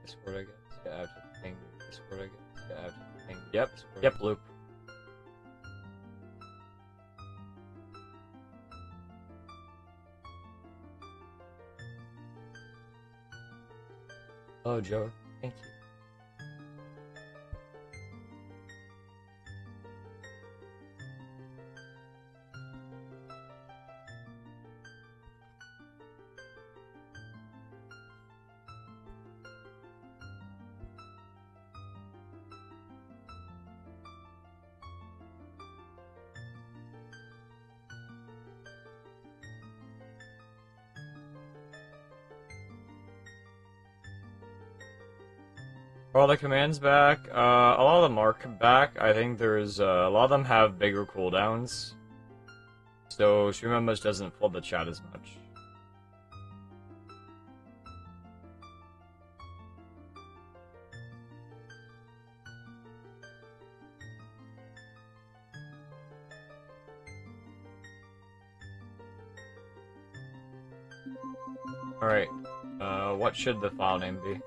Discord, I guess. Yeah, I have to ping Discord, I guess. Yeah, I have to ping. Yep, Discord. Yep, loop. Oh, Joe, thank you. Are all the commands back? A lot of them are back. I think there's, a lot of them have bigger cooldowns. So, stream members doesn't flood the chat as much. Alright, what should the file name be?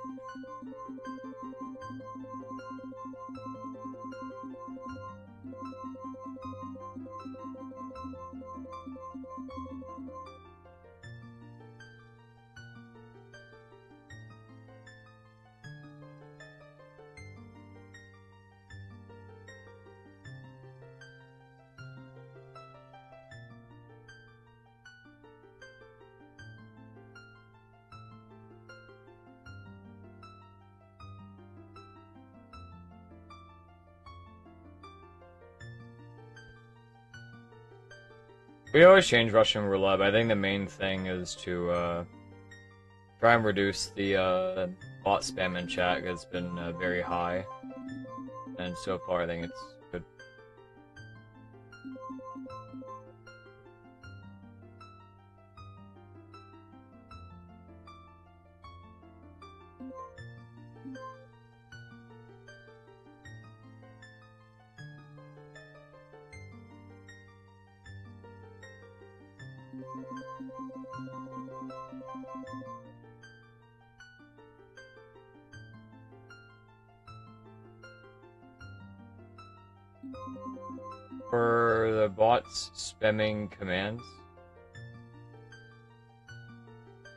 We always change Russian roulette, but I think the main thing is to try and reduce the bot spam in chat, 'cause it's been very high. And so far I think it's good. For the bots spamming commands?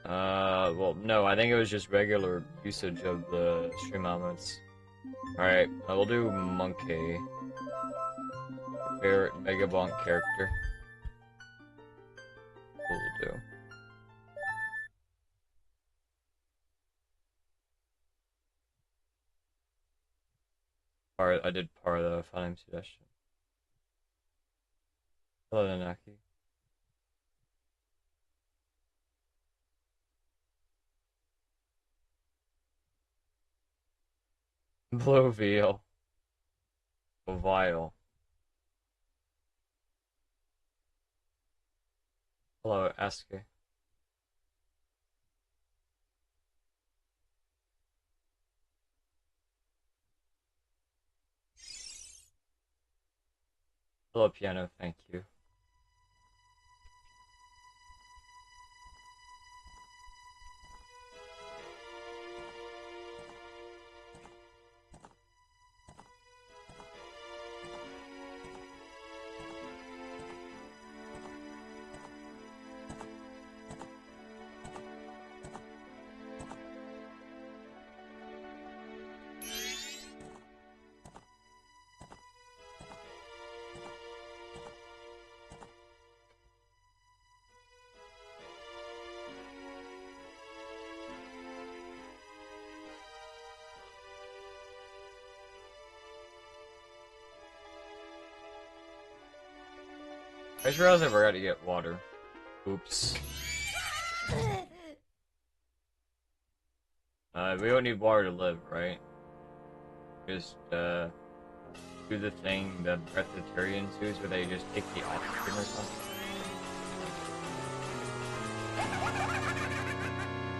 Well, no, I think it was just regular usage of the stream elements. Alright, we'll do Monkey. Favorite Megabonk character. We'll do. I did part of the file name suggestion. Hello, Nanaki. Blue veal. Vile. Hello, Aske. Hello, Piano, thank you. I just realized I forgot to get water. Oops. We don't need water to live, right? Just, do the thing the breatharians use where they just take the oxygen or something.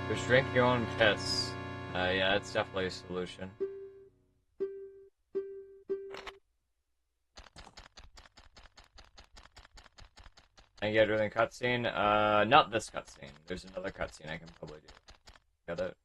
Just drink your own piss. Yeah, that's definitely a solution. I get during the cutscene? Not this cutscene. There's another cutscene I can probably do. Got it.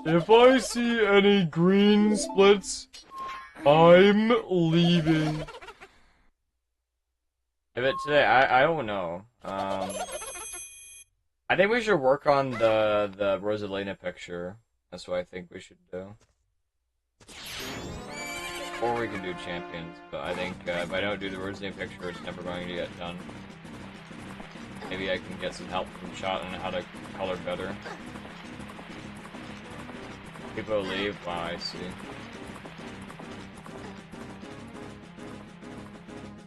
If I see any green splits, I'm leaving. If it today, I don't know. I think we should work on the Rosalina picture. That's what I think we should do. Or we can do champions, but I think if I don't do the Rosalina picture, it's never going to get done. Maybe I can get some help from Shot on how to color better. People leave. Wow, I see.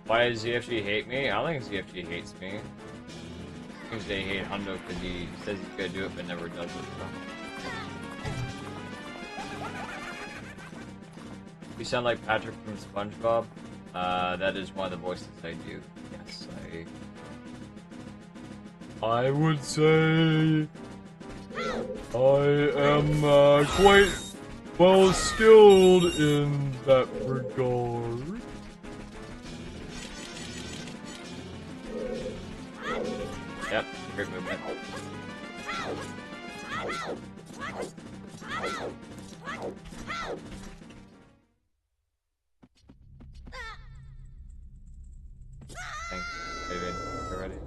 Why does ZFG hate me? I don't think ZFG hates me. I think they hate Hundo because he says he's gonna do it but never does it. You sound like Patrick from SpongeBob. That is one of the voices I do. Yes, I would say I am quite well skilled in that regard. Yep, great movement. Thanks, David. You ready?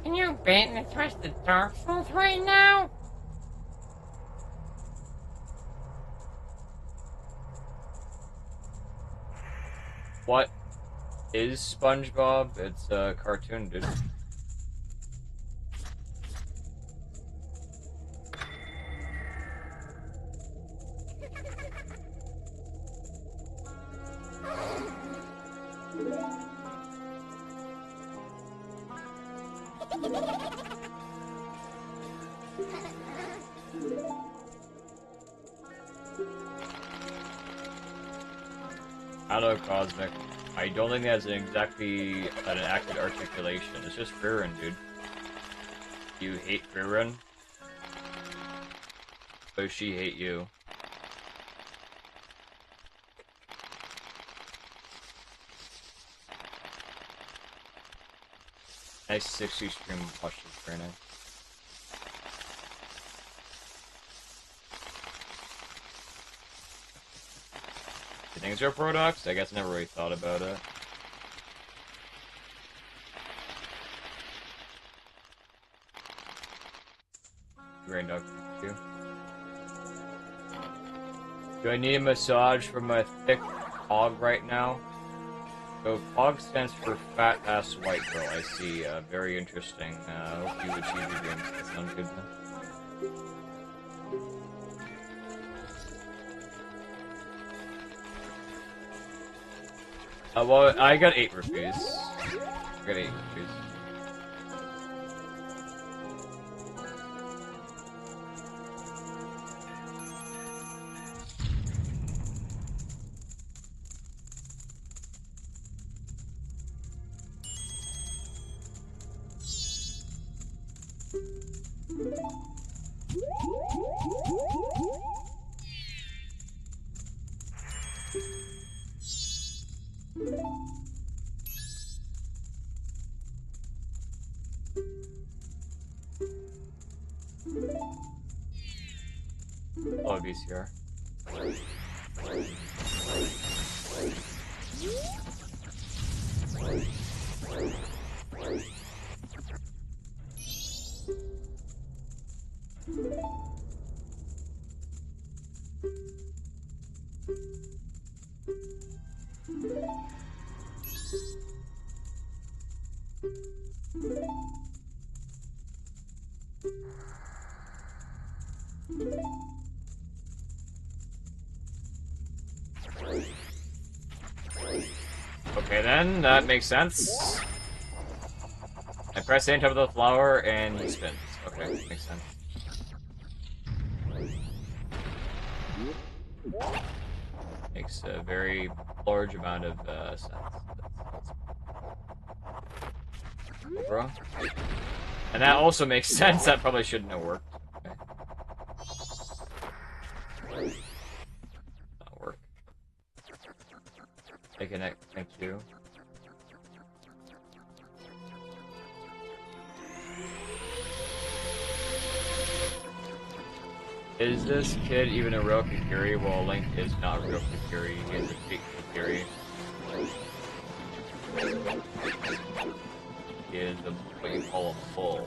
Can you bait and touch the Dark Souls right now? What is SpongeBob? It's a cartoon, dude. Hello, Cosmic. I don't think that's exactly an accurate articulation. It's just Freerun, dude. You hate Freerun? So she hate you. Nice 60 stream watch this very nice. You think it's your products? I guess I never really thought about it. Rain dog, thank you. Do I need a massage from my thick hog right now? So POG stands for Fat Ass White Girl, I see. Very interesting. Hope you achieve your dreams. That sounds good then. Well, I got 8 rupees. I got 8 rupees. Oh, VCR. Okay then, that makes sense. I press A on top of the flower and he spins. Okay, makes sense. Makes a very large amount of sense. Bro. And that also makes sense. That probably shouldn't have worked. Okay. Not work. Thank you. Is this kid even a real Kakiri? Well, Link is not a real Kakiri. He is a fake Kakiri. He is what you call a bull.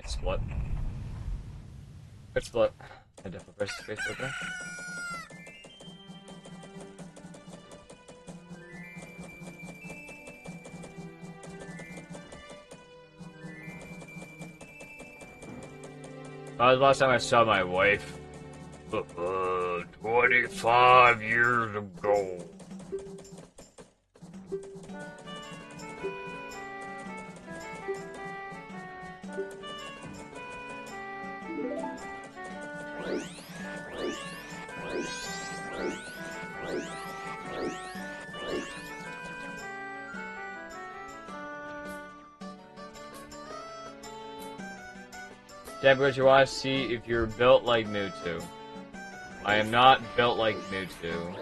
Split. Good split. I definitely press the space button. That was the last time I saw my wife. 25 years ago. But you want to see if you're built like Mewtwo. I am not built like Mewtwo.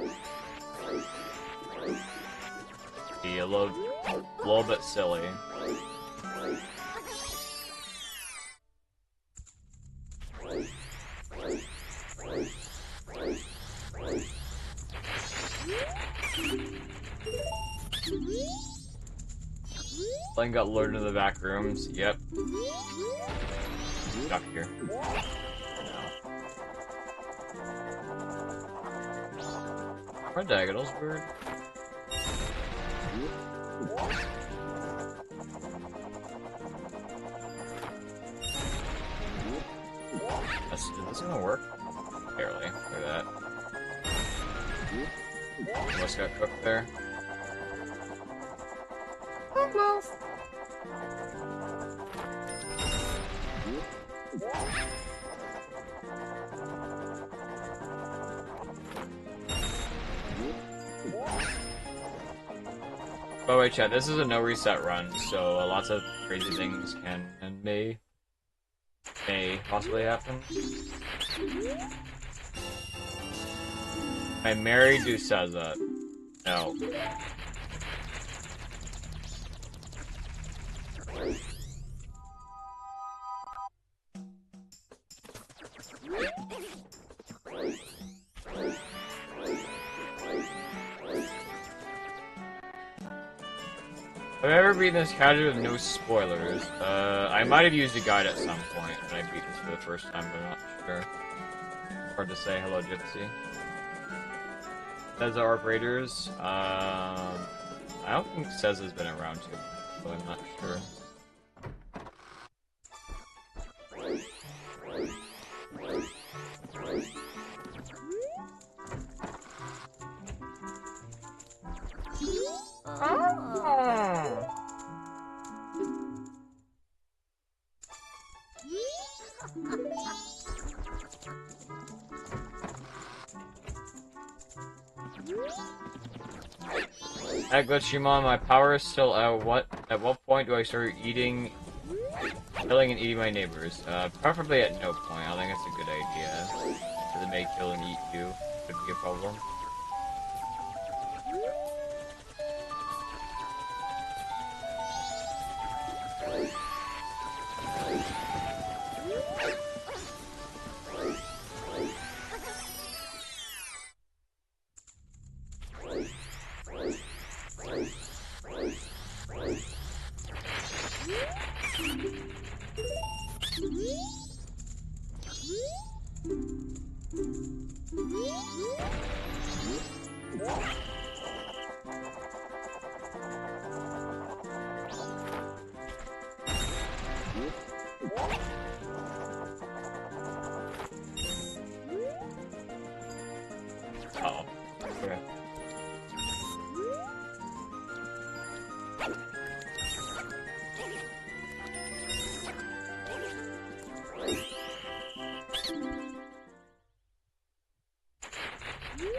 Be a little bit silly. Link got lured into the back rooms. Yep. Stuck here. No. Our diagonal's weird. Is this gonna work? Barely. Look at that. Almost got cooked there. Almost. By the way, chat, this is a no reset run, so lots of crazy things can and may possibly happen. I'm married who says that. No. Have I ever beaten this casually with no spoilers? I might have used a guide at some point when I beat this for the first time, but I'm not sure. Hard to say. Hello, Gypsy. Seza Orc Raiders. I don't think Seza's been around too much, so I'm not sure. At Glitchimon, my power is still out. At what point do I start killing and eating my neighbors? Preferably at no point. I think that's a good idea. Because it may kill and eat you. Could be a problem. Oh, okay.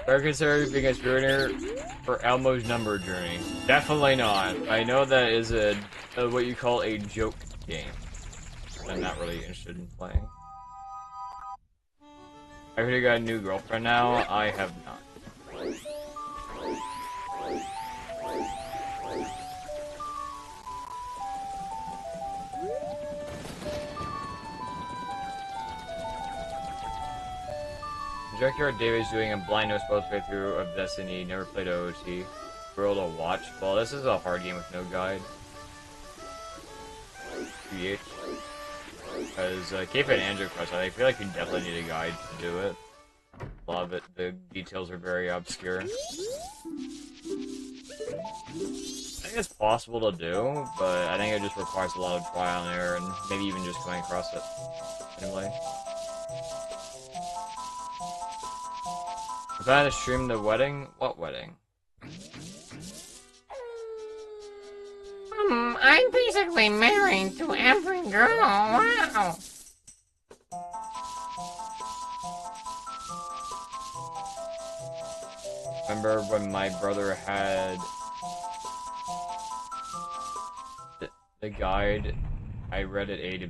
Are you considering being a speedrunner for Elmo's number journey? Definitely not. I know that is a what you call a joke game. I'm not really interested in playing. I heard you got a new girlfriend now. I have not. Junkyard David's doing a blind no spoilers playthrough of Destiny. Never played OOT. World to watch. Well, this is a hard game with no guide. PH. Because Cape and Andrew Quest, I feel like you definitely need a guide to do it. A lot of it, the details are very obscure. I think it's possible to do, but I think it just requires a lot of trial and error, and maybe even just coming across it anyway. If I had to stream the wedding, what wedding? I'm basically married to every girl. Wow. Remember when my brother had the guide? I read it A to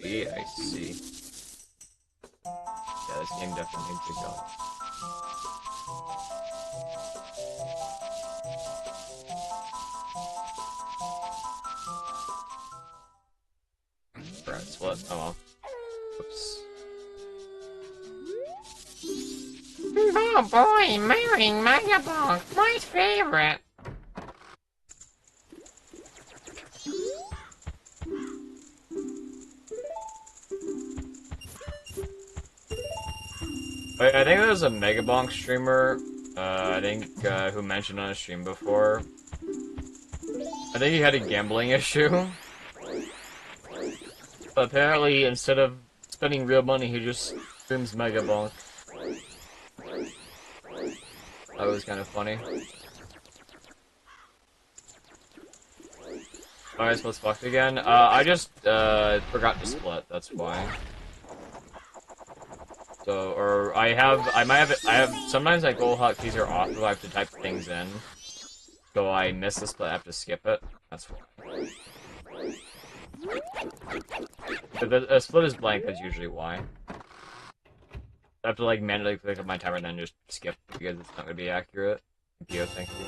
B. I see. Yeah, this game definitely needs to go. Right, split. Oh well. Oops. Oh boy, marrying Megabonk, my favorite. Wait, I think there was a Megabonk streamer, who mentioned on a stream before. I think he had a gambling issue. But apparently, instead of spending real money, he just streams Megabonk. That was kind of funny. Alright, so let's fuck again. I just, forgot to split, that's why. So, or I have, sometimes my goal hotkeys are off, so I have to type things in. So I miss the split, I have to skip it. That's why. But the split is blank, that's usually why. I have to, like, manually click up my timer and then just skip, because it's not gonna be accurate. Thank you, thank you.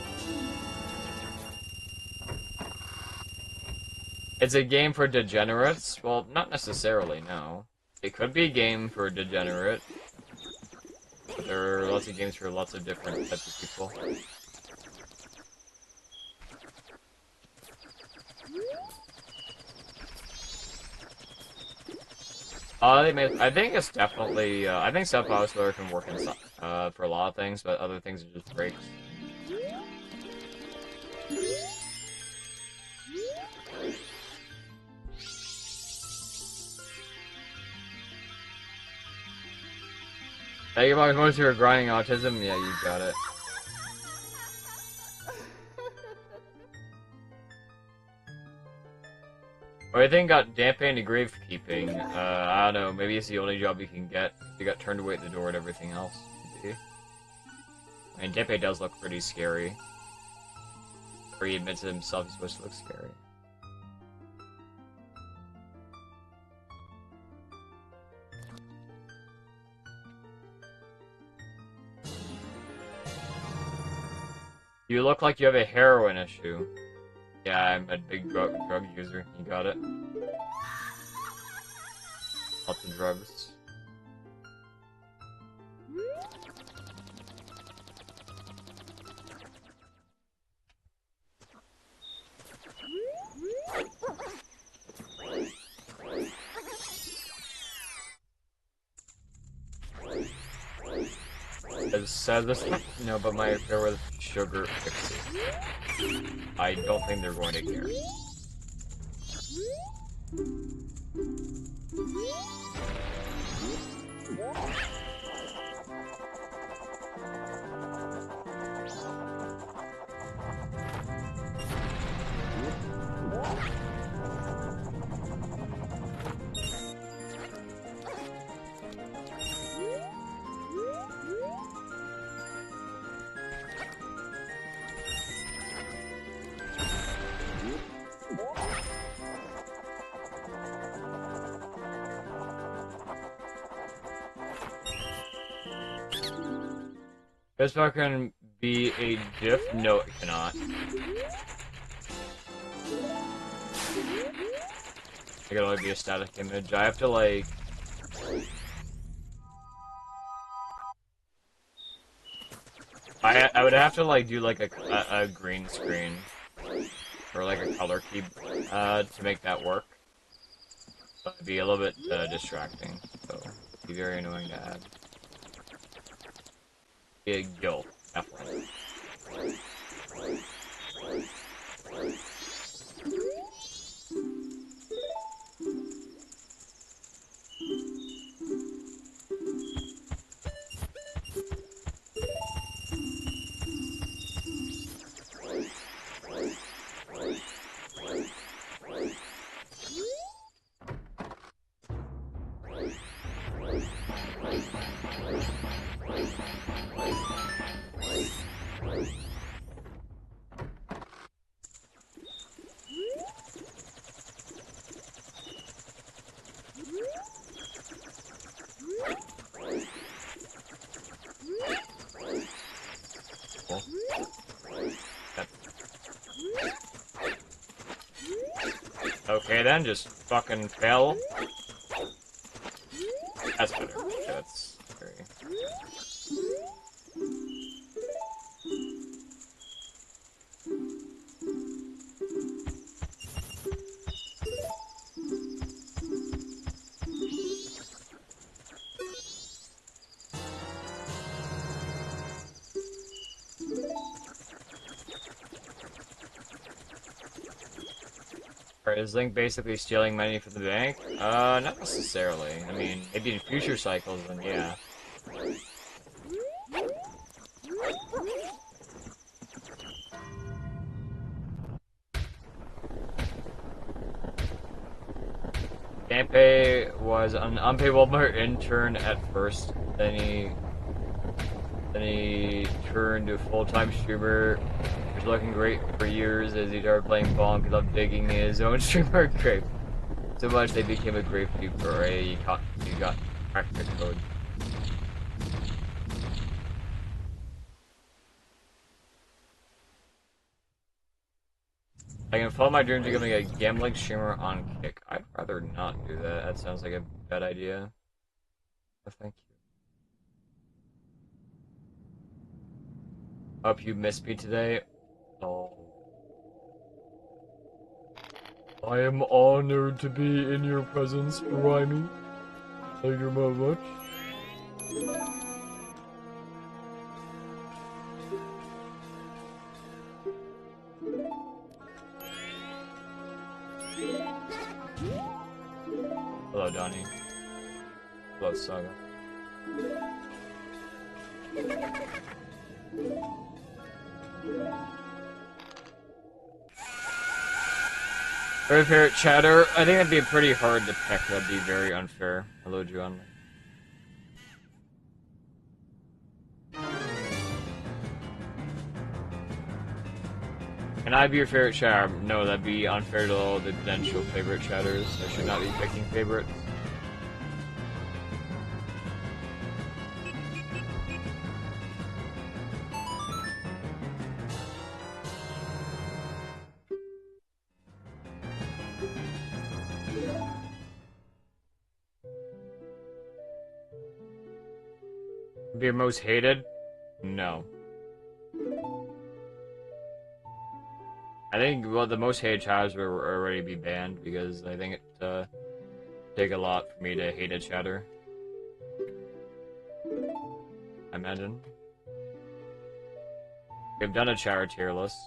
It's a game for degenerates? Well, not necessarily, no. It could be a game for a degenerate. But there are lots of games for lots of different types of people. I think it's definitely, I think self-power can work in some, for a lot of things, but other things are just breaks. Hey, you're going through a grinding autism? Yeah, you got it. Or I think got damping to gravekeeping. I don't know, maybe it's the only job you can get. You got turned away at the door and everything else. Maybe. I mean, Dempe does look pretty scary. Or he admits to himself he's supposed to look scary. You look like you have a heroin issue. Yeah, I'm a big drug user. You got it. Lots of drugs. As sad as no, but my affair with Sugar Pixie. I don't think they're going to care. This bar can be a GIF? No, it cannot. It can only be a static image. I have to, like... I would have to, like, do, like, a green screen. Or, like, a color key, to make that work. But it'd be a little bit, distracting. So, it'd be very annoying to add. Big guilt, definitely. Okay, then just fucking fell. That's better. Okay, that's very... Alright, is Link basically stealing money from the bank? Not necessarily. I mean, maybe in future cycles, then yeah. Gameplay was an unpaid Walmart intern at first, then he turned to a full-time streamer. He was looking great for years as he started playing Bonk and loved digging his own streamer grave. So much they became a grave keeper. You got cracked the code. I can follow my dreams of becoming a gambling streamer on Kick. I'd rather not do that. That sounds like a bad idea. Oh, thank you. Hope you missed me today. Oh. I am honored to be in your presence, Rhymy. Thank you very much. Hello, Donnie. Hello, Saga. Very favorite chatter. I think that'd be pretty hard to pick. That'd be very unfair. Hello, John. Can I be your favorite chatter? No, that'd be unfair to all the potential favorite chatters. I should not be picking favorites. Be your most hated? No. I think, well, the most hated chatters will already be banned because I think it take a lot for me to hate a chatter. I imagine. I've done a chatter tier list.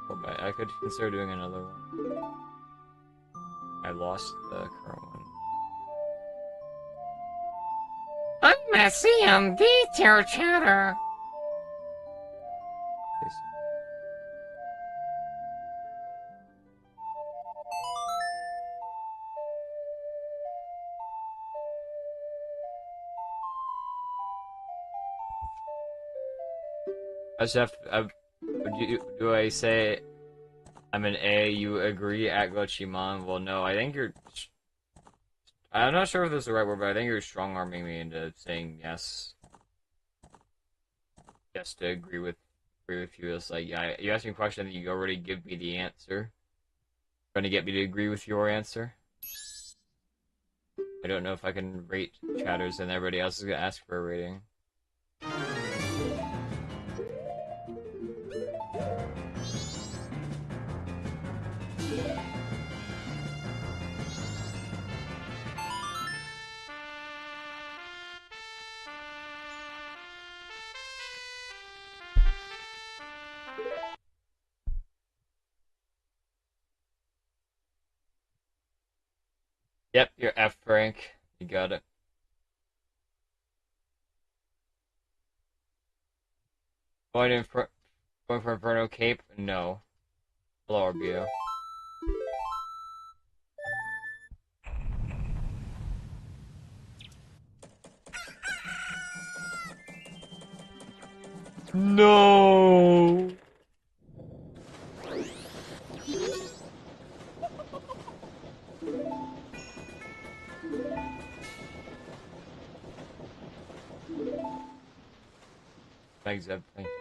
But I could consider doing another one. I lost the current one. I'm messy on the tier chatter. Do I say I'm an A, you agree at Gochimon? Well, no, I think you're... I'm not sure if this is the right word, but I think you're strong-arming me into saying yes. Yes, to agree with you. It's like, yeah, you ask me a question and you already give me the answer. Trying to get me to agree with your answer. I don't know if I can rate chatters and everybody else is gonna ask for a rating. Yep, you're F rank. You got it. Going for Inferno Cape? No. Hello, RBO. No! Thanks, Zeb. Thank you.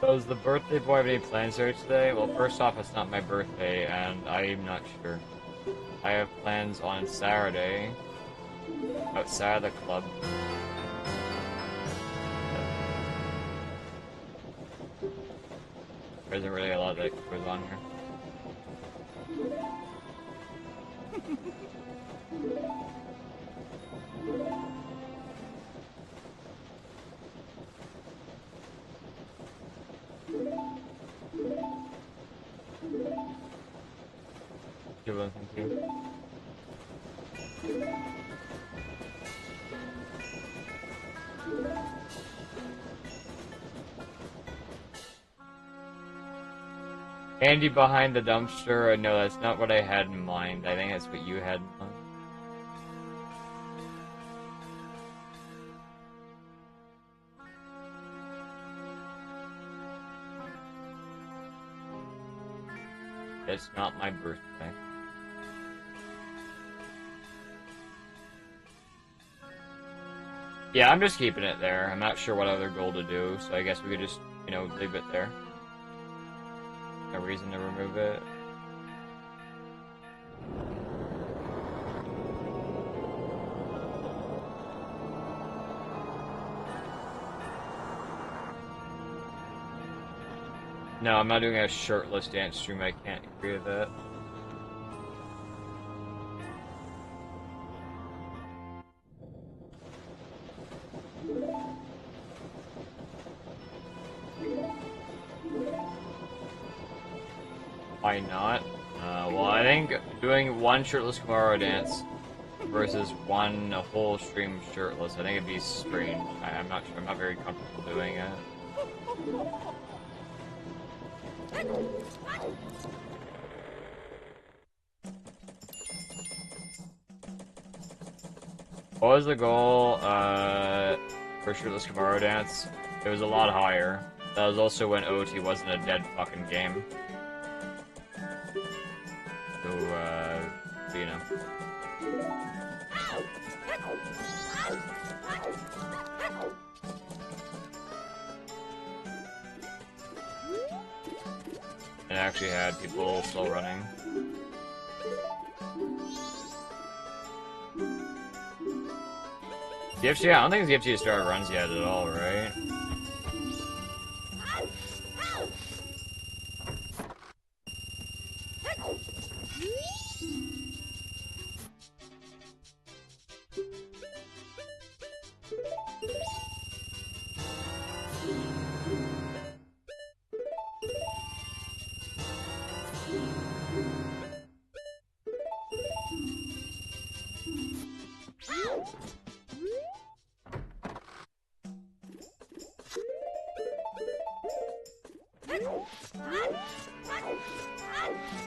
Does the birthday boy have any plans there today? Well, first off, it's not my birthday, and I'm not sure. I have plans on Saturday outside of the club. There isn't really a lot that goes on here. Thank you. Andy behind the dumpster? No, that's not what I had in mind. I think that's what you had in mind. It's not my birthday. Yeah, I'm just keeping it there. I'm not sure what other goal to do, so I guess we could just, leave it there. No reason to remove it. No, I'm not doing a shirtless dance stream. I can't agree with that. Why not? Well, I think doing one shirtless Kamara dance versus one whole stream shirtless, I think it'd be strange. I'm not sure. I'm not very comfortable doing it. What was the goal for shirtless Kamara dance? It was a lot higher. That was also when OT wasn't a dead fucking game. So, you know. It actually had people still running. DFG, I don't think DFG started runs yet at all, right?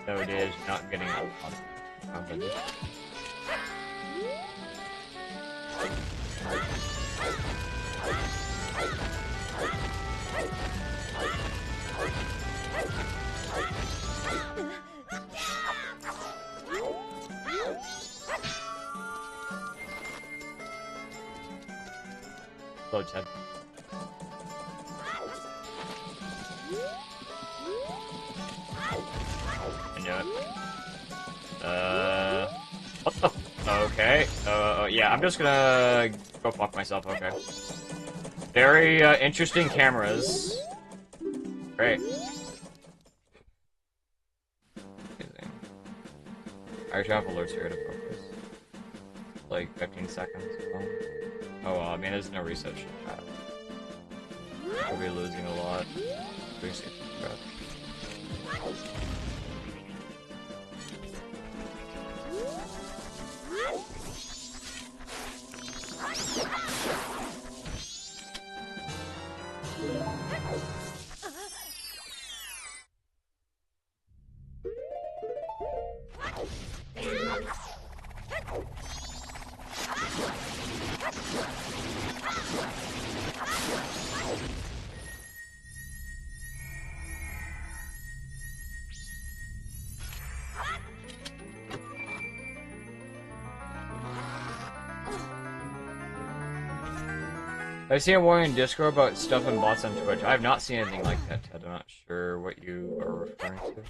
So it is not getting out of Slow Chad. I knew it. What the? Okay. Yeah, I'm just gonna go fuck myself. Okay. Very interesting cameras. Great. Amazing. I actually have alerts here to focus. Like 15 seconds. Oh well, I mean, there's no reset chat. We'll be losing a lot. Reset chat. I see a warning in Discord about stuff and bots on Twitch. I have not seen anything like that, Ted. I'm not sure what you are referring to.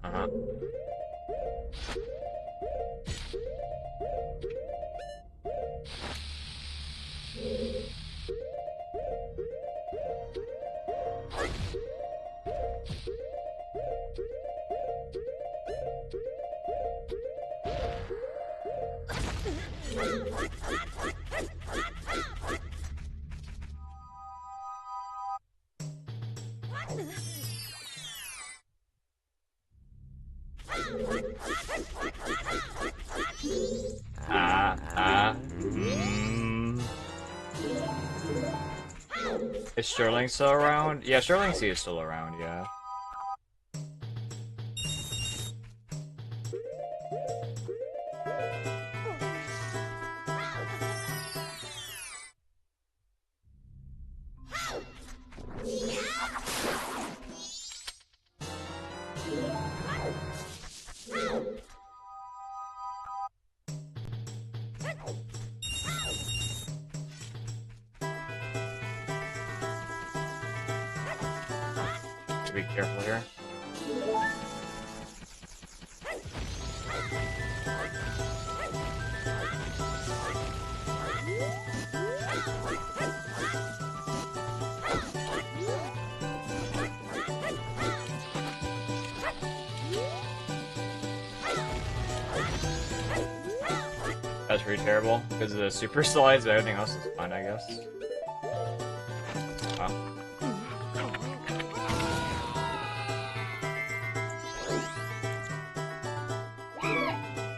Uh-huh. Is Sterling still around? Yeah, Sterling C is still around, yeah. Be careful here. That's pretty terrible because of the super slides, but everything else is fine, I guess. Wow.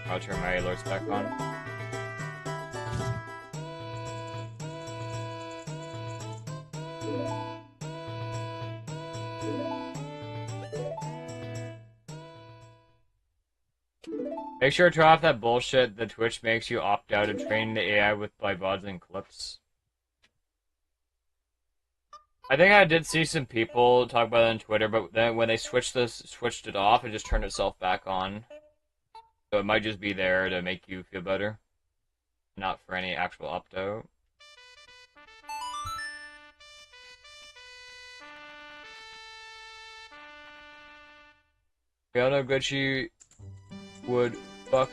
I'll turn my alerts back on. Make sure to turn off that bullshit that Twitch makes you opt out of training the AI with by VODs and clips. I think I did see some people talk about it on Twitter, but then when they switched it off, it just turned itself back on. So it might just be there to make you feel better, not for any actual opt-out. We all know Glitchy would fuck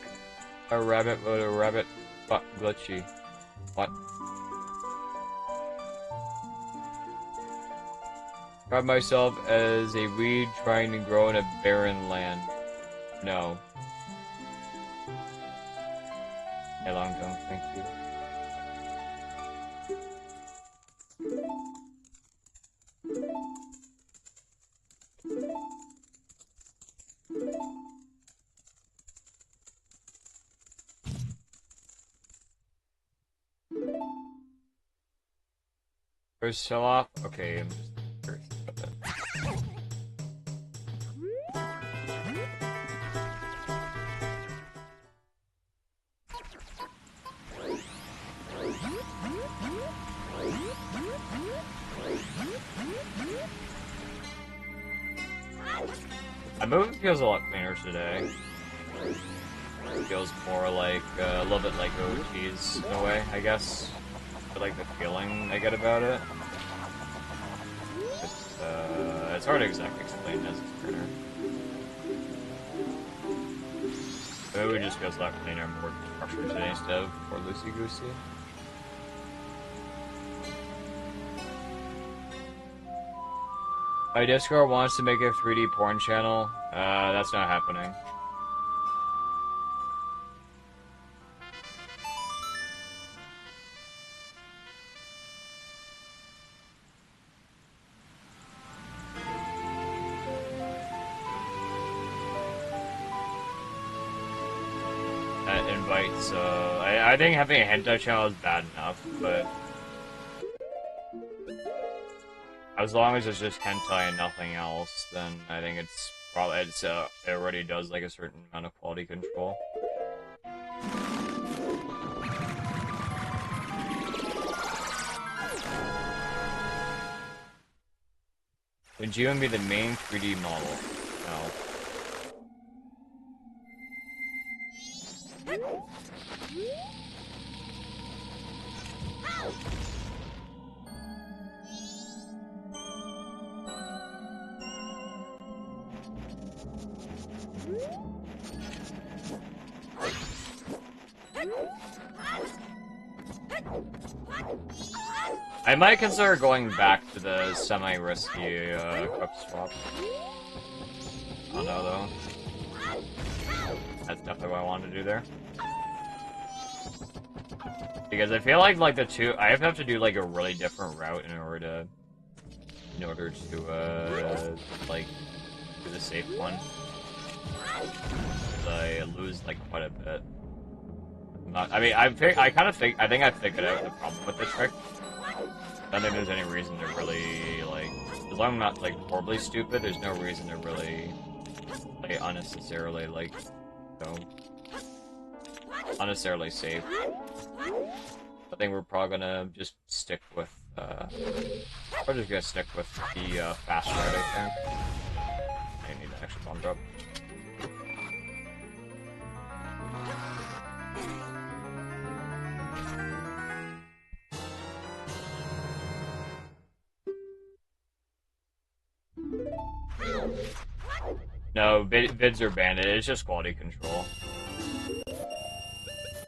a rabbit, but a rabbit fuck Glitchy. What? Describe myself as a weed trying to grow in a barren land. No. Hey, Long John, thank you. First sell off? Okay, I'm just curious about that. My movement feels a lot cleaner today. It feels more like, a little bit like OTs in a way, I guess. I like the feeling I get about it. It's hard to exactly explain as a screener. Maybe it just feels a lot cleaner, more structured today instead of more loosey-goosey. My Discord wants to make a 3D porn channel. That's not happening. Invites, I think having a hentai channel is bad enough, but as long as it's just hentai and nothing else, then I think it's probably, it already does like a certain amount of quality control. Would you be the main 3D model? No. I might consider going back to the semi-risky cook swap. I don't know though. That's definitely what I wanted to do there. Because I feel like the two, I have to do like a really different route in order to like do the safe one. Because I lose like quite a bit. I mean, I think I figured out the problem with the trick. I don't think there's any reason to really, like, as long as I'm not, like, horribly stupid, there's no reason to really, like, unnecessarily, like, go unnecessarily safe. I think we're probably gonna just stick with, we're just gonna stick with the, fast ride, I think. I need to actually bomb drop. No, vids are banned. It's just quality control.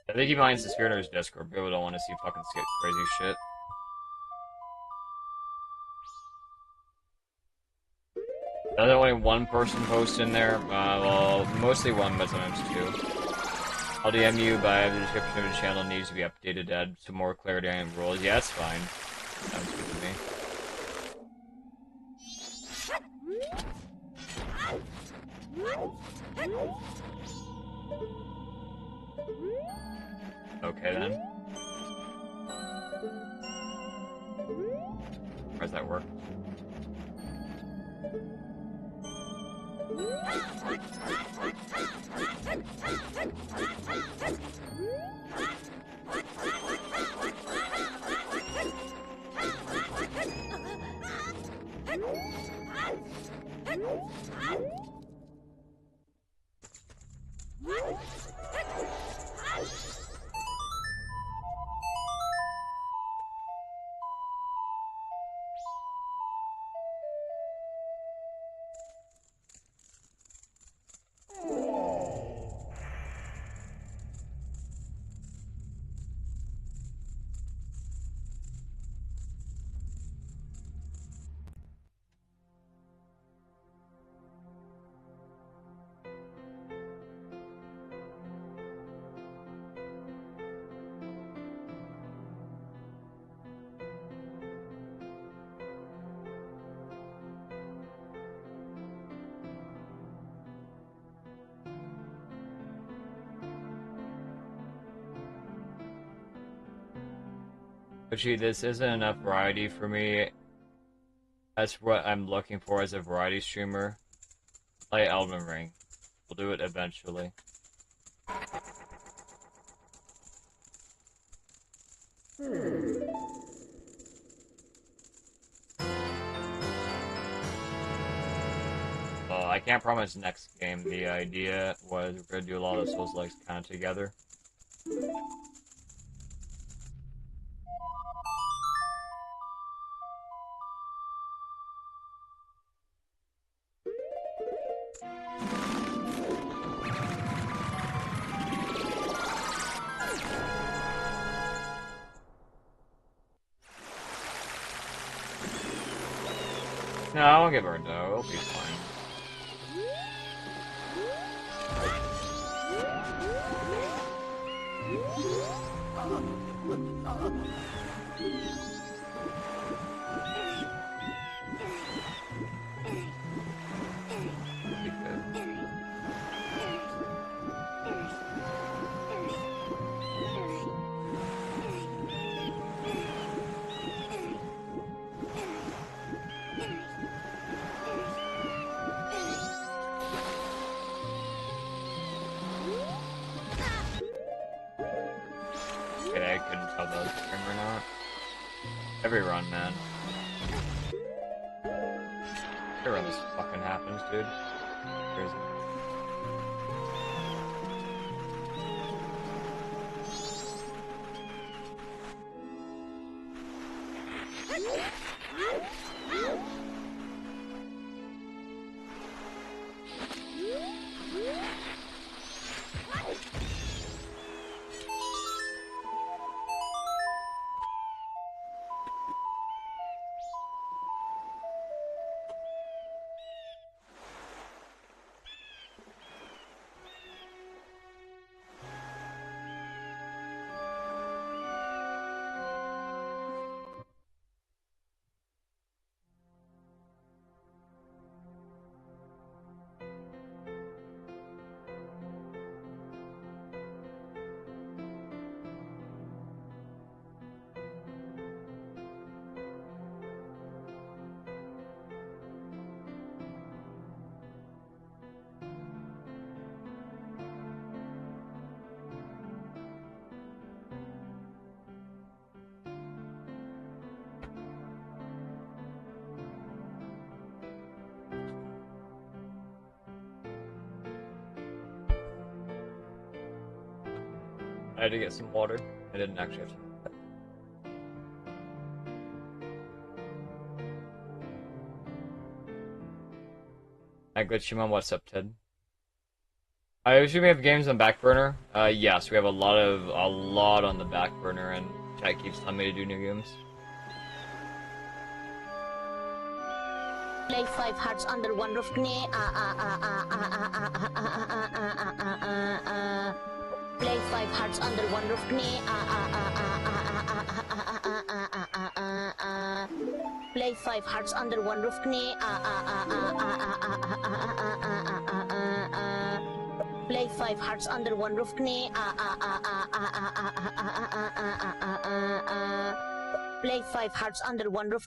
I think he minds the Speedrunner's Discord. People don't want to see fucking crazy shit. There's only one person post in there. Well, mostly one, but sometimes two. I'll DM you, but the description of the channel needs to be updated to add some more clarity on rules. Yeah, that's fine. Sounds good to me. Okay then. How does that work? But gee, this isn't enough variety for me. That's what I'm looking for as a variety streamer. Play Elden Ring. We'll do it eventually. Well, I can't promise next game. The idea was we're gonna do a lot of Souls-likes kind of together. No, I won't get burned though. It'll be fine. Be good. Okay, I couldn't tell that was a stream or not. Every run, man. Every run this fucking happens, dude. Crazy. I had to get some water. I didn't actually have to. Hi, Glitchymon, what's up, Ted? I assume we have games on back burner. Yes, we have a lot on the back burner, and chat keeps telling me to do new games. Play 5 hearts under one roof. Play 5 hearts under one roof. Play 5 hearts under one roof. Play 5 hearts under one roof. Play 5 hearts under one roof.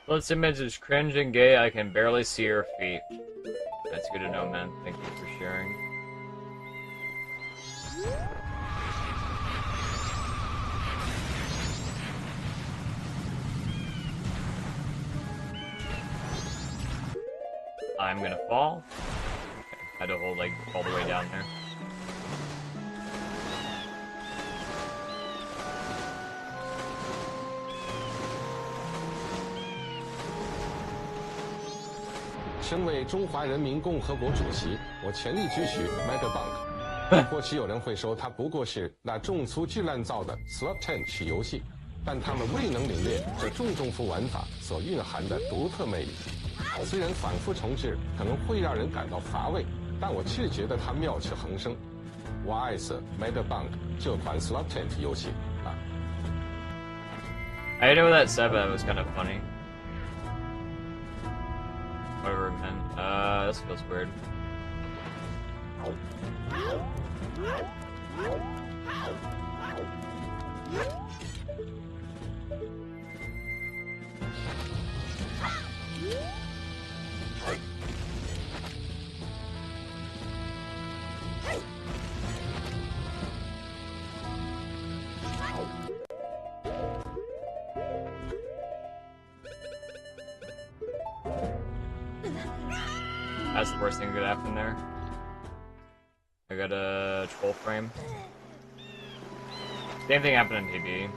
This image is cringe and gay. I can barely see her feet. That's good to know, man. Thank you for sharing. I'm gonna fall. Okay. I had to hold like all the way down there. "身为中华人民共和国主席，我全力支持 Megabank。或许有人会说，它不过是那重粗巨滥造的 Slot Tench 游戏，但他们未能领略这重重复玩法所蕴含的独特魅力。虽然反复重置可能会让人感到乏味，但我却觉得它妙趣横生。我爱死 Megabank 这款 Slot Tench 游戏啊！ I didn't know what that said, but it was kind of funny. Whatever, man. This feels weird. That's the worst thing that could happen there. I got a troll frame. Same thing happened in PB.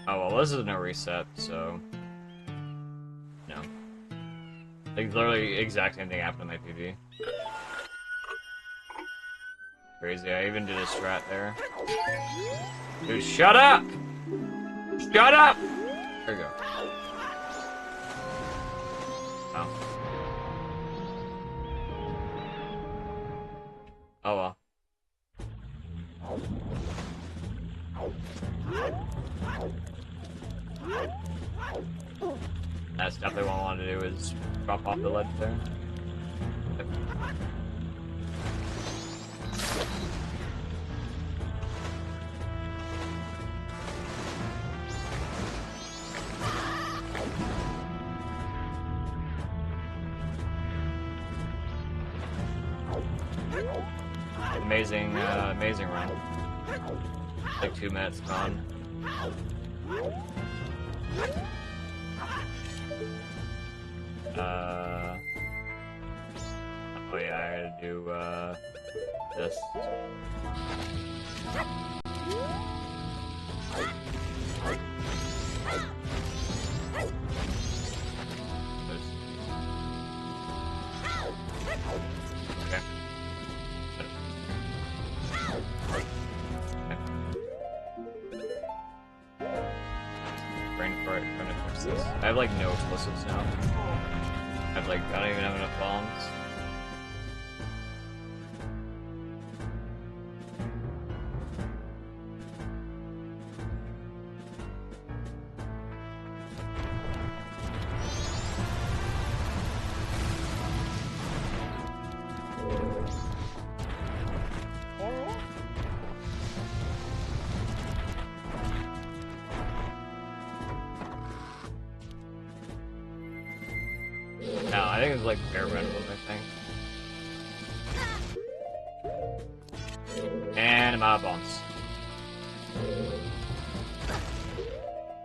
Oh well, this is no reset, so no. Like literally exact same thing happened in my PB. Crazy, I even did a strat there. Dude, shut up! Shut up! There you go. Oh. Oh well. That's definitely what I wanted to do, is drop off the ledge there. Yep. Amazing, amazing run. Like 2 minutes gone. Oh yeah, I gotta do, this. Okay. Brain fart, trying to fix this. I have like no explosives now. I don't even have enough bombs. No, I think it's like bare rentals, I think. And I'm out of bombs.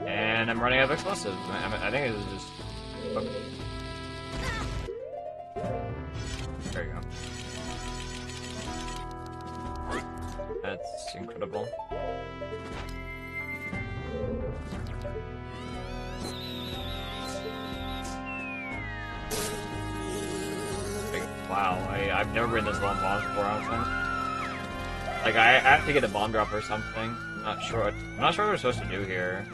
And I'm running out of explosives. I think it's just... Okay. There you go. That's incredible. Wow, I've never been this low on bombs before, I don't think. Like, I have to get a bomb drop or something. I'm not sure what we're supposed to do here.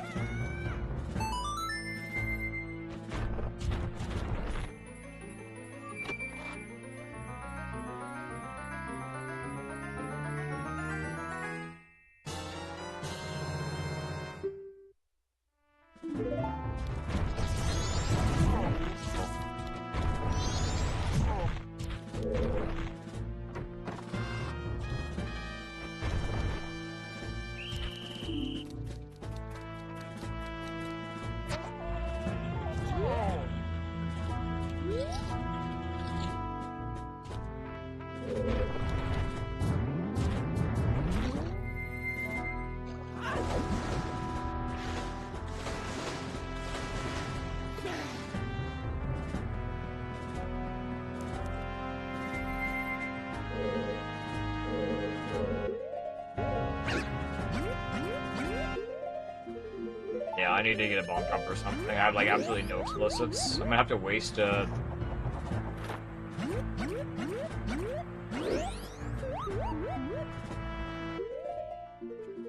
Yeah, I need to get a bomb drop or something. I have like absolutely no explosives. I'm gonna have to waste I'm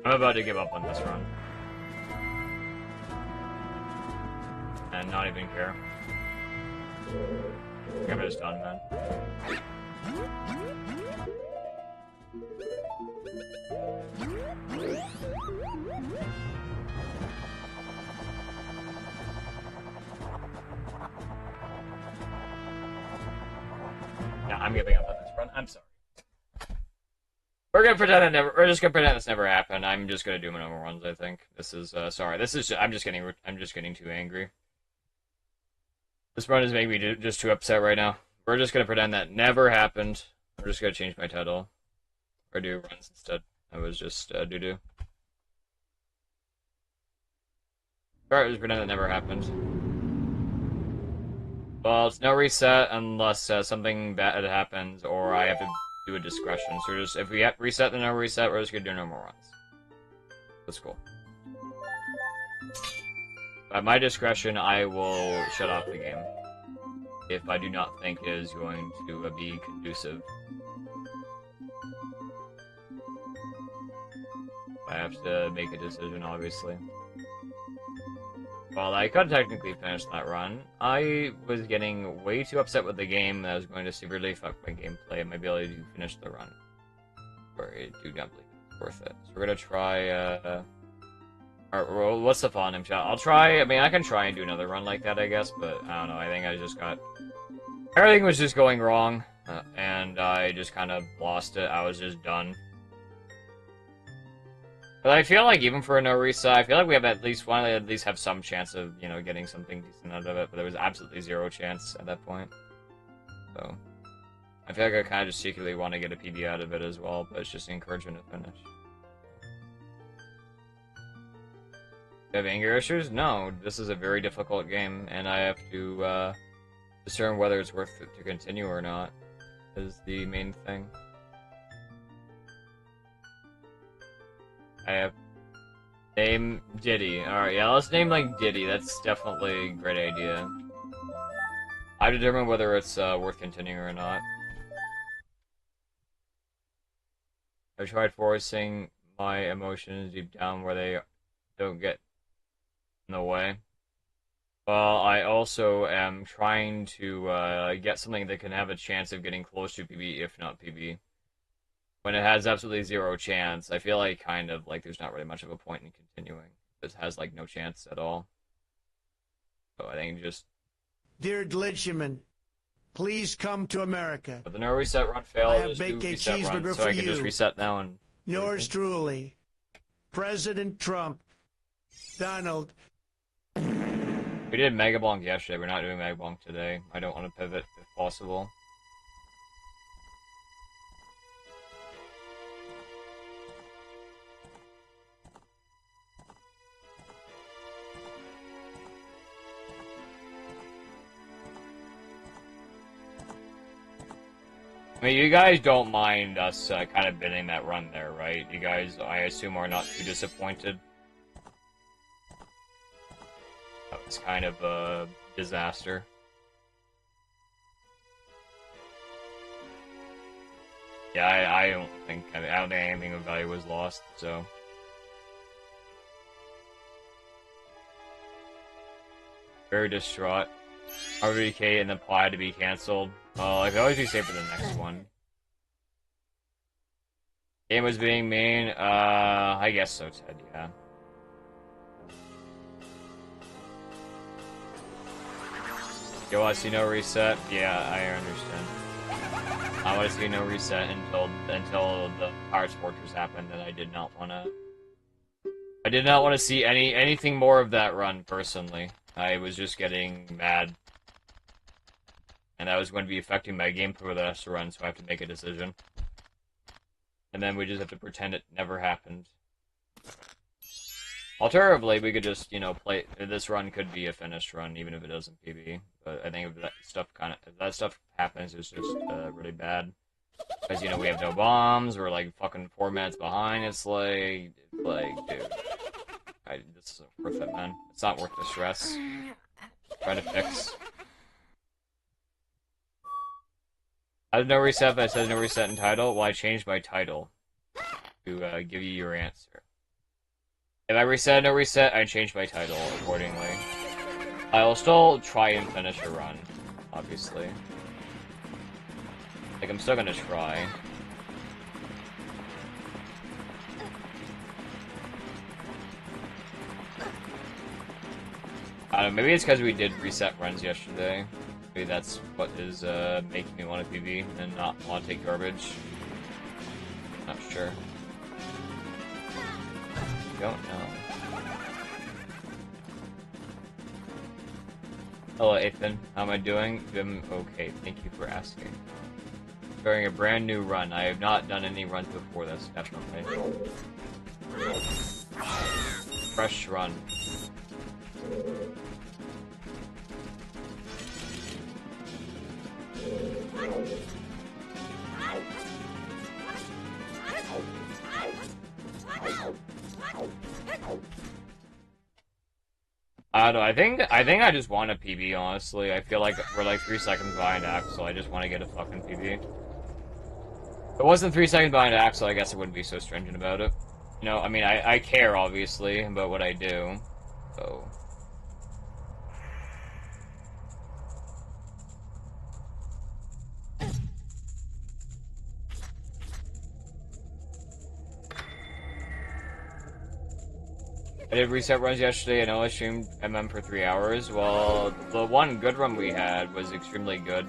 about to give up on this run. And not even care. I'm just done, man. Yeah, I'm giving up on this run. I'm sorry. We're gonna pretend that never. We're just gonna pretend this never happened. I'm just gonna do my normal runs. I think this is. Sorry. This is. I'm just getting too angry. This run is making me just too upset right now. We're just gonna pretend that never happened. We're just gonna change my title, or do runs instead. I was just doo-doo. Alright, just pretend that never happened. Well, it's no reset unless something bad happens, or I have to do a discretion. So just if we reset, then no reset. We're just gonna do normal runs. That's cool. By my discretion, I will shut off the game if I do not think it is going to be conducive. I have to make a decision, obviously. Well, I could technically finish that run. I was getting way too upset with the game that I was going to severely affect my gameplay and my ability to finish the run. Or I do not believe it's worth it. So we're gonna try, Alright, well, what's the font name shot? I'll try, I mean, I can try and do another run like that, I guess, but I don't know, I think I just got... Everything was just going wrong, and I just kind of lost it. I was just done. But I feel like even for a no reset, I feel like we have at least have some chance of, you know, getting something decent out of it, but there was absolutely zero chance at that point. So, I feel like I kind of just secretly want to get a PB out of it as well, but it's just encouragement to finish. Do you have anger issues? No, this is a very difficult game, and I have to discern whether it's worth it to continue or not, is the main thing. I have... Name Diddy. Alright, yeah, let's name, like, Diddy. That's definitely a great idea. I determine whether it's worth continuing or not. I've tried forcing my emotions deep down where they don't get in the way. Well, I also am trying to get something that can have a chance of getting close to PB, if not PB. When it has absolutely zero chance, I feel like kind of like there's not really much of a point in continuing. This has like no chance at all. So I think just... Dear glitchman, please come to America. But the no reset run failed. I have just do baked a reset run, cheeseburger so for I can just you. reset now and... Yours truly, President Trump. Donald. We did Mega Bonk yesterday. We're not doing Mega Bonk today. I don't want to pivot if possible. I mean, you guys don't mind us kind of bidding that run there, right? You guys, I assume, are not too disappointed. That was kind of a disaster. Yeah, I don't think anything of value was lost, so... Very distraught. RVK and the pie to be cancelled. Well, I can always be safe for the next one. Game was being mean. I guess so, Ted, yeah. You want to see no reset? Yeah, I understand. I want to see no reset until the Pirates Fortress happened, and I did not want to see anything more of that run, personally. I was just getting mad. And that was going to be affecting my game for the rest of the run, so I have to make a decision. And then we just have to pretend it never happened. Alternatively, we could just, you know, play... This run could be a finished run, even if it doesn't PB. But I think if that stuff happens, it's just really bad. Because, you know, we have no bombs, we're like fucking 4 minutes behind, it's like, dude. This isn't worth it, man. It's not worth the stress. Try to fix. I did no reset, but I said no reset in title. Well, I changed my title to give you your answer. If I reset no reset, I changed my title accordingly. I will still try and finish a run, obviously. Like, I'm still gonna try. I don't know, maybe it's because we did reset runs yesterday. Maybe that's what is making me want to PB and not want to take garbage. Not sure. Don't know. Hello, Ethan. How am I doing? I'm okay. Thank you for asking. Starting a brand new run. I have not done any runs before this, definitely. Fresh run. I don't know, I think I just want a PB, honestly. I feel like we're like 3 seconds behind Axel. I just want to get a fucking PB. If it wasn't 3 seconds behind Axel, I guess I wouldn't be so stringent about it. You know, I mean, I care, obviously, about what I do. So... I did reset runs yesterday, and I only streamed MM for 3 hours. Well, the one good run we had was extremely good,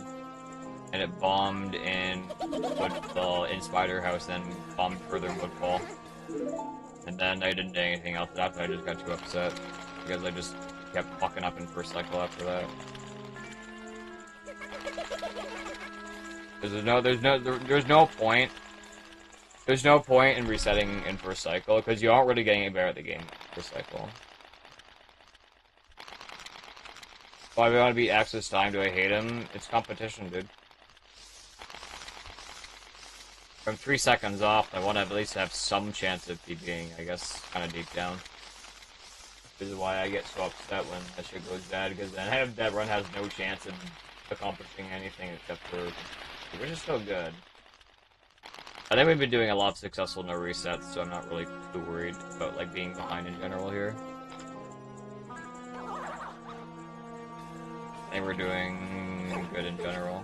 and it bombed in Woodfall, in Spider House, then bombed further in Woodfall. And then I didn't do anything else after. I just got too upset because I just kept fucking up in first cycle after that. There's no point. There's no point in resetting in first cycle, because you aren't really getting any better at the game first cycle. Why do I want to beat Axe this time? Do I hate him? It's competition, dude. From 3 seconds off, I want to at least have some chance of PBing, I guess, kind of deep down. This is why I get so upset when that shit goes bad, because then that run has no chance of accomplishing anything except for... Which is still good. I think we've been doing a lot of successful no resets, so I'm not really too worried about like being behind in general here. I think we're doing good in general.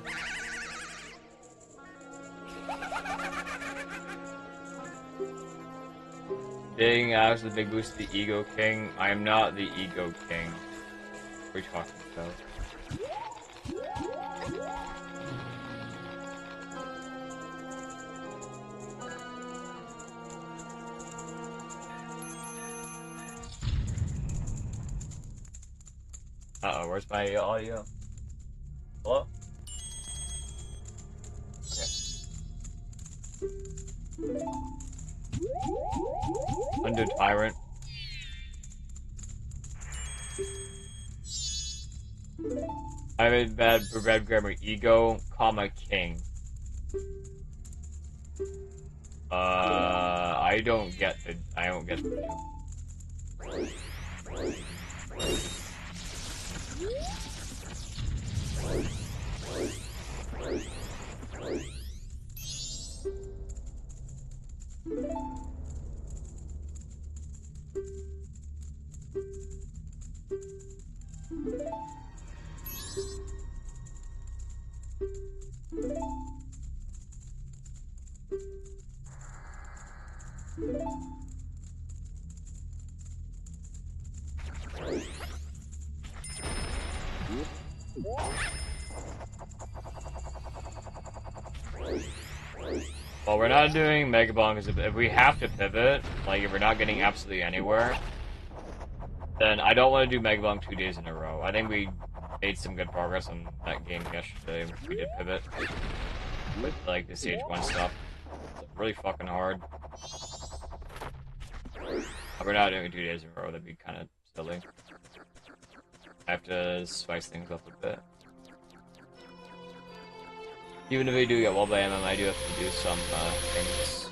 Being as the big boost to the Ego King. I am not the Ego King. What are you talking about? Uh-oh, where's my audio? Hello? Okay. Undo Tyrant. I have a bad grammar. Ego, comma, king. I don't get the Well, we're not doing Mega Bomb because if we have to pivot, like if we're not getting absolutely anywhere, then I don't want to do Mega Bomb 2 days in a row. I think we made some good progress on that game yesterday. We did pivot with like the stage 1 stuff. It's really fucking hard. If we're not doing it 2 days in a row, that'd be kind of silly. I have to spice things up a bit. Even if I do get walled by MM, I do have to do some things.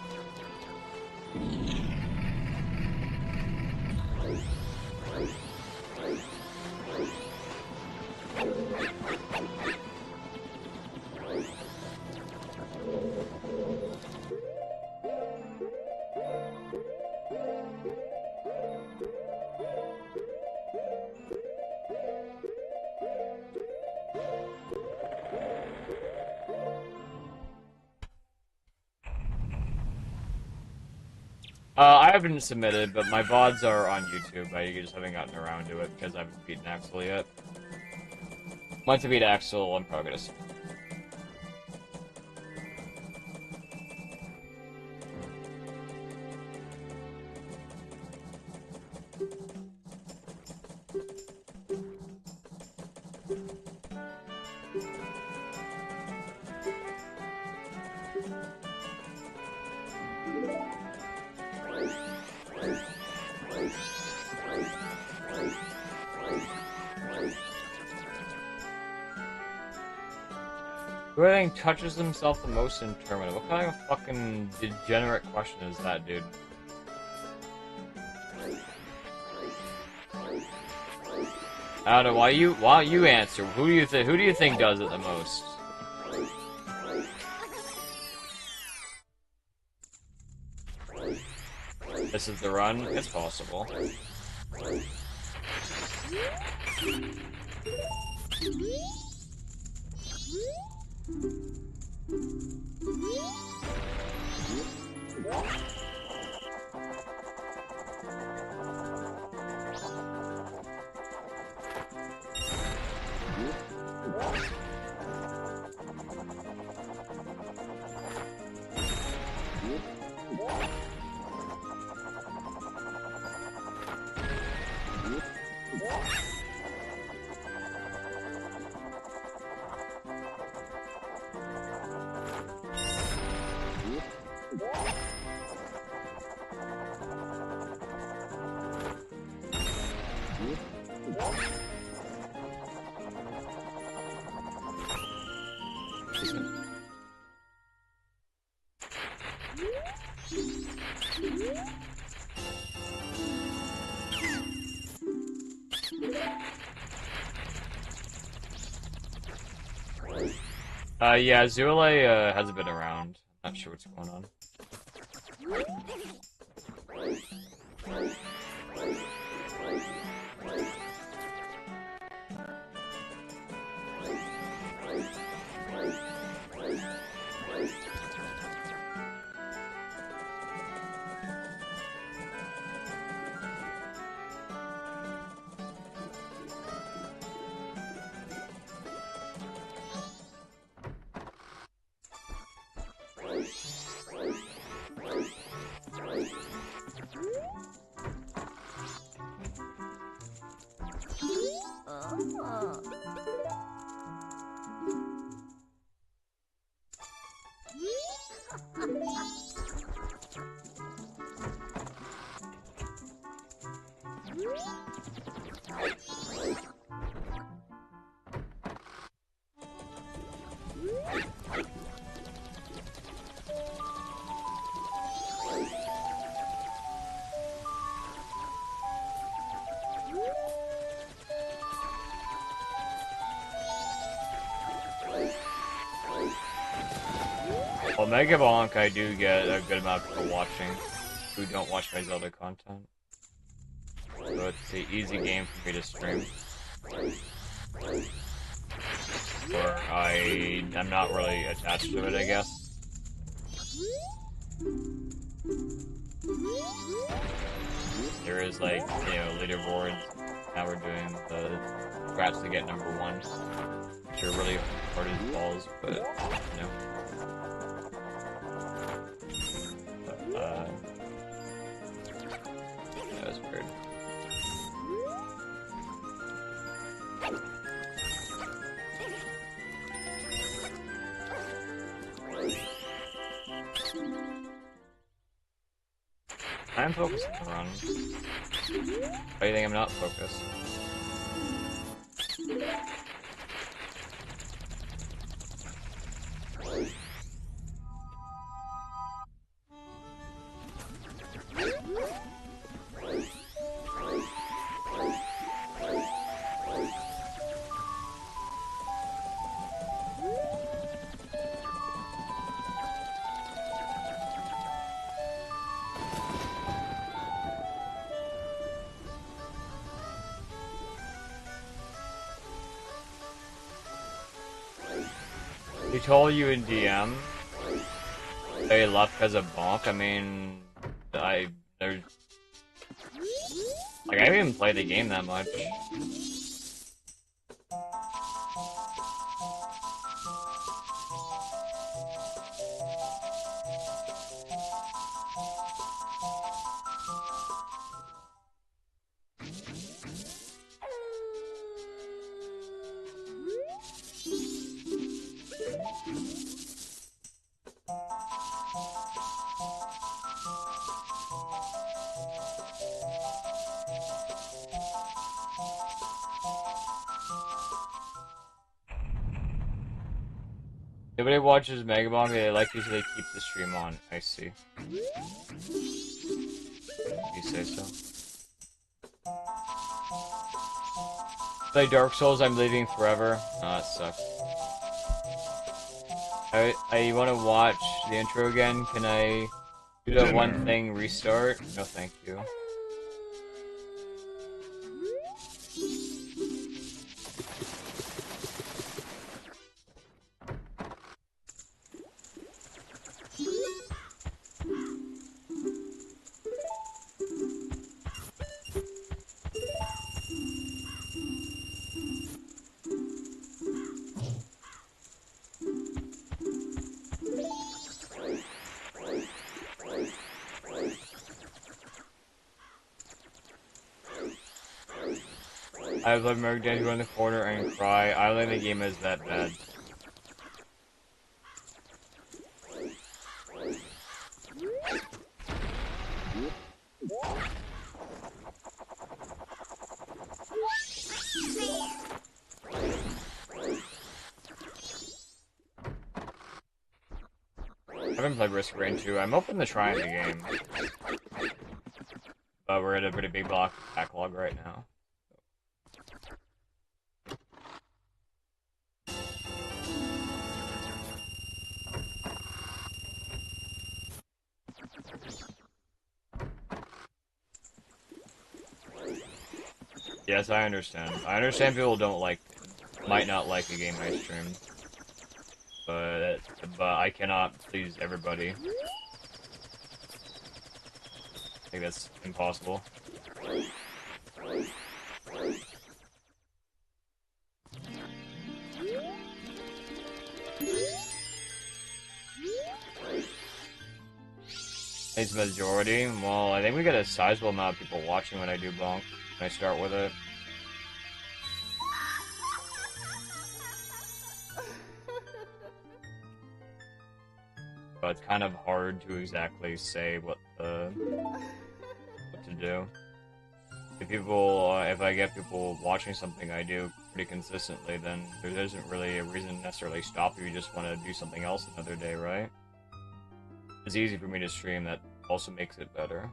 I haven't submitted, but my VODs are on YouTube. I just haven't gotten around to it because I haven't beaten Axel yet. Once I beat Axel, I'm probably gonna. Who I think touches himself the most in tournament? What kind of fucking degenerate question is that, dude? I don't know. Why you answer? Who do you think does it the most? This is the run. It's possible. Yeah, Zule hasn't been around. Not sure what's going on. Well, Mega Bonk, I do get a good amount of people watching who don't watch my Zelda content. So it's an easy game for me to stream. Or I'm not really attached to it, I guess. There is, like, you know, leaderboards. Now we're doing the scratch to get #1, which are really hard as balls, but, you know. That was weird. I'm focused on the run. Why do you think I'm not focused? He told you in DM that he left because of Bonk. I mean, I haven't even played the game that much. Nobody watches Megabomb, they like usually keep the stream on. I see. You say so. Play Dark Souls, I'm leaving forever. Oh, that sucks. I want to watch the intro again. Can I do that one thing, restart? No, thank you. I love Merc Dan go in the corner and cry. I don't think the game is that bad. I haven't played Risk Rain 2. I'm open to trying the game. But we're at a pretty big backlog right now. Yes, I understand. I understand people might not like a game I stream. But I cannot please everybody. I think that's impossible. It's majority. Well, I think we get a sizable amount of people watching when I do bonk. When I start with it. But it's kind of hard to exactly say what to do. If I get people watching something I do pretty consistently, then there isn't really a reason to necessarily stop if you just want to do something else another day, right? It's easy for me to stream, that also makes it better.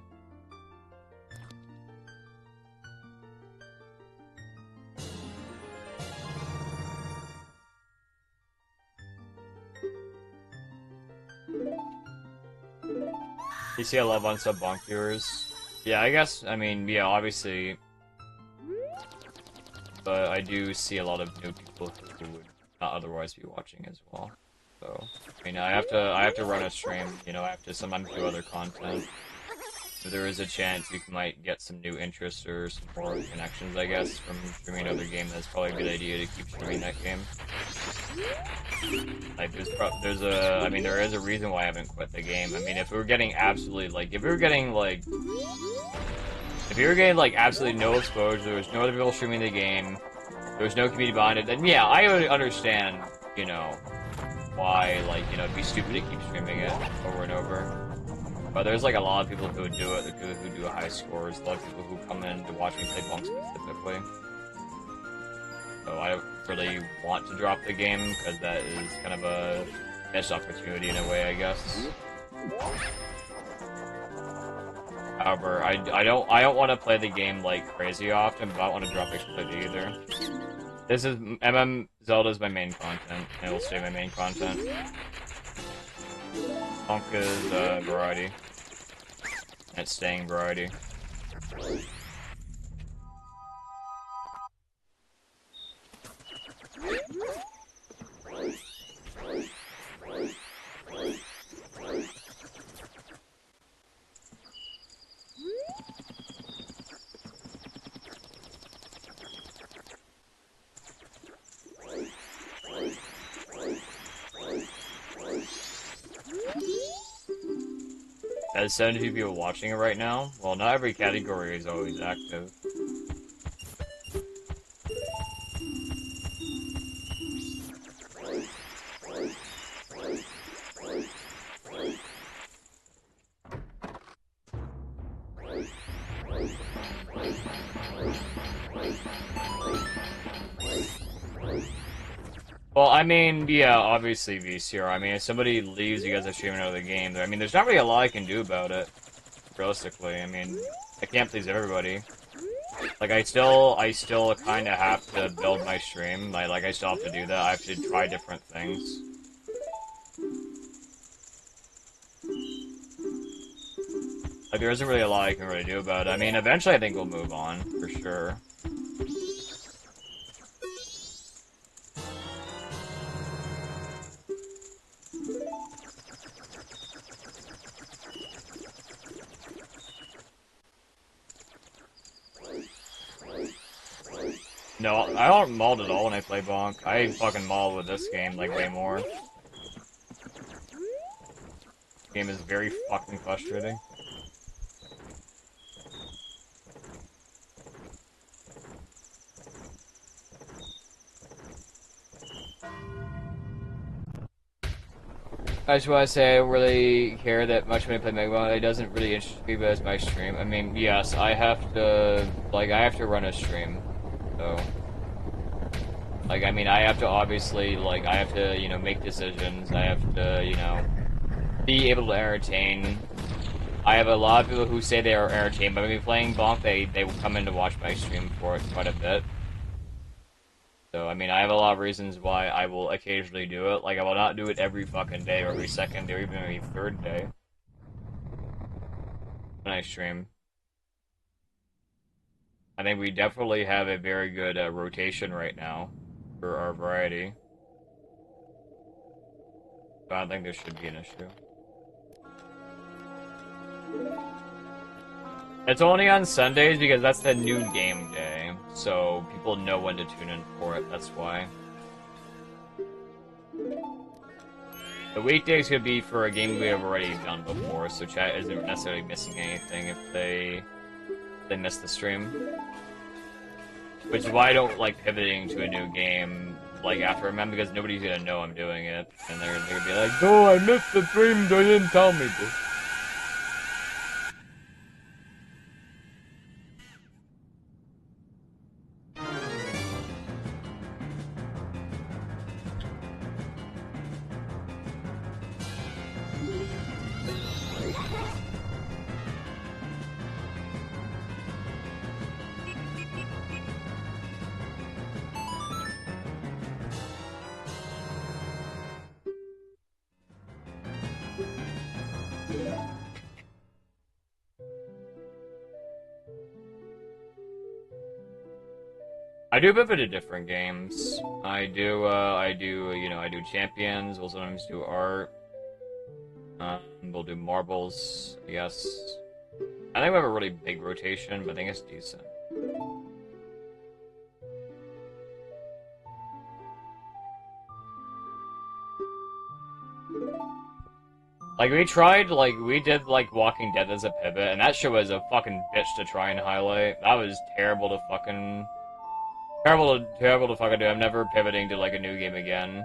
You see a lot of unsub bonk viewers. Yeah, I guess, I mean, yeah, obviously. But I do see a lot of new people who would not otherwise be watching as well. So, I mean, I have to run a stream, you know, I have to sometimes do other content. If there is a chance you might get some new interest or some more connections, I guess, from streaming another game, that's probably a good idea to keep streaming that game. Like, I mean, there is a reason why I haven't quit the game. I mean, if we were getting absolutely, if we were getting, absolutely no exposure, there was no other people streaming the game, there was no community behind it, then yeah, I would understand, you know, why, it'd be stupid to keep streaming it over and over. But there's, a lot of people who would do it, who do high scores, a lot of people who come in to watch me play bonk specifically. So I don't really want to drop the game, because that is kind of a missed opportunity in a way, I guess. However, I don't want to play the game crazy often, but I don't want to drop it completely either. This is Zelda's my main content, and it will stay my main content. Bonk is variety. And it's staying variety. There's 70 people watching it right now. Well, not every category is always active. Well, I mean, yeah, obviously VCR. I mean, if somebody leaves you guys are streaming out of the game, I mean, there's not really a lot I can do about it. Realistically, I mean, I can't please everybody. Like, I still kind of have to build my stream. Like, I still have to do that. I have to try different things. Like, there isn't really a lot I can really do about it. I mean, eventually I think we'll move on, for sure. No, I don't maul at all when I play Bonk. I fucking maul with this game, like, way more. This game is very fucking frustrating. I just want to say I don't really care that much when I play Mega Man. It doesn't really interest me, but it's my stream. I mean, yes, I have to, like, I have to run a stream, so... Like, I mean, I have to obviously, like, I have to, you know, make decisions. I have to, you know, be able to entertain. I have a lot of people who say they are entertained by me playing Bonk. They will come in to watch my stream for it quite a bit. So, I mean, I have a lot of reasons why I will occasionally do it. Like, I will not do it every fucking day or every second day or even every third day when I stream. I think we definitely have a very good rotation right now for our variety. So I don't think there should be an issue. It's only on Sundays because that's the new game day, so people know when to tune in for it, that's why. The weekdays could be for a game we have already done before, so chat isn't necessarily missing anything if they miss the stream. Which is why I don't like pivoting to a new game like after a because nobody's gonna know I'm doing it, and they're gonna be like, No, I missed the stream, they didn't tell me this. I do a bit of different games. I do, you know, I do champions, we'll sometimes do art. We'll do marbles, yes. I think we have a really big rotation, but I think it's decent. Like, we did, like, Walking Dead as a pivot, and that shit was a fucking bitch to try and highlight. That was terrible to fucking... Terrible to fucking do. I'm never pivoting to, like, a new game again.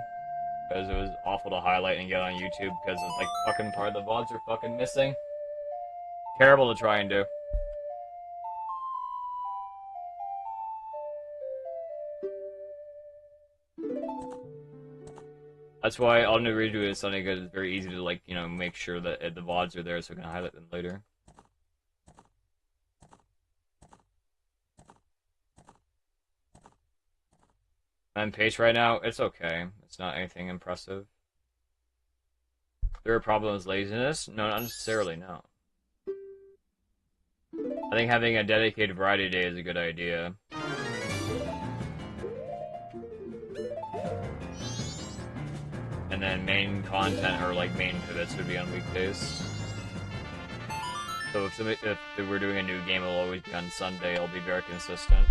Because it was awful to highlight and get on YouTube, because of, like, fucking part of the VODs are fucking missing. Terrible to try and do. That's why all new redo is something because it's very easy to, like, you know, make sure that the VODs are there so we can highlight them later. And pace right now, it's okay. It's not anything impressive. There are problems with laziness? No, not necessarily, no. I think having a dedicated variety day is a good idea. And then main content or like main pivots would be on weekdays. So if we're doing a new game, it'll always be on Sunday. It'll be very consistent.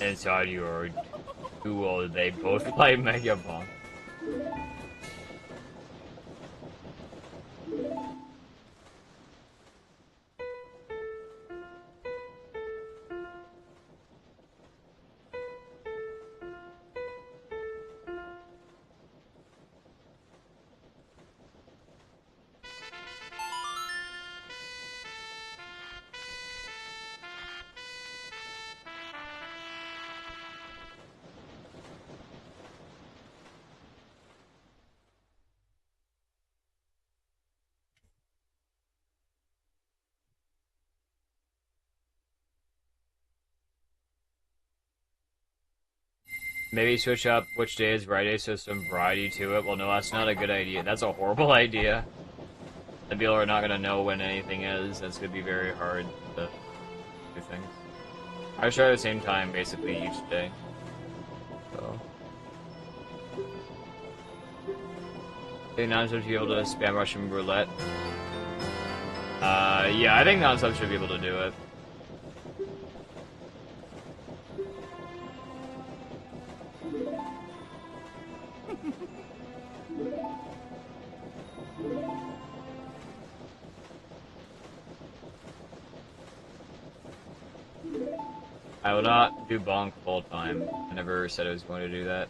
inside your duo, they both play Mega Bomb. Maybe switch up which day is Friday so some variety to it. Well, no, that's not a good idea. That's a horrible idea. The people are not gonna know when anything is. That's gonna be very hard to do things. I try at the same time basically each day. So. I think non-sub should be able to spam Russian roulette. Yeah, I think non-sub should be able to do it. I will not do bonk full time. I never said I was going to do that.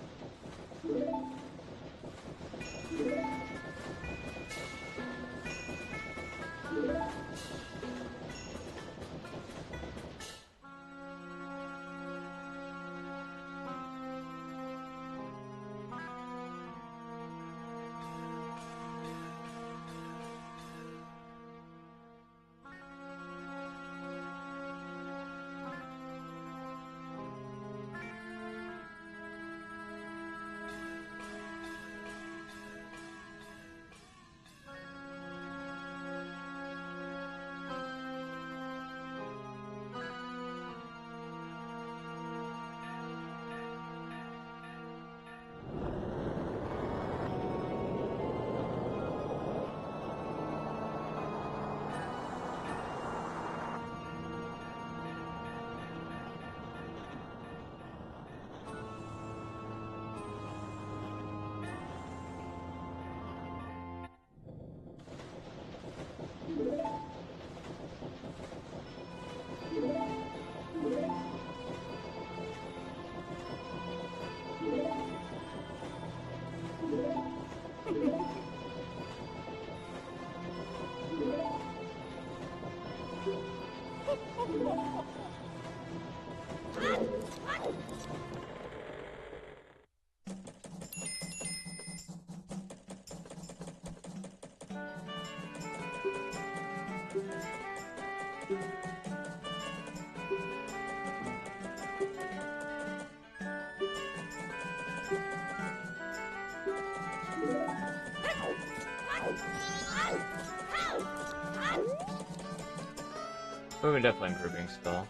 We're definitely improving still.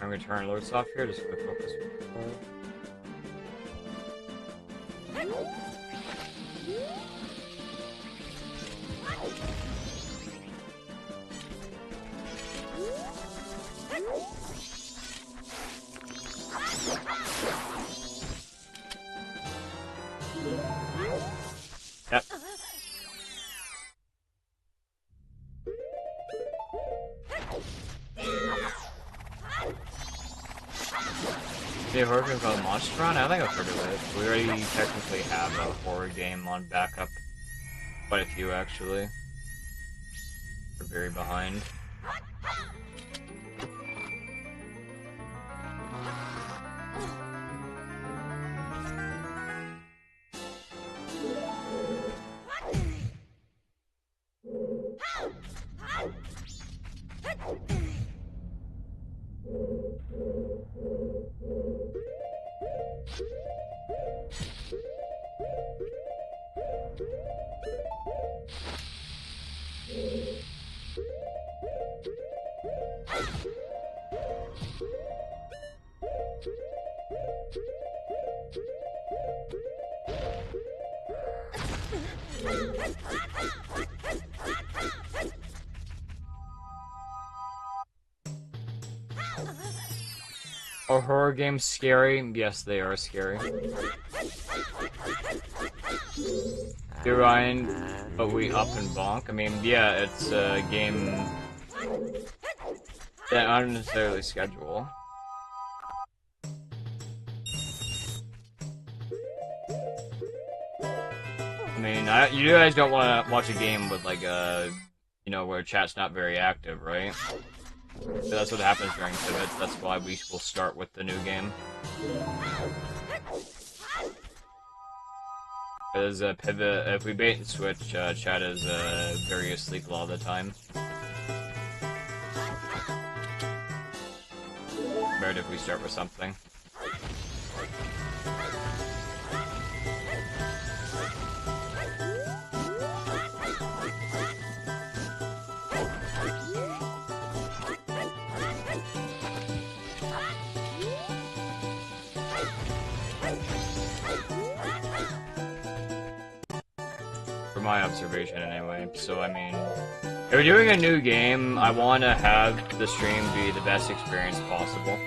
I'm gonna turn alerts off here just for the focus. Yep. The horror game called Monster Run? I don't think I've heard of it. We already technically have a horror game on backup. Quite a few, actually. We're very behind. Are horror games scary? Yes, they are scary. You Ryan, but we up and bonk. I mean, yeah, it's a game that I don't necessarily schedule. I mean, you guys don't want to watch a game with like you know, where chat's not very active, right? So that's what happens during pivots. That's why we will start with the new game. As a pivot, if we bait and switch, chat is very asleep a lot of the time. Compared if we start with something. For my observation, anyway. So, I mean, if we're doing a new game, I want to have the stream be the best experience possible.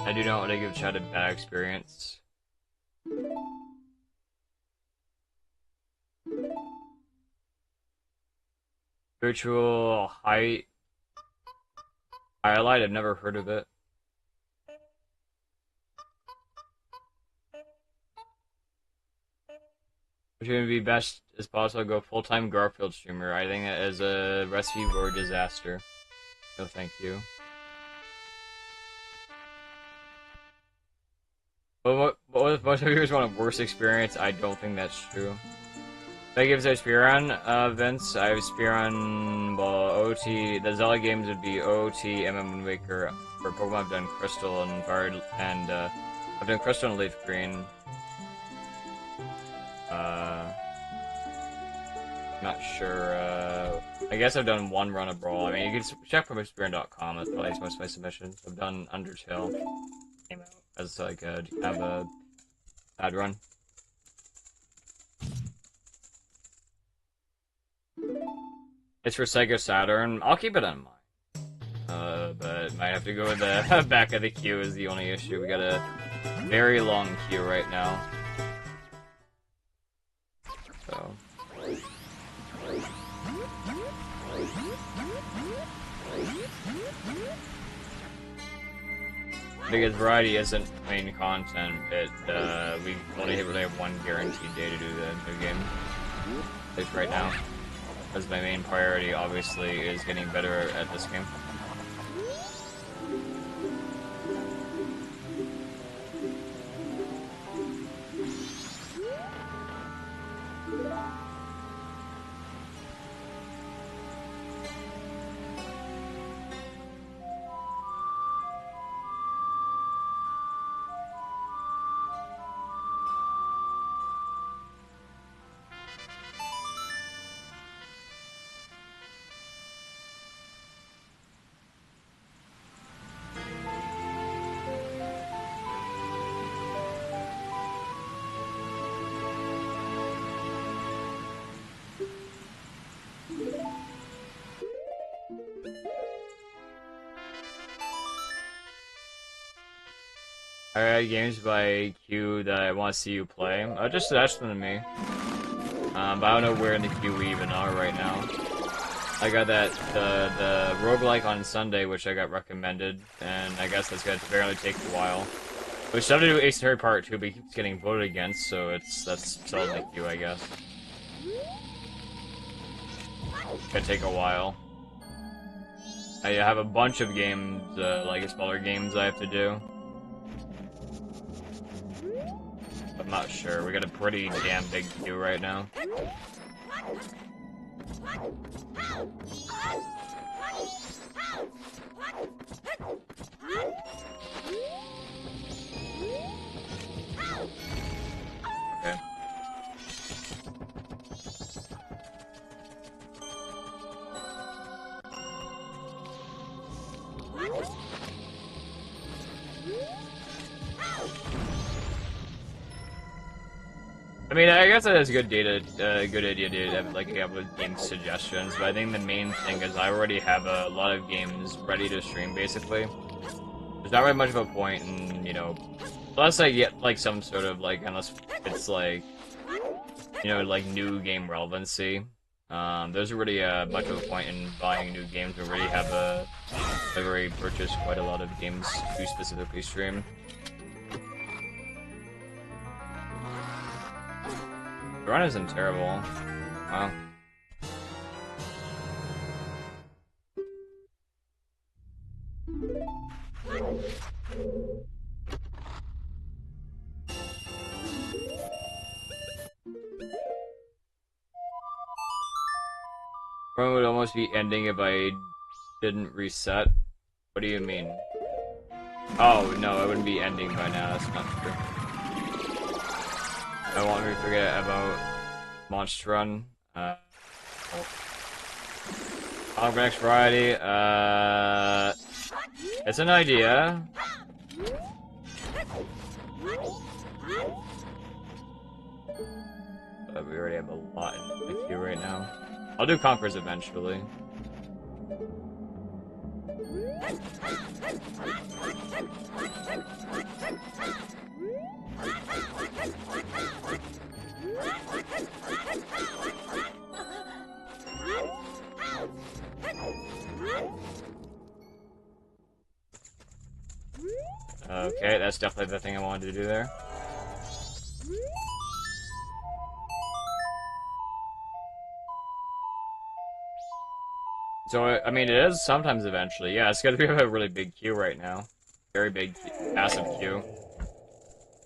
I do not want to give chat a bad experience. Virtual height highlight, I've never heard of it. Which would be best as possible go full-time Garfield streamer. I think that is a recipe for disaster. No thank you. But what if most of you want a worse experience? I don't think that's true. That gives a Speedrun, Vince. I have Speedrun, well, OT. The Zelda games would be OT, Wind Waker. For Pokemon, I've done Crystal and Fire, and I've done Crystal and Leaf Green. Not sure. I guess I've done one run of Brawl. I mean, you can check from Speedrun.com. That's probably most of my submissions. I've done Undertale. Came out as like have a bad run. It's for Sega Saturn. I'll keep it in mind. But might have to go with the back of the queue is the only issue. We got a very long queue right now. So. Because variety isn't main content, we only have one guaranteed day to do the new game. At least right now. Because my main priority, obviously, is getting better at this game. I got games by Q that I want to see you play. Just suggest them to me. But I don't know where in the queue we even are right now. I got that the roguelike on Sunday, which I got recommended, and I guess that's gonna apparently take a while. We still have to do Ace Attorney Part 2, but he keeps getting voted against, so that's still in the queue, I guess. It's gonna take a while. I have a bunch of games, like smaller games I have to do. I'm not sure. We got a pretty damn big queue right now. Okay. I mean, I guess that is a good good idea to have like game suggestions. But I think the main thing is I already have a lot of games ready to stream. Basically, there's not really much of a point in unless I get like some sort of unless it's like like new game relevancy. There's already much of a point in buying new games. We already have I've already purchased quite a lot of games to specifically stream. The run isn't terrible. Wow. Run would almost be ending if I didn't reset. What do you mean? Oh, no, I wouldn't be ending by now. That's not true. I want me to forget about Monster Run. On next Friday. It's an idea. But we already have a lot in the queue right now. I'll do Conquers eventually. Okay, that's definitely the thing I wanted to do there. So, I mean, it is sometimes eventually. Yeah, it's gonna be a really big queue right now. Very big, massive queue.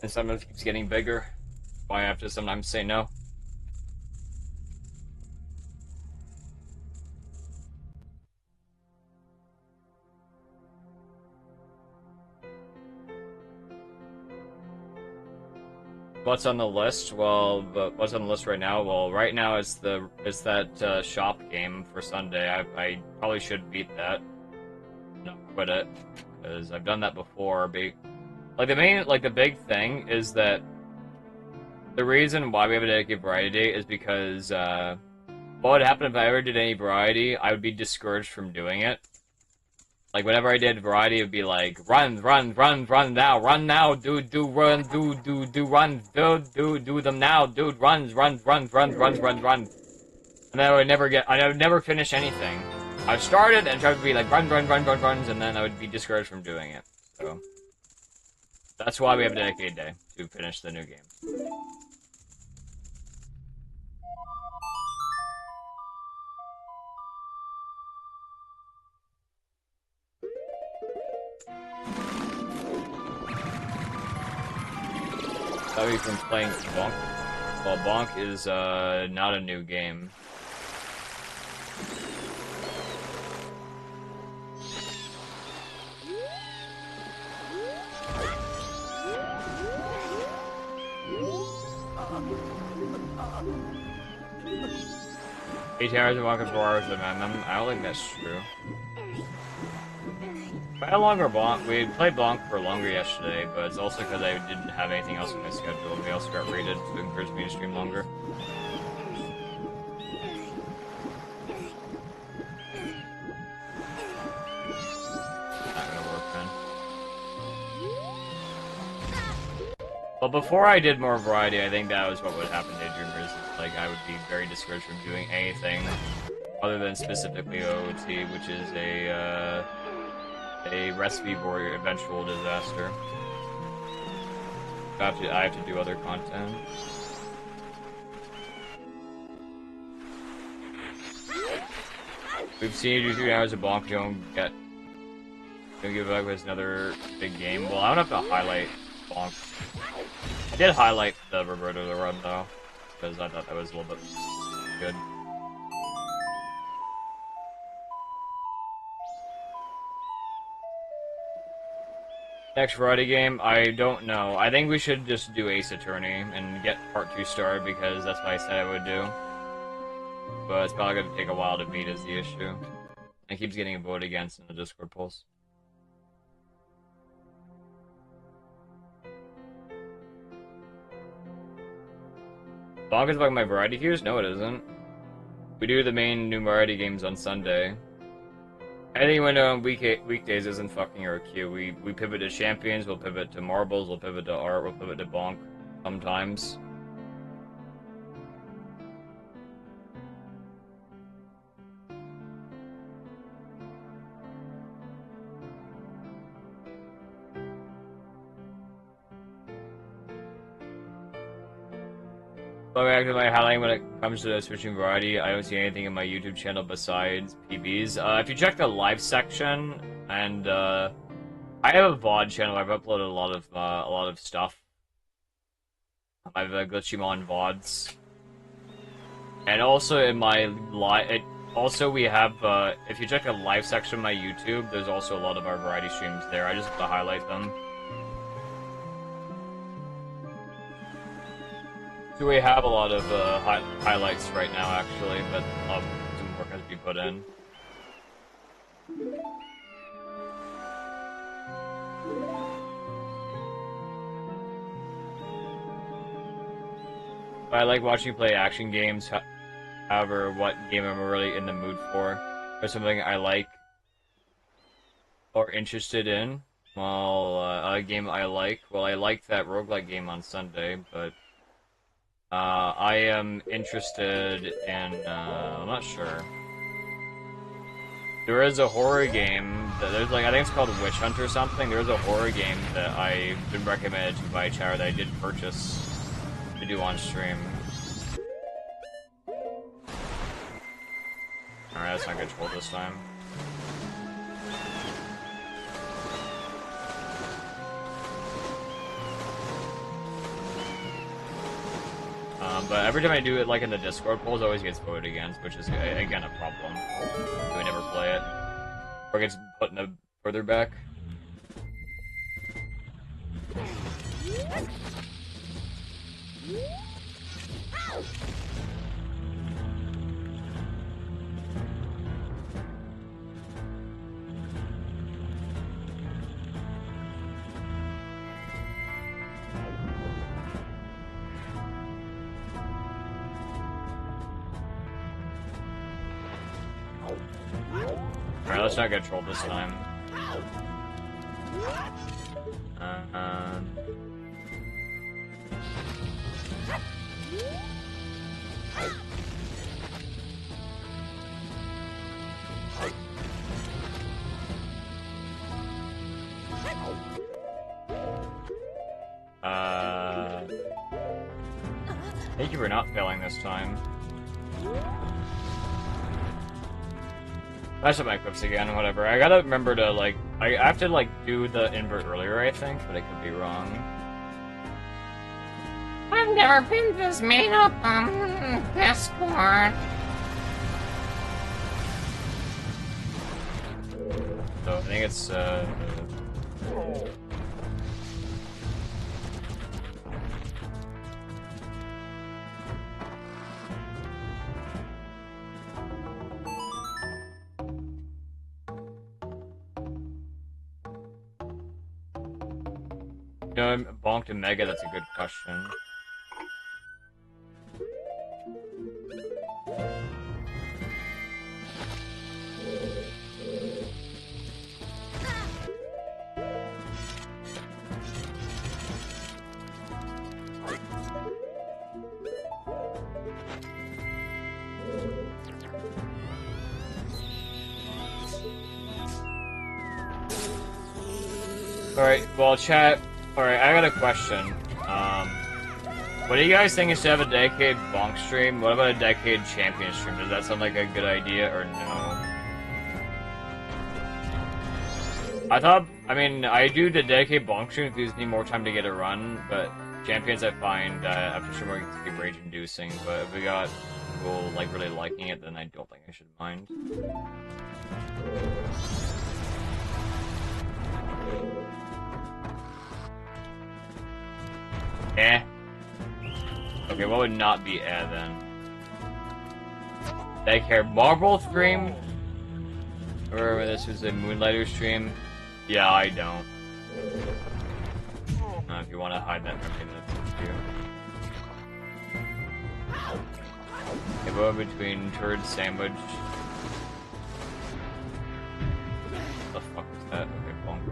And sometimes it keeps getting bigger. Why I have to sometimes say no. What's on the list? Well, what's on the list right now? Well, right now it's that shop game for Sunday. I probably should beat that. No, quit it, because I've done that before. The big thing is that the reason why we have a dedicated variety day is because what would happen if I ever did any variety? I would be discouraged from doing it. Like, whenever I did variety, it would be like, run now, dude, run them now, dude, run. And then I would never finish anything. I started and tried to be like, run, and then I would be discouraged from doing it. So, that's why we have a dedicated day, to finish the new game. That would be from playing Bonk. Well, Bonk is not a new game. Eight hours of Bonk is 4 hours of MM. I don't think that's true. I had a longer Bonk. We played Bonk for longer yesterday, but it's also because I didn't have anything else on my schedule. We also got rated, so it encouraged me to stream longer. Not gonna work then. Well, before I did more variety, I think that was what would happen to Daydreamers. Like, I would be very discouraged from doing anything other than specifically OOT, which is a recipe for eventual disaster. I have to do other content. We've seen you do 3 hours of bonk, don't give up with another big game. Well, I don't have to highlight bonk. I did highlight the Roberto the run though, because I thought that was a little bit good. Next variety game, I don't know. I think we should just do Ace Attorney and get Part 2 started because that's what I said I would do. But it's probably going to take a while to beat is the issue. It keeps getting voted against in the Discord polls. Bonk is about my variety queues? No, it isn't. We do the main new variety games on Sunday. Anything we do on weekdays isn't fucking our queue. We pivot to champions, we'll pivot to marbles, we'll pivot to art, we'll pivot to bonk sometimes. But actually, my highlight when it comes to switching variety, I don't see anything in my YouTube channel besides PBs. If you check the live section, and I have a VOD channel. I've uploaded a lot of stuff. I've Glitchymon VODs, and also in my also we have if you check the live section of my YouTube, there's also a lot of our variety streams there. I just have to highlight them. So we have a lot of highlights right now, actually, but some work has to be put in. I like watching you play action games. However, what game I'm really in the mood for, or something I like or interested in. Well, a game I like. Well, I liked that roguelike game on Sunday, but. I am interested in, I'm not sure. There is a horror game that there's like, I think it's called Witch Hunt or something. There is a horror game that I've been recommended to by Chowder that I did purchase to do on stream. Alright, that's not controlled this time. But every time I do it, like in the Discord polls, it always gets voted against, which is, again, a problem. So we never play it. Or it gets put in the further back. Alright, let's not get trolled this time. Thank you for not failing this time. I should my equips again, whatever. I gotta remember to, like, I have to, like, do the invert earlier, I think, but I could be wrong. I've never been this made up on Discord. So I think it's, you know, Bonk to Mega, that's a good question. Alright, well, chat. Alright, I got a question. What do you guys think instead of a decade bonk stream? What about a decade champion stream? Does that sound like a good idea or no? I mean, I do the decade bonk stream if you just need more time to get a run, but champions I find, after stream more gets to be rage inducing, but if we got people, like, really liking it, then I don't think I should mind. Eh. Okay, what would not be eh then? Daycare Marble stream? Or this was a Moonlighter stream? Yeah, I don't. If you want to hide that from me, that's up to you. Okay, go in between turd sandwich. What the fuck is that? Okay, bonk.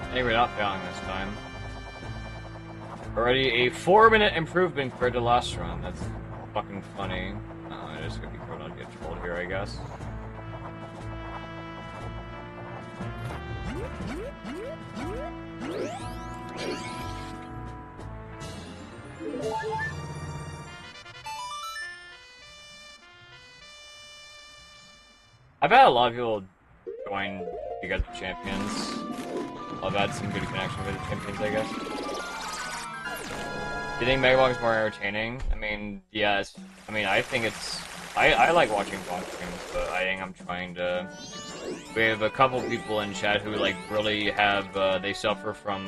I think we're not failing this time. Already a 4-minute improvement compared to last run. That's fucking funny. I just gonna be thrown out to get trolled here, I guess. I've had a lot of people join because of champions. I've had some good connection with the champions, I guess. Do you think Mega Bonk is more entertaining? I mean, yes. I mean, I think it's... I like watching Bonk streams, but I think I'm trying to... We have a couple people in chat who, like, really have, they suffer from,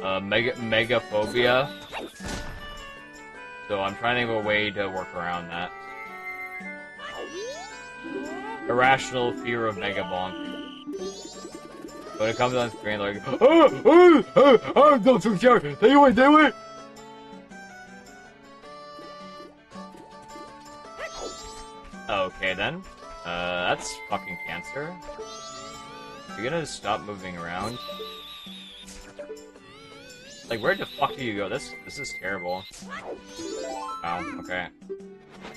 megaphobia. So I'm trying to think of a way to work around that. Irrational fear of Mega Bonk. When it comes on screen, like, I'm not so sure. They win. Okay then. That's fucking cancer. You're gonna stop moving around. Like, where the fuck do you go? This is terrible. Oh, okay.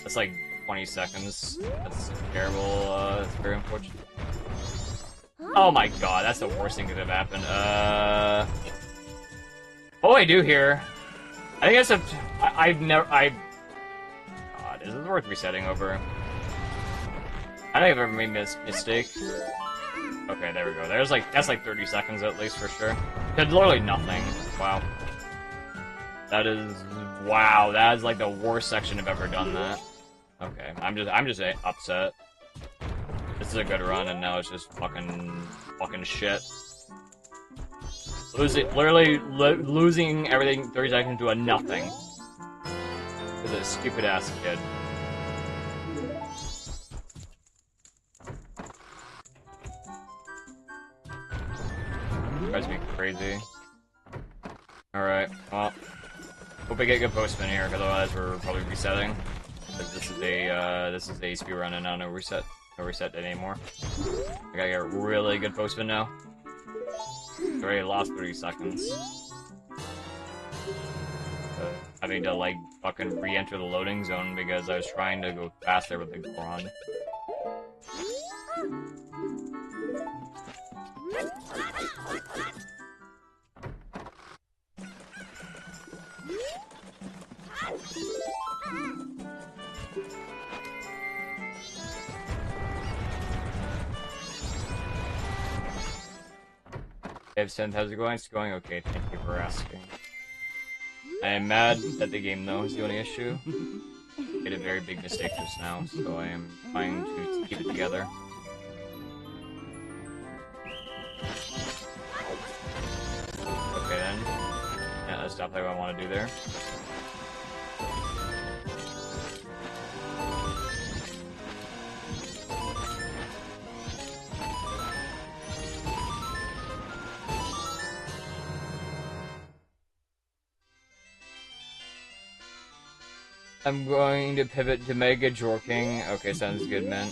That's like 20 seconds. That's terrible. That's very unfortunate. Oh my god, that's the worst thing that could have happened. Oh, I do here. I think that's I've never. God, is this worth resetting over? I don't think I've ever made this mistake. Okay, there we go. That's like 30 seconds at least for sure. That's literally nothing. Wow. Wow, that is like the worst section I've ever done that. Okay, I'm just upset. This is a good run, and now it's just fucking shit. Literally losing everything 30 seconds to a nothing. With a stupid ass kid. Drives me crazy. Alright, well. Hope I get good postman here, because otherwise we're probably resetting. This is a speedrun and not no reset anymore. I gotta get really good postman now. Already lost 30 seconds. Having to like fucking re-enter the loading zone because I was trying to go faster with the Goron. Hey, Synth, how's it going? It's going okay, thank you for asking. I am mad that the game, though, is the only issue. I made a very big mistake just now, so I am trying to keep it together. Okay, then. Yeah, that's definitely what I want to do there. I'm going to pivot to Mega Jorking. Okay, sounds good, man.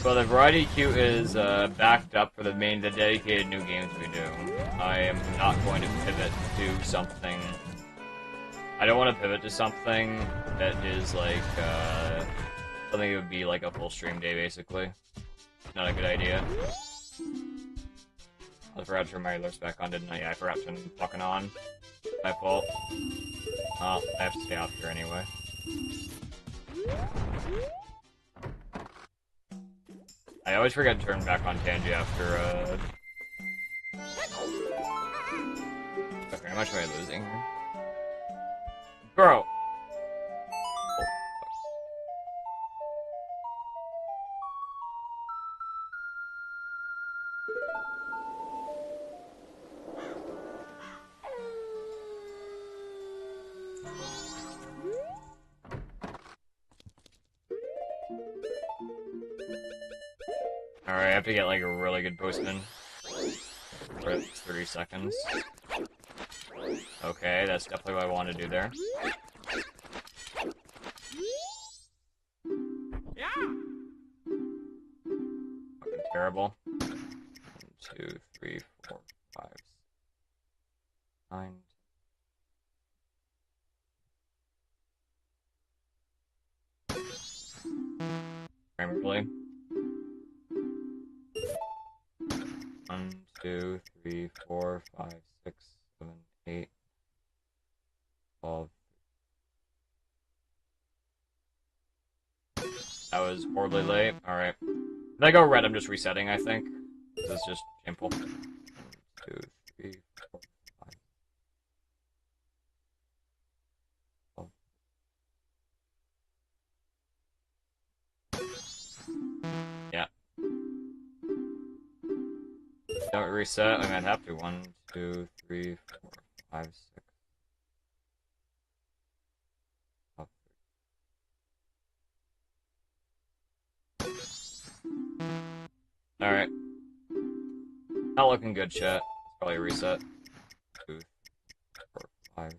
Well, the variety queue is backed up for the dedicated new games we do. I am not going to pivot to something. I don't want to pivot to something that is like something that would be like a full stream day, basically. Not a good idea. I forgot to turn my alerts back on, didn't I? Yeah, I forgot to turn them fucking on. My fault. Well, I have to stay off here anyway. I always forget to turn back on Tangy after, Okay, how much am I losing here? Bro! Alright, I have to get like a really good postman. For at least 30 seconds. Okay, that's definitely what I want to do there. Fucking terrible. 1, 2, 3, 4, 5, 9. Primarily. 1, 2, 3, 4, 5, 6, 7, 8, 12. That was horribly late. Alright. If I go red, I'm just resetting, I think. This is just shameful. 1, 2, 3, 4, 5. 12. Yeah. Don't reset, I might have to. 1, 2, 3, 4, 5, 6. Alright. Not looking good, chat. It's probably a reset. 2, 4, 5,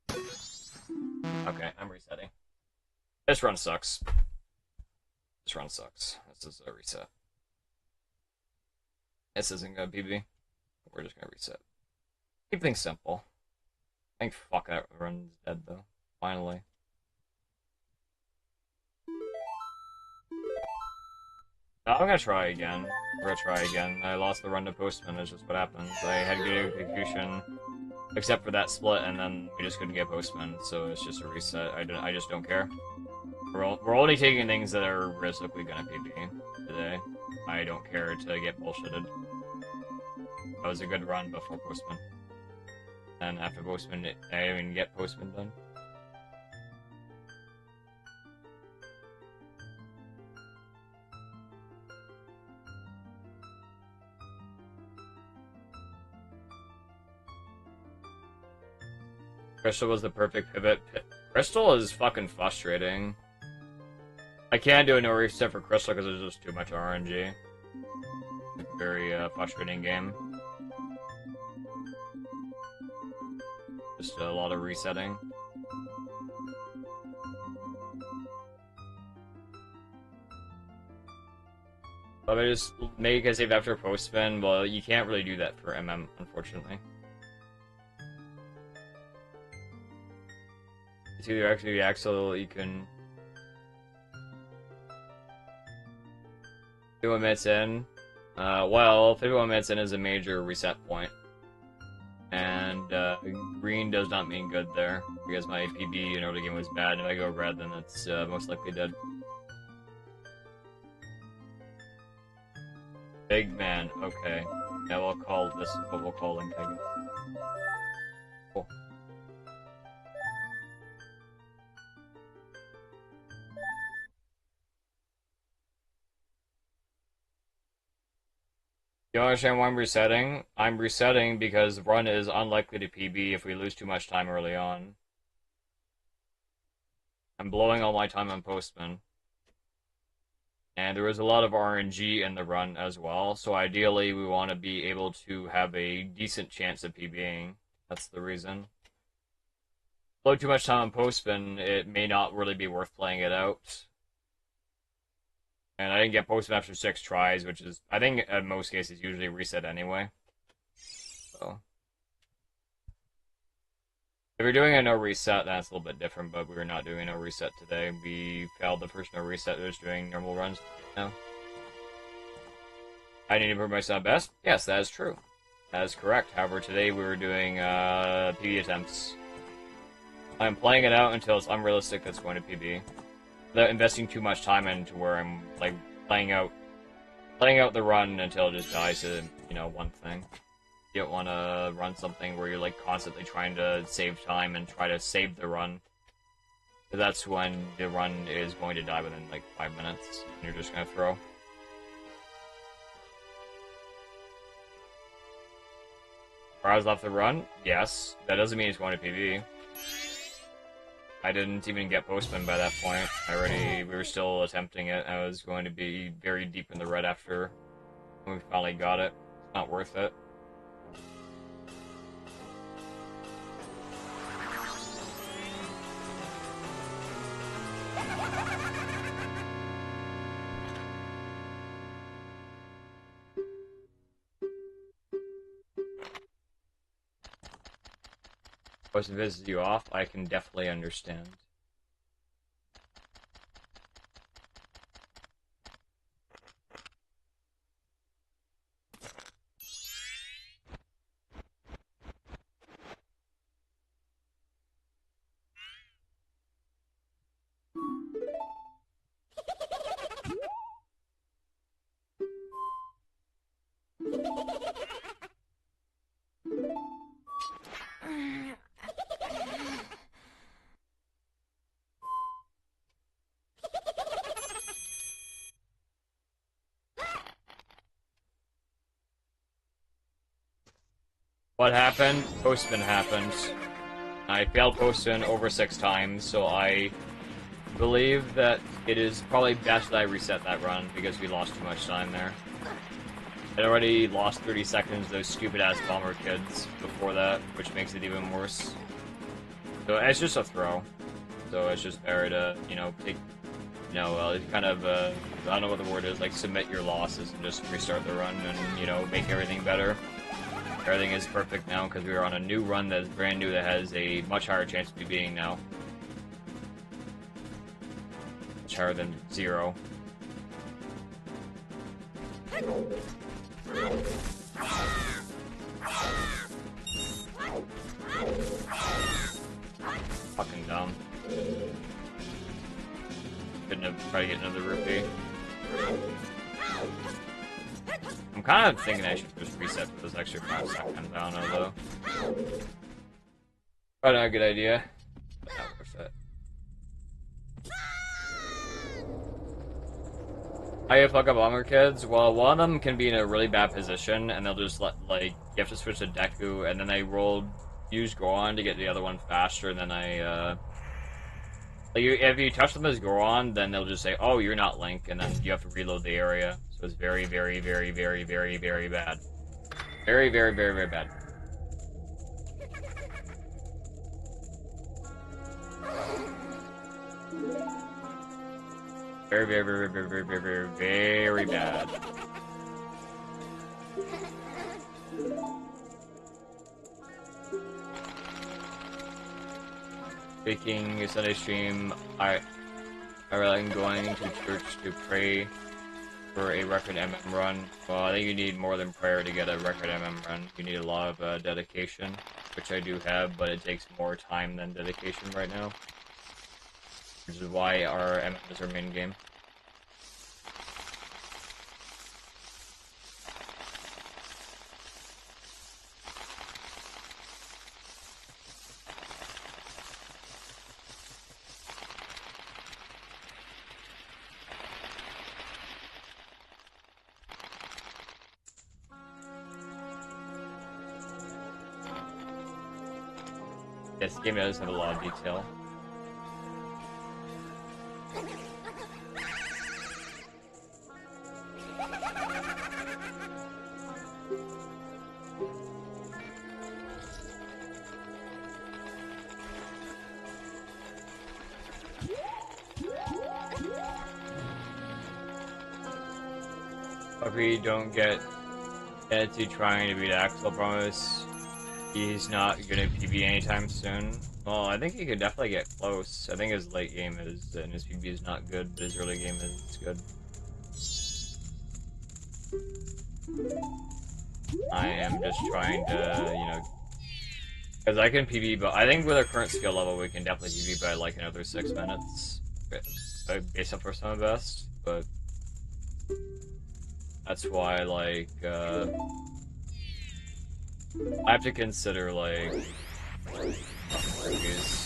6. Okay, I'm resetting. This run sucks. This run sucks. This is a reset. This isn't gonna PB. We're just gonna reset. Keep things simple. I think fuck that run's dead though. Finally. I'm gonna try again. We're gonna try again. I lost the run to postman, that's just what happens. I had good execution, except for that split, and then we just couldn't get postman, so it's just a reset. I just don't care. We're only taking things that are realistically gonna PB today. I don't care to get bullshitted. That was a good run before postman. And after postman, I didn't even get postman done. Crystal was the perfect pivot. Crystal is fucking frustrating. I can't do a no reset for Crystal because there's just too much RNG. It's a very frustrating game. Just a lot of resetting. But I just make a save after post spin. Well, you can't really do that for MM, unfortunately. It's either actually the axle you can 51 minutes in. Well, 51 minutes in is a major reset point. And green does not mean good there, because my PB in early game was bad, and if I go red, then it's most likely dead. Big man, okay. Yeah, we'll call this what we'll call Link, I guess. Cool. You understand why I'm resetting? I'm resetting because run is unlikely to PB if we lose too much time early on. I'm blowing all my time on postman. And there is a lot of RNG in the run as well, so ideally we want to be able to have a decent chance of PBing. That's the reason. load too much time on postman, it may not really be worth playing it out. And I didn't get postman after 6 tries, which is, I think in most cases, usually reset anyway. So. If you're doing a no reset, that's a little bit different, but we're not doing a no reset today. We failed the first no reset, we're just doing normal runs now. I need to prove myself best? Yes, that is true. That is correct. However, today we were doing PB attempts. I'm playing it out until it's unrealistic that's going to PB. Without investing too much time into where I'm like playing out the run until it just dies to, you know, one thing. You don't want to run something where you're like constantly trying to save time and try to save the run. That's when the run is going to die within like 5 minutes, and you're just gonna throw. Hours left to run? Yes. That doesn't mean it's going to PB. I didn't even get postman by that point. We were still attempting it. I was going to be very deep in the red after when we finally got it. It's not worth it. If it pisses you off, I can definitely understand. What happened? Postman happened. I failed postman over 6 times, so I believe that it is probably best that I reset that run because we lost too much time there. I already lost 30 seconds to those stupid-ass bomber kids before that, which makes it even worse. So it's just a throw. So it's just better to, you know, take, you know, kind of, I don't know what the word is, like submit your losses and just restart the run and, you know, make everything better. Everything is perfect now because we are on a new run that is brand new that has a much higher chance of me beating now. Much higher than 0. Fucking dumb. Couldn't have tried to get another rupee. I'm kind of thinking I should just reset for those extra 5 seconds. I don't know though. Probably not a good idea, but not worth it. How you fuck up bomber kids? Well, one of them can be in a really bad position, and they'll just like, you have to switch to Deku, and then I use Goron to get the other one faster, and then if you touch them as Goron, then they'll just say, oh, you're not Link, and then you have to reload the area. So it's very, very, very, very, very, very bad. Very, very, very, very bad. Very, very, very, very, very, very, very, very bad. Speaking Sunday stream, I'm going to church to pray for a record MM run. Well, I think you need more than prayer to get a record MM run. You need a lot of dedication, which I do have, but it takes more time than dedication right now. Which is why our MM is our main game. This game does have a lot of detail. Puppy don't get fancy trying to beat Axel, promise. He's not gonna PB anytime soon. Well, I think he could definitely get close. I think his late game is, and his PB is not good, but his early game is good. I am just trying to, you know, because I can PB, but I think with our current skill level, we can definitely PB by like another 6 minutes, based on first time best. But that's why, like, I have to consider like these.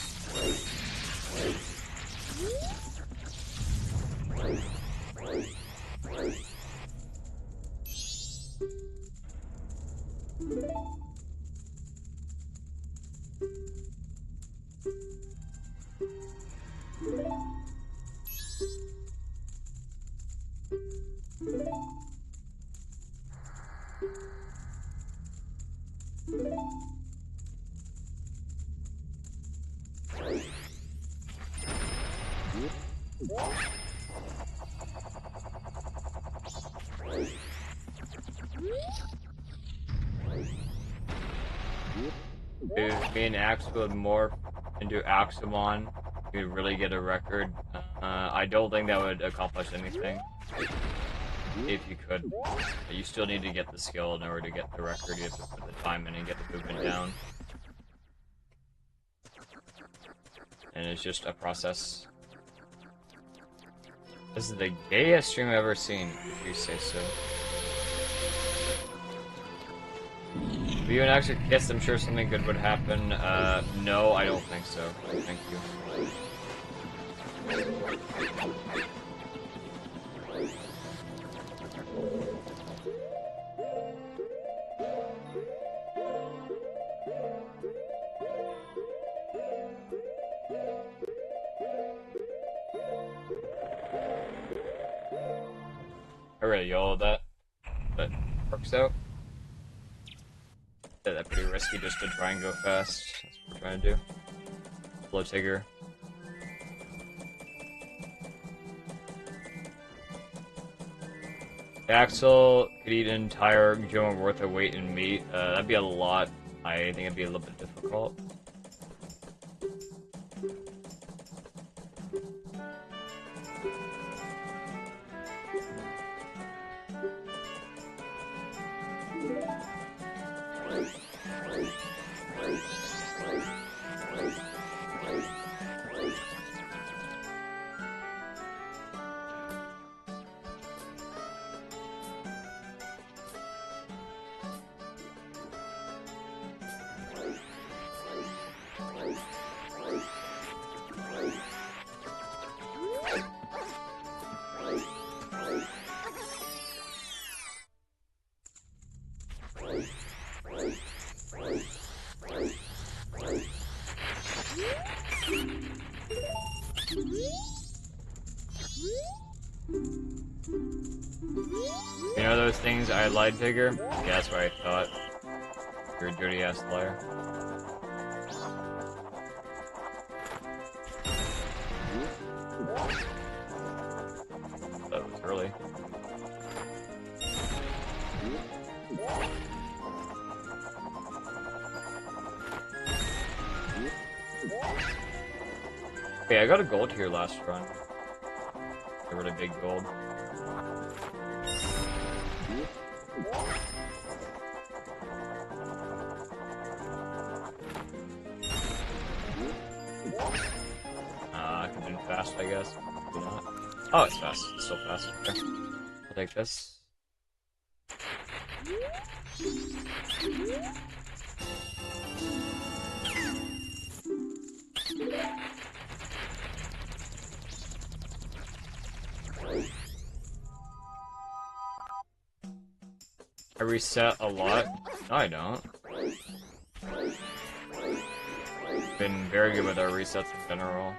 If me and Axe would morph into Axamon, we'd really get a record. I don't think that would accomplish anything. If you could. You still need to get the skill in order to get the record. You have to put the time in and get the movement down. And it's just a process. This is the gayest stream I've ever seen, if you say so. If you and Axe kissed, I'm sure something good would happen. No, I don't think so. Thank you. I really yelled that, but works out. Yeah, that's pretty risky just to try and go fast. That's what we're trying to do. Blow Tigger. Axel could eat an entire Joan worth of weight in meat. That'd be a lot. I think it'd be a little bit difficult. You know those things I lied, Tigger? Yeah, that's what I thought. You're a dirty ass liar. That was early. Okay, I got a gold here last run. A really big gold. I can do it fast, I guess. Maybe not. Oh, it's fast. It's still fast. Okay. I'll take this. I reset a lot. No, I don't. Been very good with our resets in general.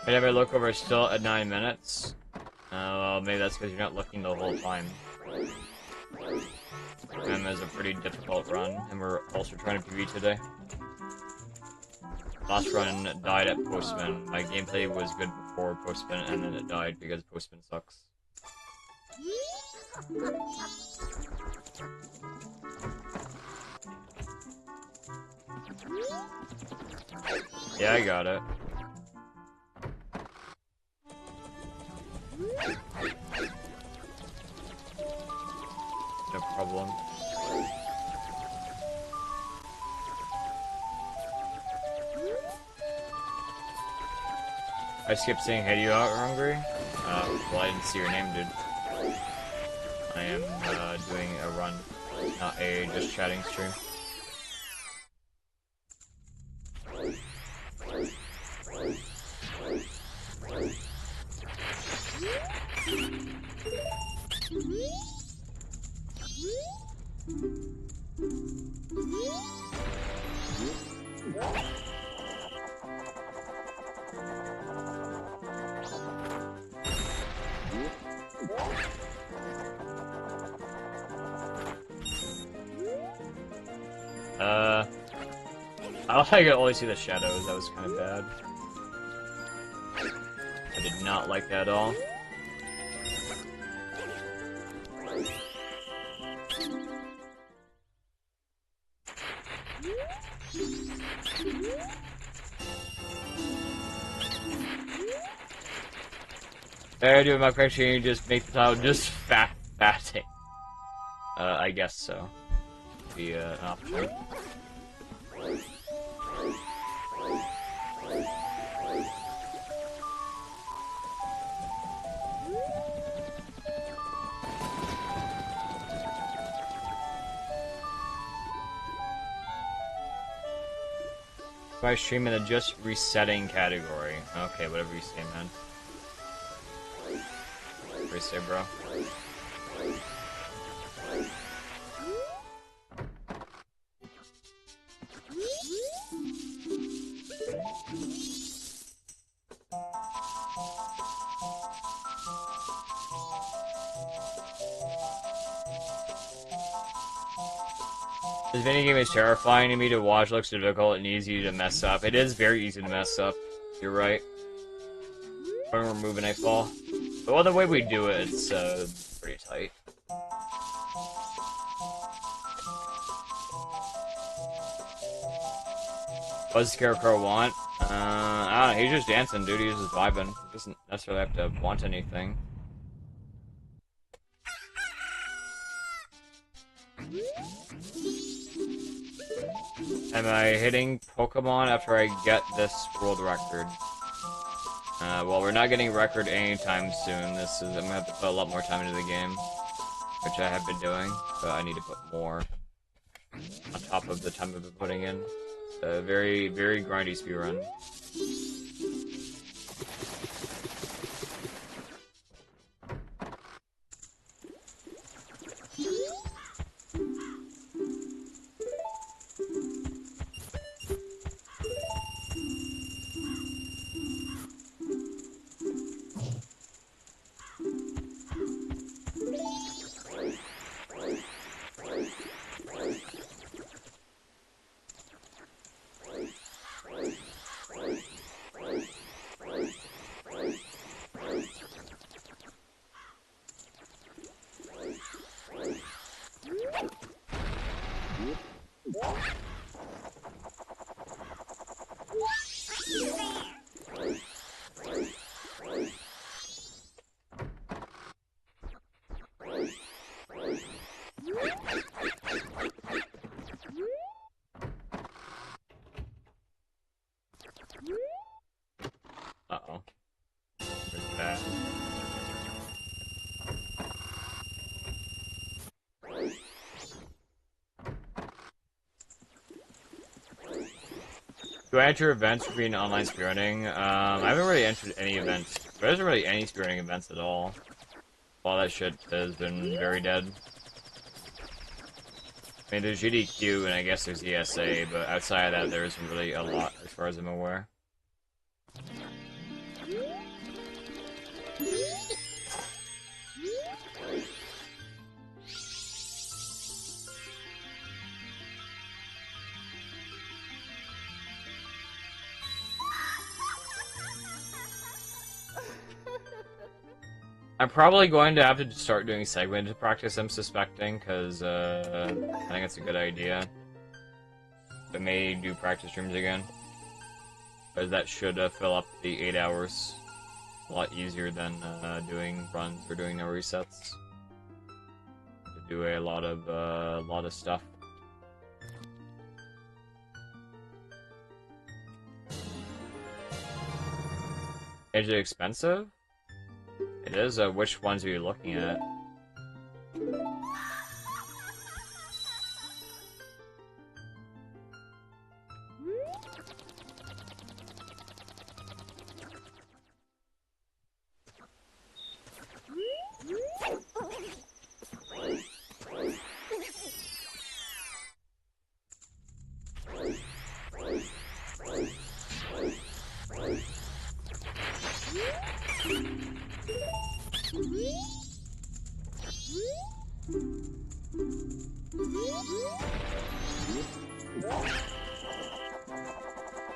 Whenever I look over, still at 9 minutes. Well, maybe that's because you're not looking the whole time. And it's a pretty difficult run, and we're also trying to PB today. Last run died at Postman. My gameplay was good before Postman, and then it died because Postman sucks. Yeah, I got it. No problem. I skipped saying, hey, you out hungry? Well, I didn't see your name, dude. I am, doing a run, not a just chatting stream. I could only see the shadows, that was kind of bad. I did not like that at all. There, doing my picture, you just make the cloud just fatting. I guess so. Be an option. I stream in the just resetting category. Okay, whatever you say, man. What do you say, bro? This minigame is terrifying to me to watch, looks difficult and easy to mess up. It is very easy to mess up. You're right. When we're moving, I fall. But the way we do it, it's pretty tight. What does Scarecrow want? I don't know, he's just dancing, dude. He's just vibing. He doesn't necessarily have to want anything. Am I hitting Pokemon after I get this world record? Well, we're not getting a record anytime soon. I'm gonna have to put a lot more time into the game, which I have been doing, but I need to put more on top of the time I've been putting in. It's a very, very grindy speedrun. Uh-oh. There's that. Do I enter events for being online speedrunning? I haven't really entered any events. There isn't really any speedrunning events at all. All that shit has been very dead. I mean, there's GDQ and I guess there's ESA, but outside of that, there isn't really a lot as far as I'm aware. I'm probably going to have to start doing segmented practice, I'm suspecting, because I think it's a good idea. I may do practice streams again. Because that should fill up the 8 hours a lot easier than doing runs or doing no resets. To do a lot of stuff. Is it expensive? It is. Which ones are you looking at?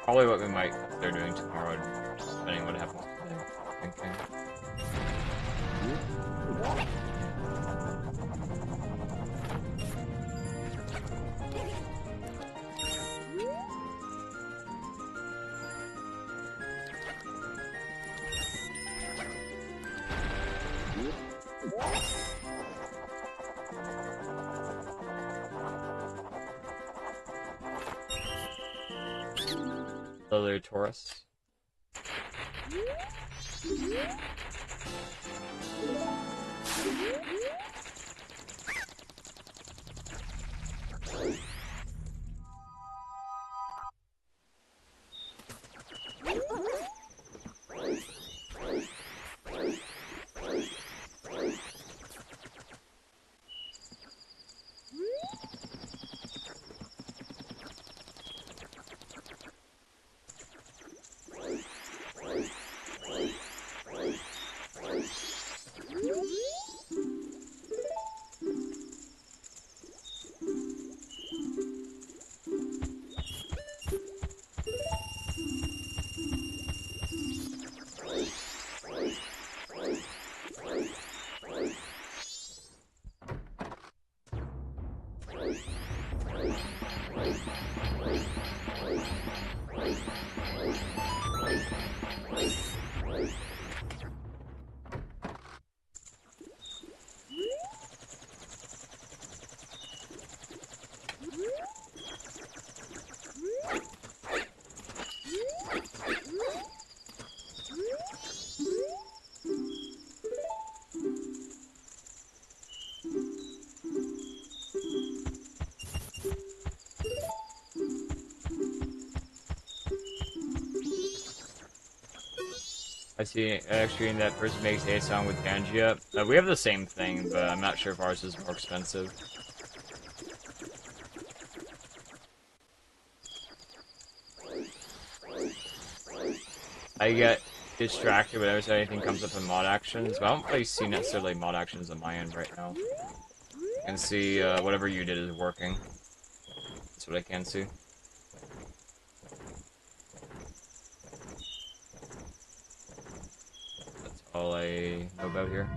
Probably what we might consider doing tomorrow, depending on what happens today. Thinking. Lily Taurus. I see, actually, that person makes a song with Pangea. We have the same thing, but I'm not sure if ours is more expensive. I get distracted whenever anything comes up in mod actions, but I don't really see necessarily mod actions on my end right now. I can see whatever you did is working. That's what I can see. That's all I know about here.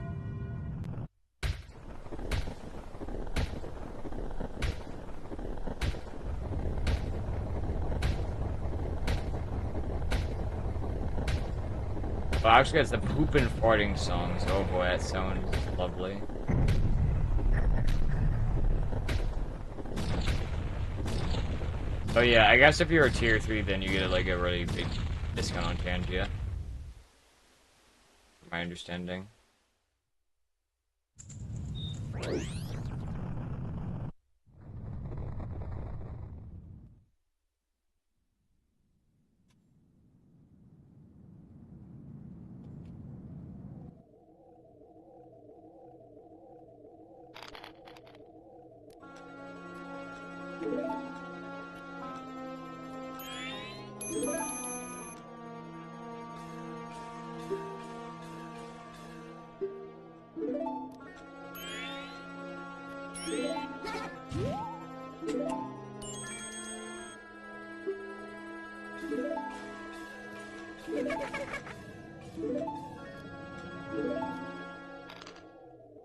Well, actually, it's the poop and farting songs. Oh boy, that sounds lovely. Oh yeah, I guess if you're a tier 3, then you get like a really big discount on Pangea. From my understanding.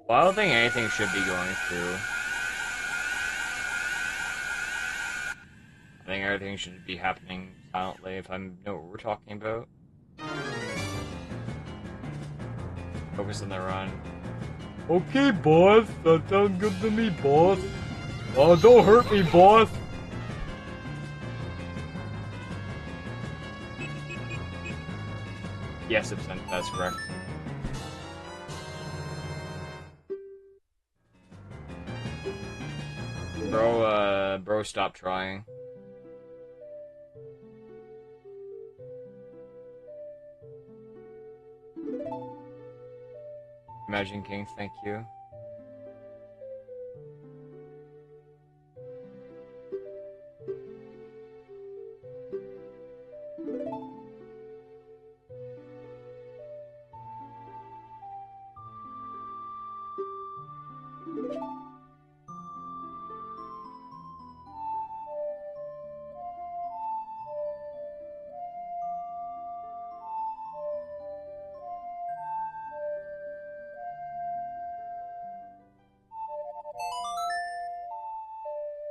Well, I don't think anything should be going through. I think everything should be happening silently if I know what we're talking about. Focus on the run. Okay, boss. That sounds good to me, boss. Don't hurt me, boss. Yes, Absent, that's correct. Bro, stop trying. Imagine King, thank you.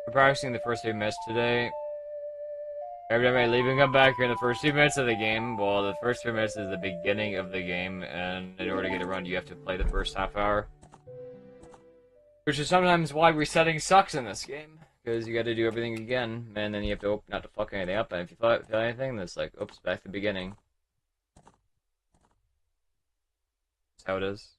We're practicing the first 8 minutes today. Every time I leave and come back, you're in the first 2 minutes of the game. Well, the first 2 minutes is the beginning of the game, and in order to get it run, you have to play the first half hour. Which is sometimes why resetting sucks in this game. Because you gotta do everything again, and then you have to open not to fuck anything up, and if you feel anything, then it's like, oops, back to the beginning. That's how it is.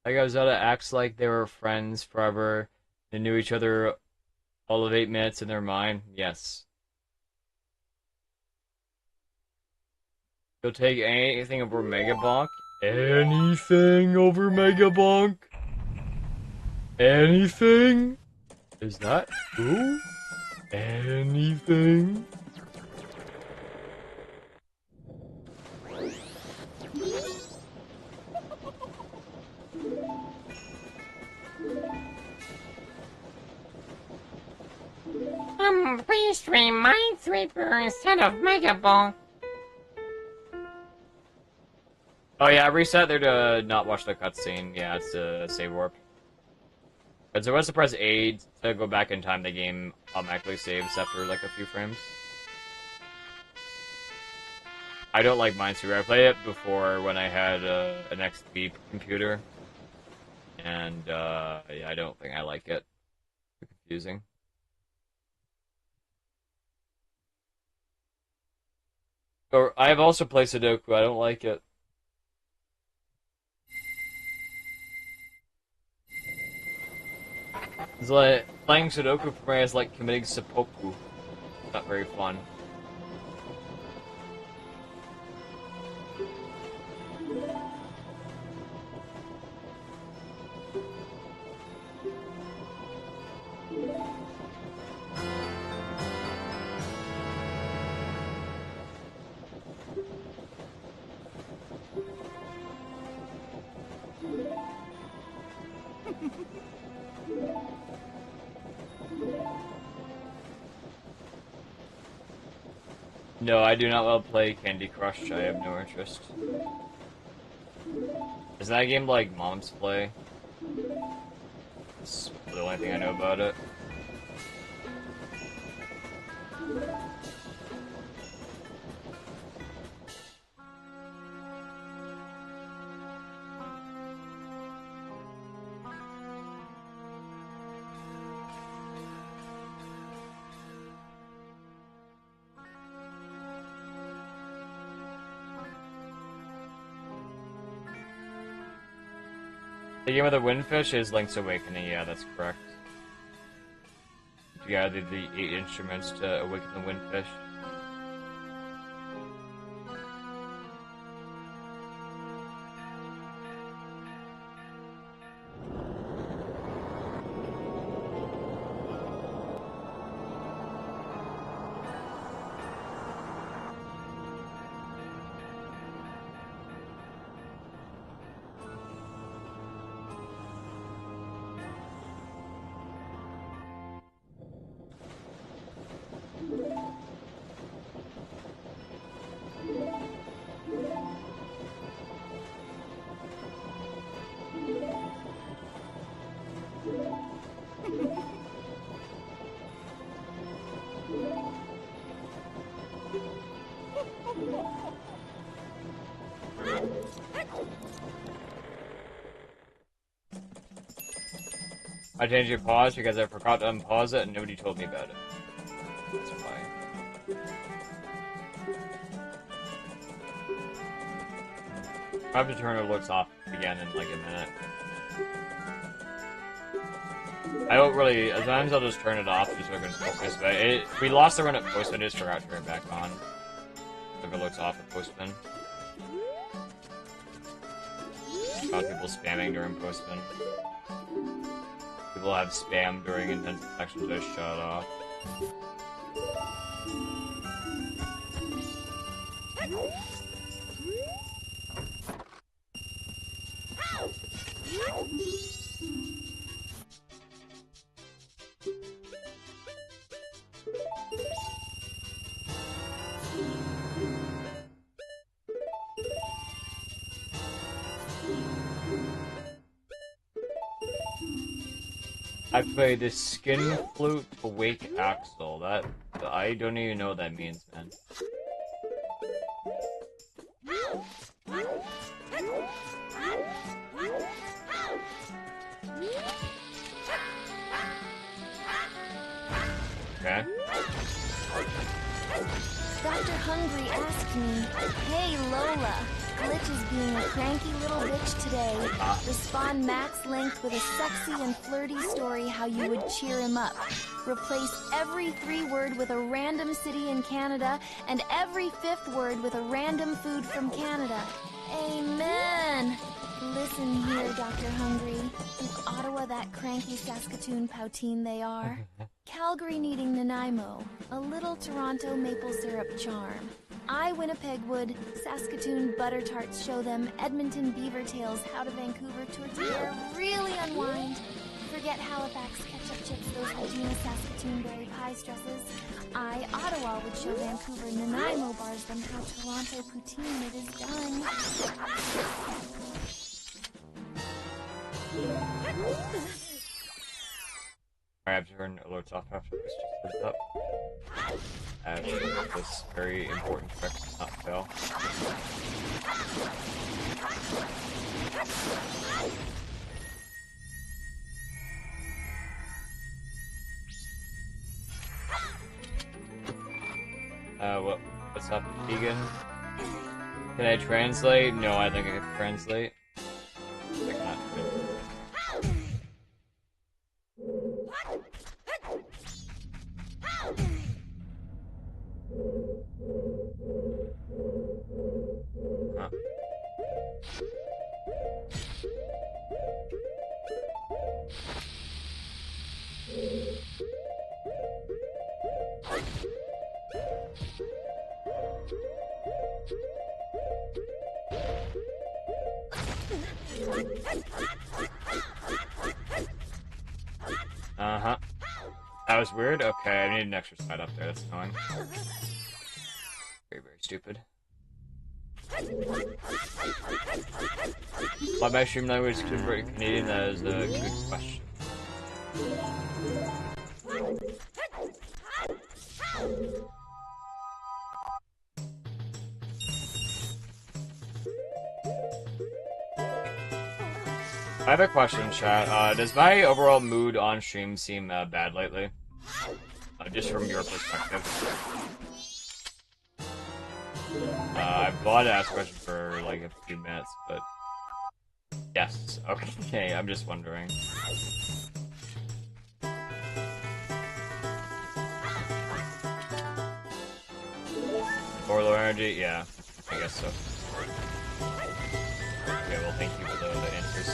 Like Zelda acts like they were friends forever. They knew each other all of 8 minutes in their mind. Yes. You'll take anything over Mega Bonk. Anything over Mega Bonk? Anything? Is that Who? Anything? Please stream Minesweeper instead of Megaball. Oh yeah, I reset there to not watch the cutscene. Yeah, it's a save warp. But so once I press A to go back in time, the game automatically saves after like a few frames. I don't like Minesweeper. I played it before when I had an XP computer. And yeah, I don't think I like it. Too confusing. Or I have also played Sudoku. I don't like it. It's like playing Sudoku for me is like committing seppuku. Not very fun. No, I do not want to play Candy Crush. I have no interest. Is that a game like moms play? That's the only thing I know about it. The game with the windfish is Link's Awakening, yeah, that's correct. You gather the 8 instruments to awaken the windfish. I changed your pause because I forgot to unpause it and nobody told me about it. That's why. I have to turn the looks off again in like a minute. I don't really. Sometimes I'll just turn it off just so I can focus. But we lost the run at postman. I just forgot to turn it back on. If it looks off at postman. A lot of people spamming during postman. People have spam during intensive sections. Just shut it off. I played the skin flute to wake Axel. That I don't even know what that means, man. Okay. Dr. Hungry asked me, "Hey Lola, Glitch is being a cranky little bitch today. Respond max length with a sexy and flirty story how you would cheer him up. Replace every 3 word with a random city in Canada and every 5th word with a random food from Canada. Amen. Listen here, Dr. Hungry. Is Ottawa that cranky Saskatoon poutine they are? Calgary needing Nanaimo, a little Toronto maple syrup charm. I Winnipeg would, Saskatoon butter tarts show them, Edmonton beaver tails, how to Vancouver tortilla really unwind. Forget Halifax ketchup chips, those Regina Saskatoon berry pie stresses. I Ottawa would show Vancouver Nanaimo bars them how Toronto poutine it is done. I have to turn alerts off after this just goes up. This very important trick does not fail. What's up, Vegan? Can I translate? No, I think I can translate. I cannot translate. Huh. Uh-huh. That was weird? Okay, I need an extra side up there, that's annoying. Very, very stupid. Why my stream language is converted to Canadian? That is a good question. I have a question, chat. Does my overall mood on stream seem bad lately? Just from your perspective. I've wanted to ask a question for like a few minutes, but yes. Okay, I'm just wondering. Or low energy? Yeah, I guess so. Okay, well, thank you for the answers.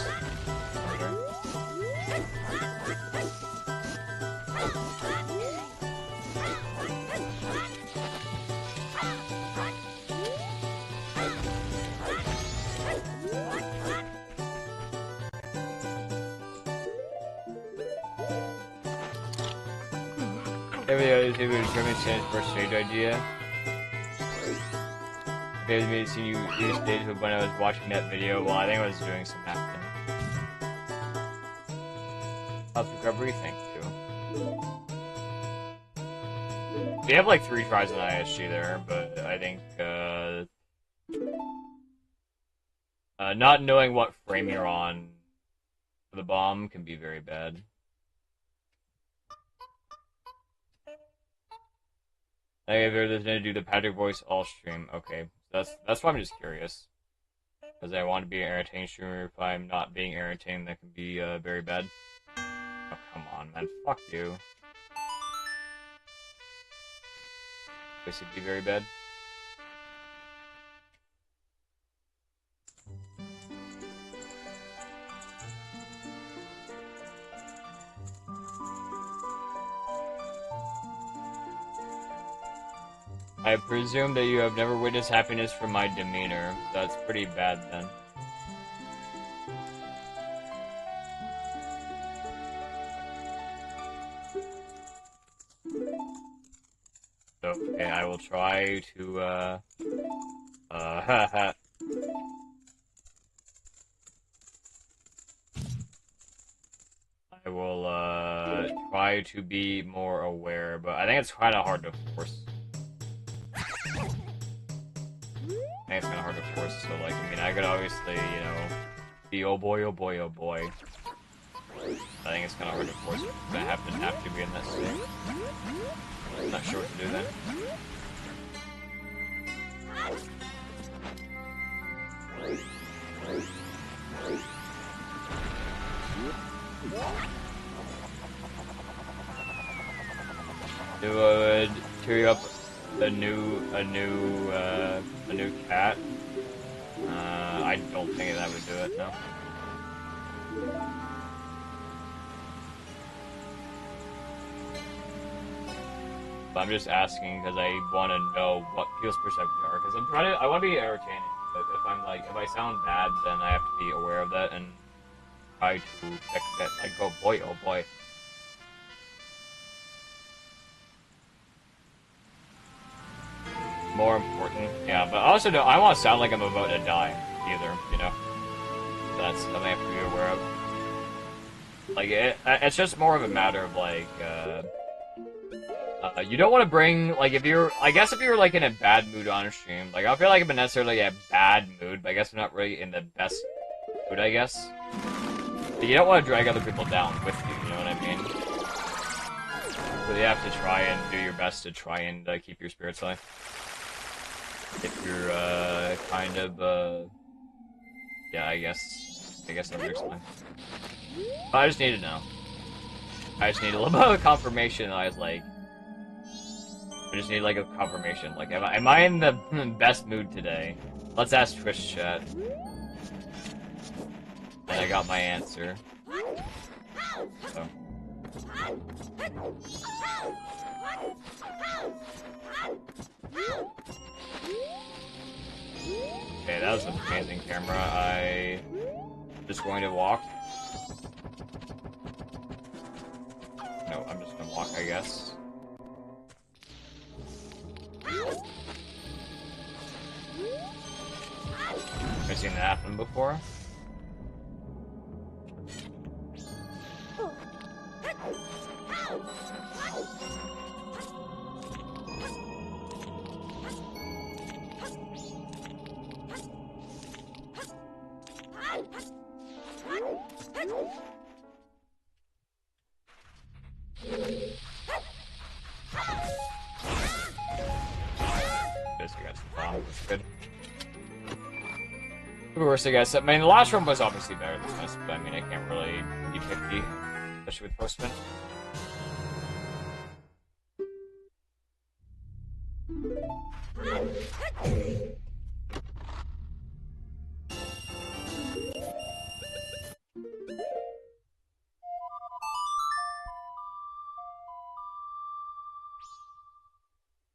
Every other thing would determine Sam's first stage idea. It made it seem you use stage when I was watching that video. Well, I think I was doing some math. Health recovery, thank you. We have like 3 tries on ISG there, but I think not knowing what frame you're on for the bomb can be very bad. I think they're gonna do the Patrick voice all stream. Okay, that's why I'm just curious. Because I want to be an entertaining streamer. If I'm not being entertaining, that can be very bad. Oh, come on, man. Fuck you. This would be very bad. I presume that you have never witnessed happiness from my demeanor. So that's pretty bad then. So, okay, I will try to, haha. I will, try to be more aware, but I think it's kind of hard to force. I think it's kind of hard to force, so, like, I mean, I could obviously, you know, be oh boy, oh boy, oh boy. I think it's kind of hard to force, but I have to be in that state. I'm not sure what to do then. To cheer up a new cat. I don't think that would do it, no. But I'm just asking because I want to know what people's perceptions are. Because I want to be entertaining. But if I sound bad, then I have to be aware of that and try to fix it. Like, oh boy, oh boy. More important, yeah, but I also don't. I want to sound like I'm about to die, either, you know. That's something I have to be aware of. Like, it's just more of a matter of, like, you don't want to bring, like, I guess if you're, like, in a bad mood on stream, like, I don't feel like I'm necessarily in a bad mood, but I guess I'm not really in the best mood, I guess. But you don't want to drag other people down with you, you know what I mean? So you have to try and do your best to try and keep your spirits high. If you're, kind of, yeah, I guess that works fine. I just need to know. I just need a little bit of confirmation. I was like, I just need, like, a confirmation. Like, am I in the best mood today? Let's ask Twitch chat. And I got my answer. So. Okay, that was an amazing camera. I'm just going to walk. No, I'm just gonna walk, I guess. Have I seen that happen before? Good. The worst, I guess. I mean, the last room was obviously better than this, but I mean, I can't really be picky, especially with postman.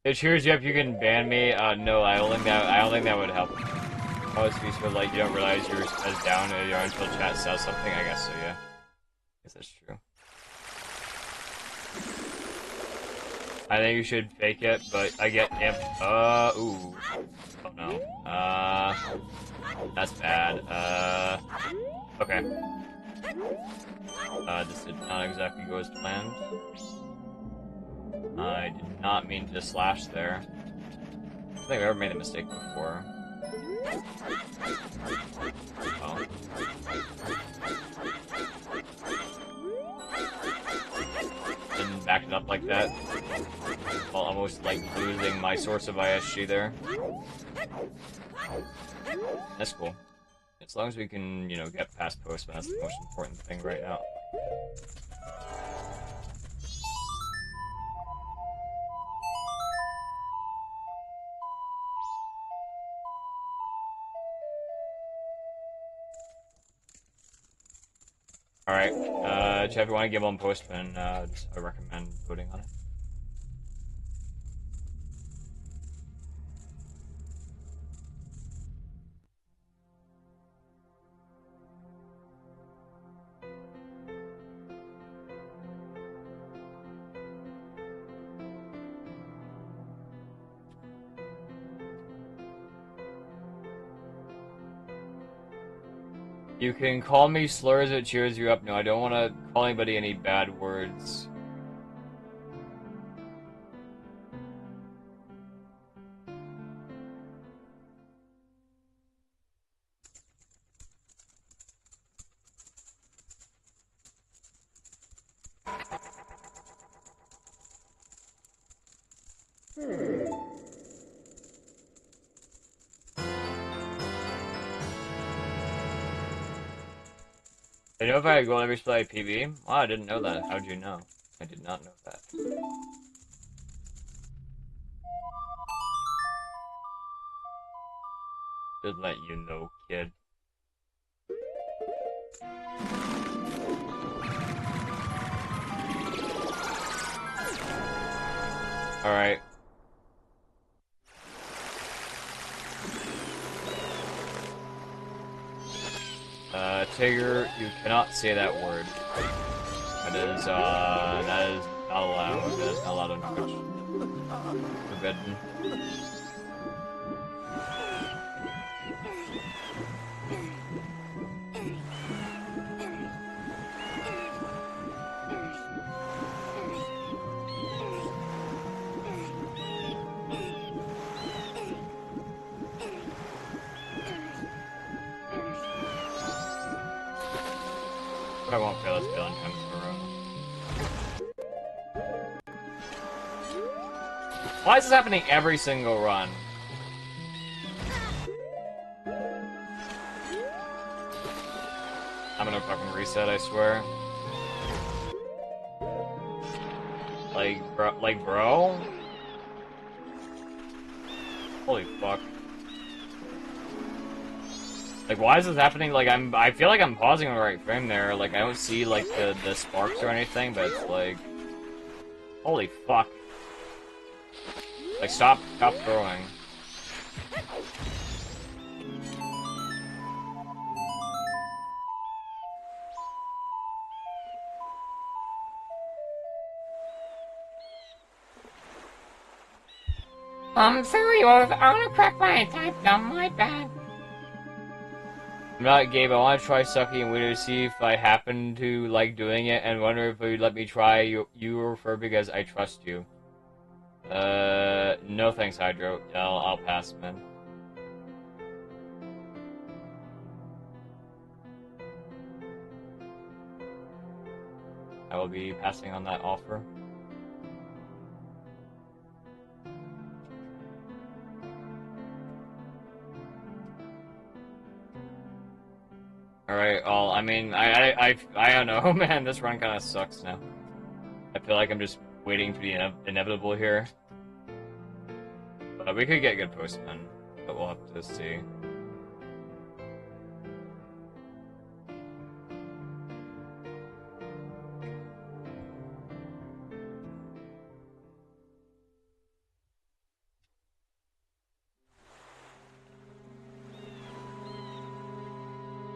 It cheers you up. You can ban me. No, I don't think that would help. Oh, it's peaceful. Like you don't realize you're as down until chat says something. I guess so. Yeah. I guess that's true. I think you should fake it, but I get imp. Ooh. Oh no. That's bad. Okay. This did not exactly go as planned. I did not mean to slash there. I don't think I've ever made a mistake before. Oh. Didn't backed it up like that. While almost, like, losing my source of ISG there. That's cool. As long as we can, you know, get past Postman, that's the most important thing right now. Alright, Jeff, if you want to give on Postman, I recommend voting on it. You can call me slurs, it cheers you up. No, I don't want to call anybody any bad words. I know if I go every play PB? Oh, I didn't know that. How'd you know? I did not know that. Just let you know, kid. Alright. Tigger, you cannot say that word. That is not allowed. That is not allowed on Twitch. Forbidden. I won't fail this fail in times in a row. Why is this happening every single run? I'm gonna fucking reset, I swear. Like, bro? Holy fuck. Like, why is this happening? Like, I feel like I'm pausing on the right frame there. Like, I don't see, like, the sparks or anything, but it's like... Holy fuck. Like, stop throwing. I'm sorry, autocorrect when I typed them, my bad. I'm not gay, but I want to try sucking and wait to see if I happen to like doing it and wonder if you'd let me try you refer because I trust you. No thanks, Hydro. I'll pass, man. I will be passing on that offer. Alright, well, I mean, I don't know, man, this run kind of sucks now. I feel like I'm just waiting for the inevitable here. But we could get good postmen, but we'll have to see.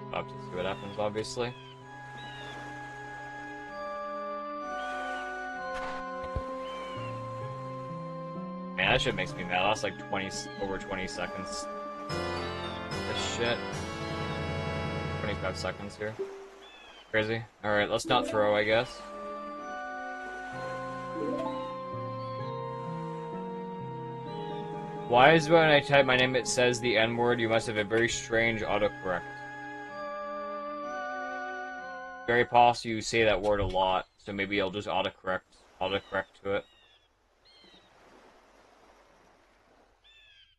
We'll have to see what happens, obviously. Man, that shit makes me mad. I lost like over 20 seconds. This shit. 25 seconds here. Crazy. Alright, let's not throw, I guess. Why is when I type my name it says the N-word? You must have a very strange autocorrect. Very possible you say that word a lot, so maybe I'll just autocorrect autocorrect to it.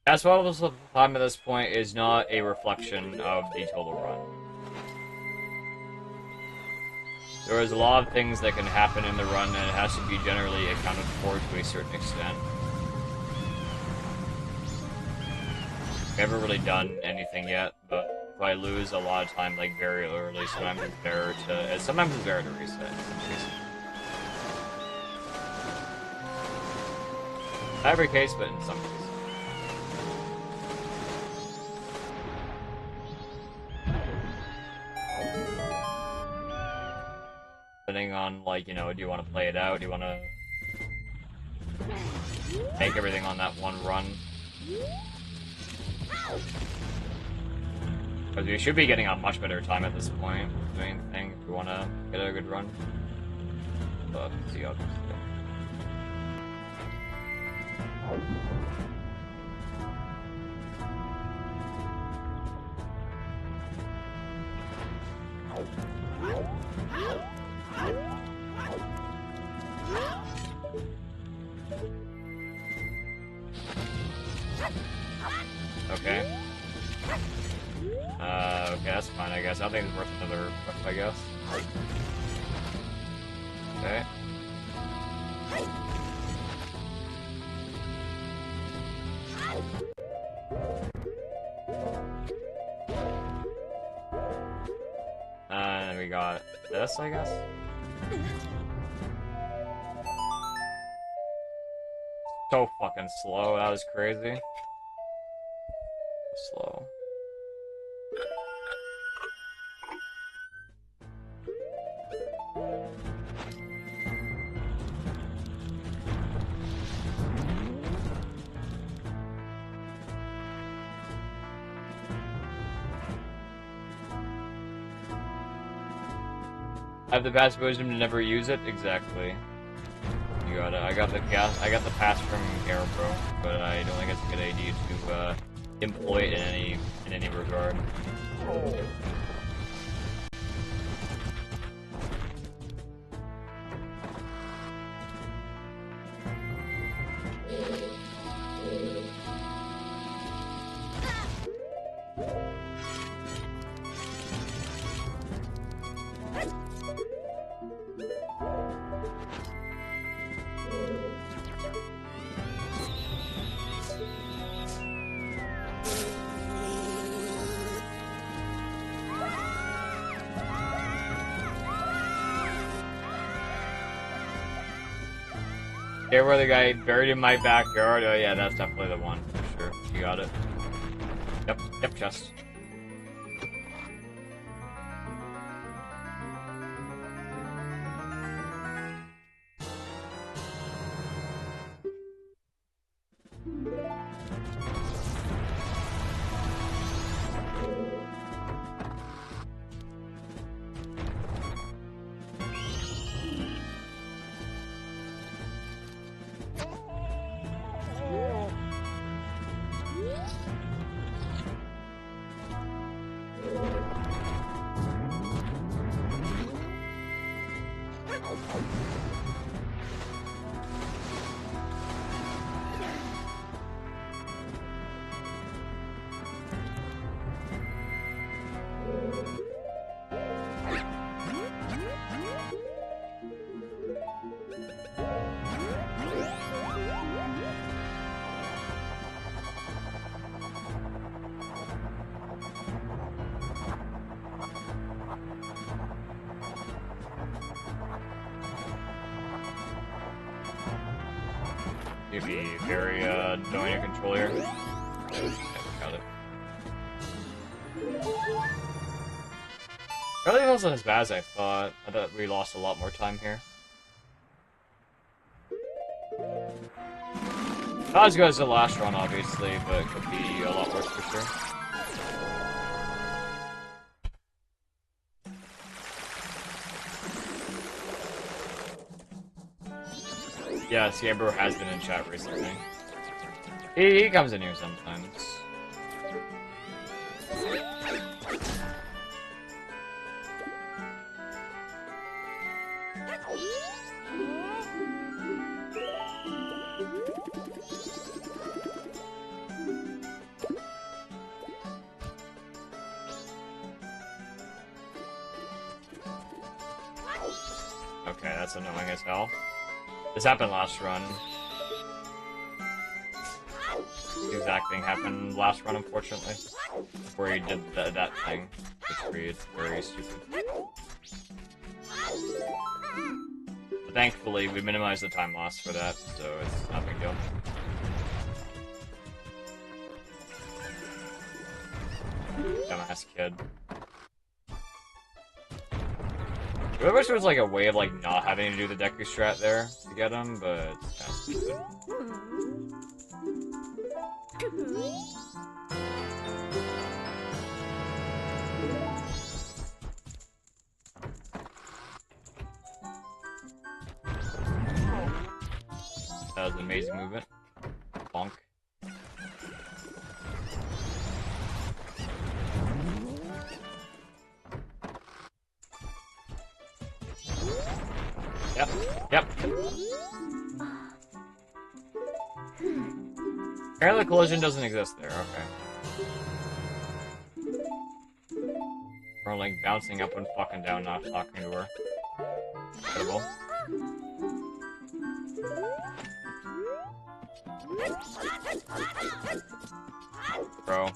As well as the time at this point is not a reflection of the total run. There is a lot of things that can happen in the run, and it has to be generally accounted for to a certain extent. I haven't really done anything yet, but if I lose a lot of time, like very early, sometimes it's better to reset. Not every case, but in some cases. Depending on, like, you know, do you want to play it out? Do you want to make everything on that one run? Because we should be getting a much better time at this point. Doing anything if we want to get a good run. But let's see how this goes. Okay. Okay, that's fine, I guess. I don't think it's worth another rep, I guess. Okay. And then we got this, I guess. So fucking slow, that was crazy. Slow. I have the passive wisdom to never use it? Exactly. You got it. I got the pass from Garabro, but I don't think it's a good idea to employ it in any regard. Yeah, where the guy buried in my backyard. Oh yeah, that's definitely the one for sure. You got it. Yep, chest. You'd be very knowing your controller. Yeah, got it. Really wasn't as bad as I thought. I thought we lost a lot more time here. Not as good as the last run, obviously, but it could be a lot worse for sure. Yeah, Scabbro has been in chat recently. He comes in here sometimes. That's annoying as hell. This happened last run. The exact thing happened last run, unfortunately. Where he did that thing. It's very stupid. But thankfully, we minimized the time loss for that, so it's not a big deal. Dumbass kid. I really wish there was like a way of like not having to do the Deku strat there to get him, but it's kind of stupid. That was an amazing movement. Bonk. Yep, yep. Apparently collision doesn't exist there, okay. Or like bouncing up and fucking down, not talking to her. Incredible. Bro.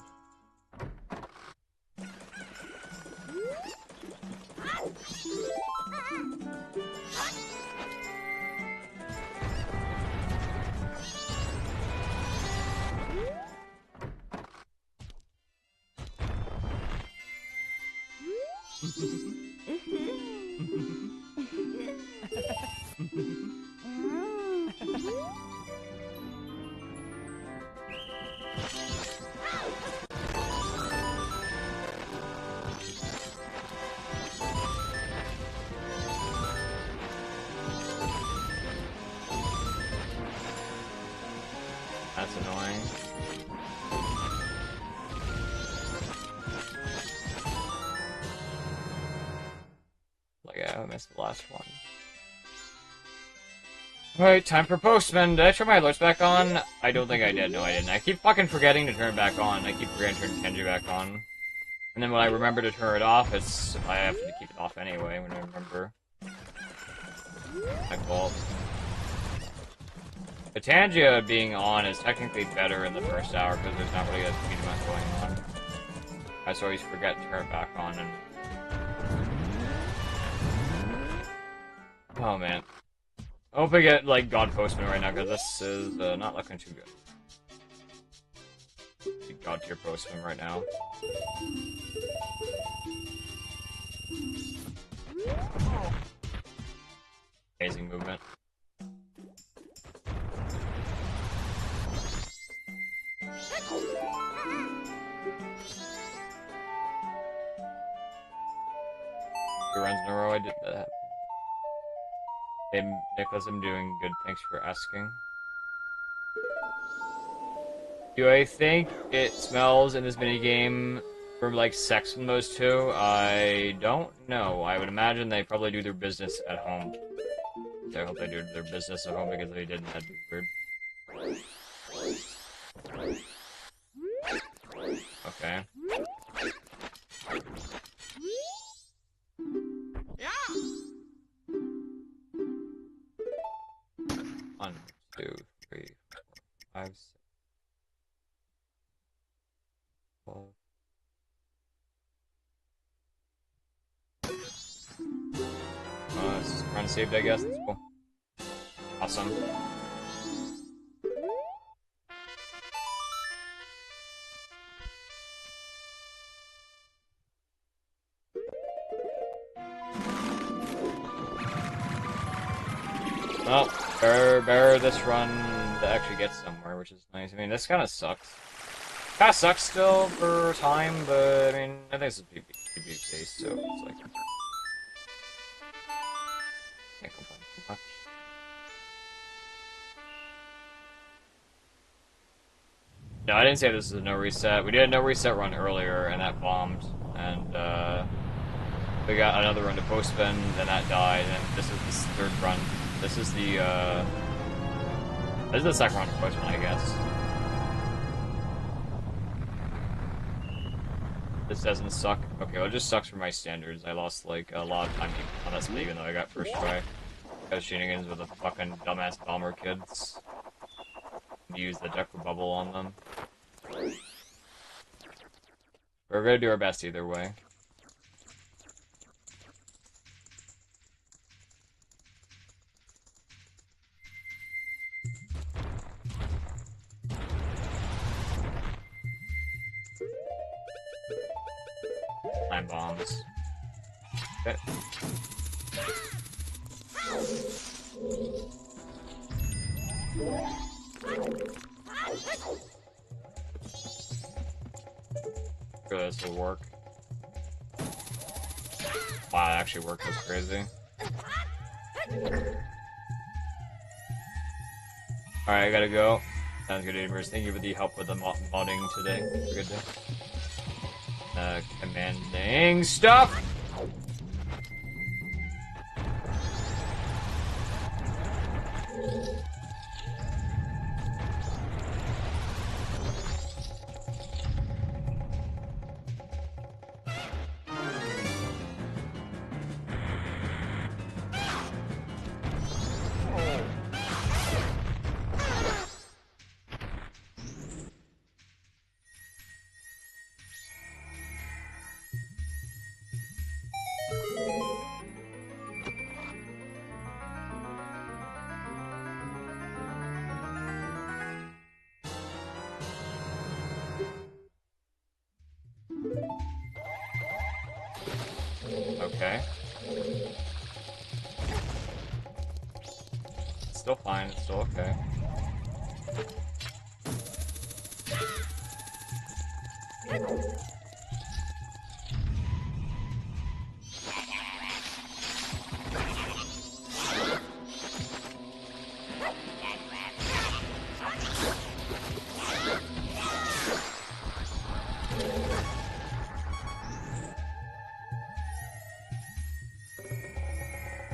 That's annoying. Like, I missed the last one. Alright, time for postman. Did I turn my alerts back on? I don't think I did. No, I didn't. I keep fucking forgetting to turn it back on. I keep forgetting to turn Kenji back on. And then when I remember to turn it off, I have to keep it off anyway when I remember. My fault. Tangia being on is technically better in the first hour because there's not really a speed event going on. I just always forget to turn it back on and... Oh man. I hope I get, like, God Postman right now because this is not looking too good. God tier Postman right now. Amazing movement. Two runs in a row I did that. Hey, Nicholas, I'm doing good. Thanks for asking. Do I think it smells in this minigame from, like, sex from those two? I don't know. I would imagine they probably do their business at home. I hope they do their business at home because if they didn't, that'd be weird. Okay. One, two, three, 4, 5, 6, 12. This is run saved, I guess. That's cool. Awesome. Well, better this run to actually get somewhere, which is nice. I mean, this kind of sucks. Kind of sucks still for time, but I mean, I think this is PB case, so it's like can't complain too much. No, I didn't say this is a no reset. We did a no reset run earlier, and that bombed, and we got another run to post spin, then that died, and this is the third run. This is the second round of postman, I guess. This doesn't suck. Okay, well, it just sucks for my standards. I lost, like, a lot of time on that split, even though I got first try. has shenanigans with the fucking dumbass bomber kids. Use the Decker bubble on them. We're gonna do our best either way. Time bombs. Okay. Sure this will work. Wow, it actually worked. That's crazy. Alright, I gotta go. Sounds good, Universe. Thank you for the help with the modding today. Good day. Commanding stuff! Okay. It's still fine, it's still okay.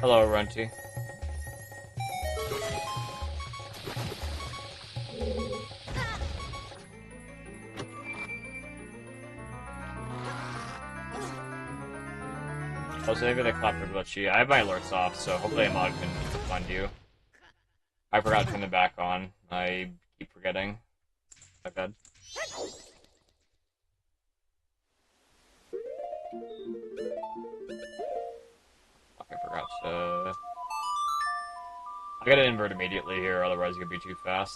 Hello, Runty. Also, maybe the clap are glitchy. I have my alerts off, so hopefully a mod can find you. I forgot to turn them back on. I keep forgetting. My bad. I forgot to... I gotta invert immediately here, otherwise it's gonna be too fast.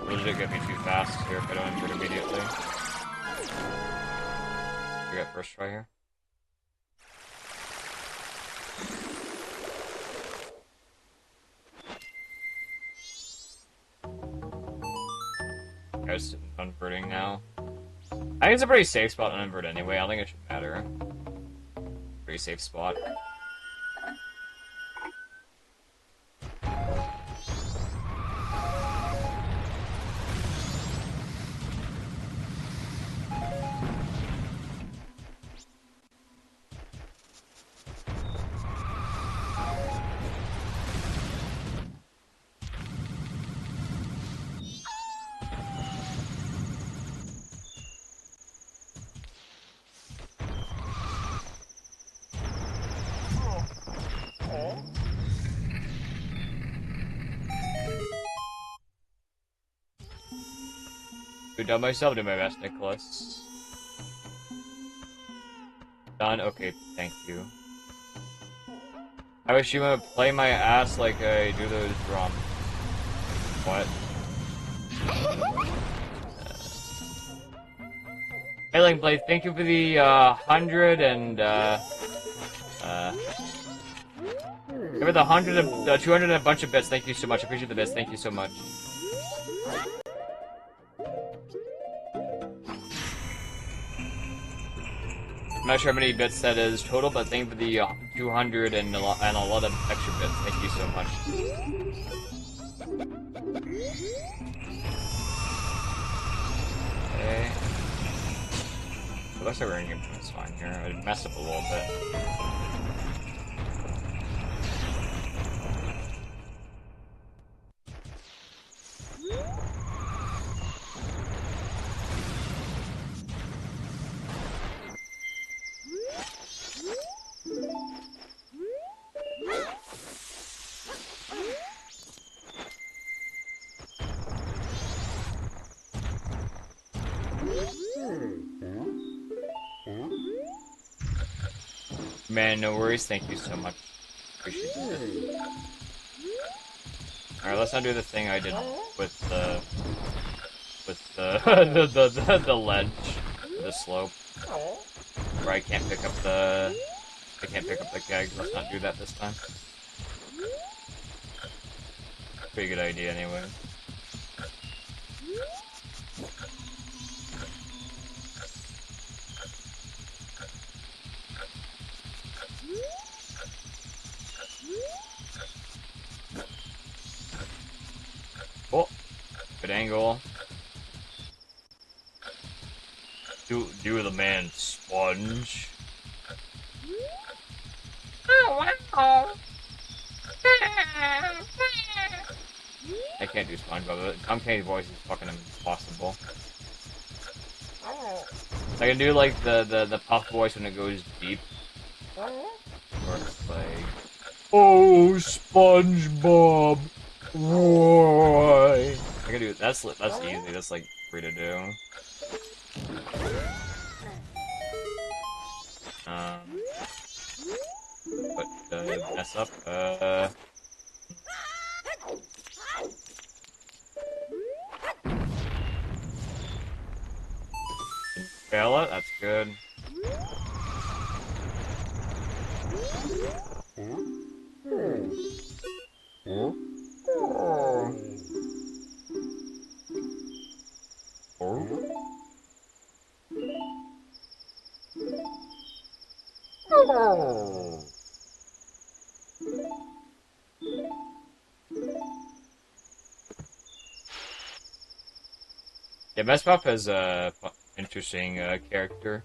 Legit gonna be too fast here if I don't invert immediately. We got first try here. Guys, unverting now. I think it's a pretty safe spot to invert anyway. I don't think it should matter. Pretty safe spot. I've done myself, do my best, Nicholas. Done? Okay, thank you. I wish you would play my ass like I do those drums. What? Hey, Link Blade, thank you for the 100 and give it the 100 and 200 and a bunch of bits. Thank you so much. I appreciate the bits. Thank you so much. I'm not sure how many bits that is total, but thank you for the 200 and a lot of extra bits. Thank you so much. Okay. It looks like we're in game. It's fine here. I messed up a little bit. Man, no worries. Thank you so much. Appreciate it. Alright, let's not do the thing I did with the the ledge, the slope, where I can't pick up the keg. Let's not do that this time. Pretty good idea, anyway. Oh, good angle. Do the man sponge. Oh, wow. I can't do SpongeBob. Tom Kenny's voice is fucking impossible. I can do like the puff voice when it goes deep. Or it's like, Oh, SpongeBob. Why? I can do that's easy. That's like free to do. But mess up. Fail it. That's good. Yeah, Messbop is a interesting character.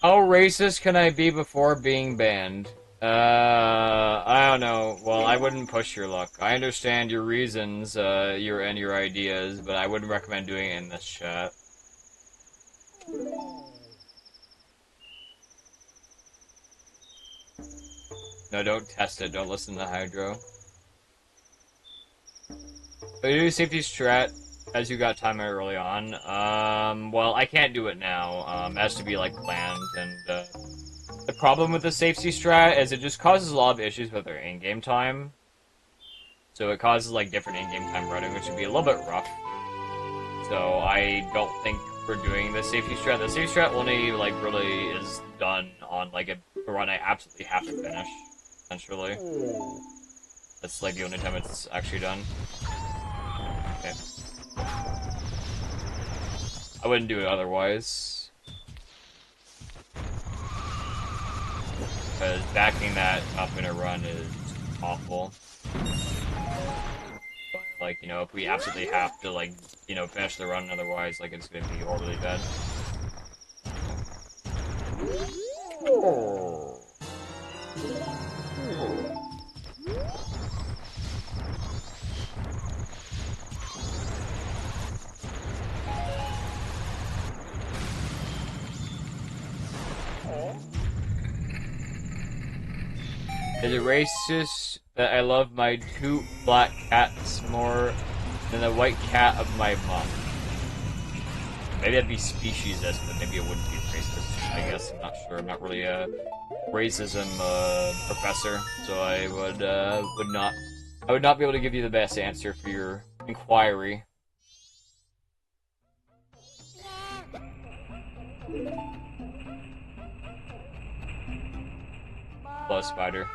How racist can I be before being banned? I don't know. Well, I wouldn't push your luck. I understand your reasons, your ideas, but I wouldn't recommend doing it in this chat. No, don't test it. Don't listen to Hydro. But you do safety strat as you got time early on. Well, I can't do it now. It has to be like planned, and the problem with the safety strat is it just causes a lot of issues with their in-game time. So it causes like different in-game time running, which would be a little bit rough. So I don't think we're doing the safety strat. The safety strat only like really is done on like a run I absolutely have to finish, essentially. That's like the only time it's actually done. Okay. I wouldn't do it otherwise. Because backing that up in a run is awful. But, like, you know, if we absolutely have to, like, you know, finish the run otherwise, like, it's gonna be horribly bad. Is it racist that I love my two black cats more than the white cat of my mom? Maybe that'd be speciesist, but maybe it wouldn't be racist. I guess I'm not sure. I'm not really a racism professor, so I would not be able to give you the best answer for your inquiry. Hello, Spider.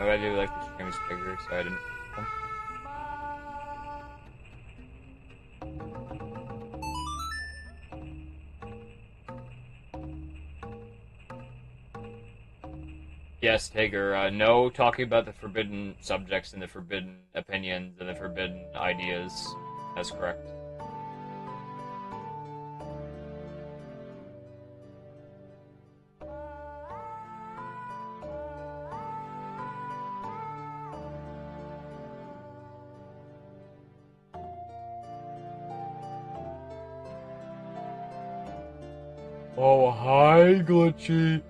I do like the stream is bigger, so I didn't. Yes, Tigger. No talking about the forbidden subjects and the forbidden opinions and the forbidden ideas. That's correct. Oh, hi, Glitchy.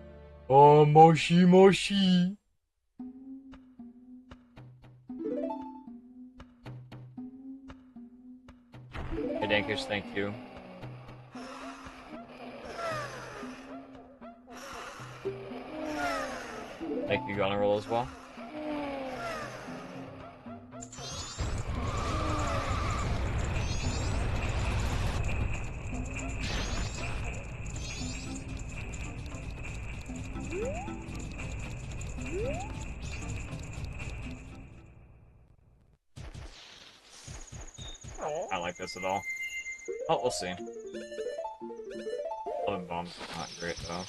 Oh, Moshi Moshi. Hey Dankish, thank you. Thank you, Gunner Roll, as well. I don't like this at all. Oh, we'll see. Oven bomb's not great though.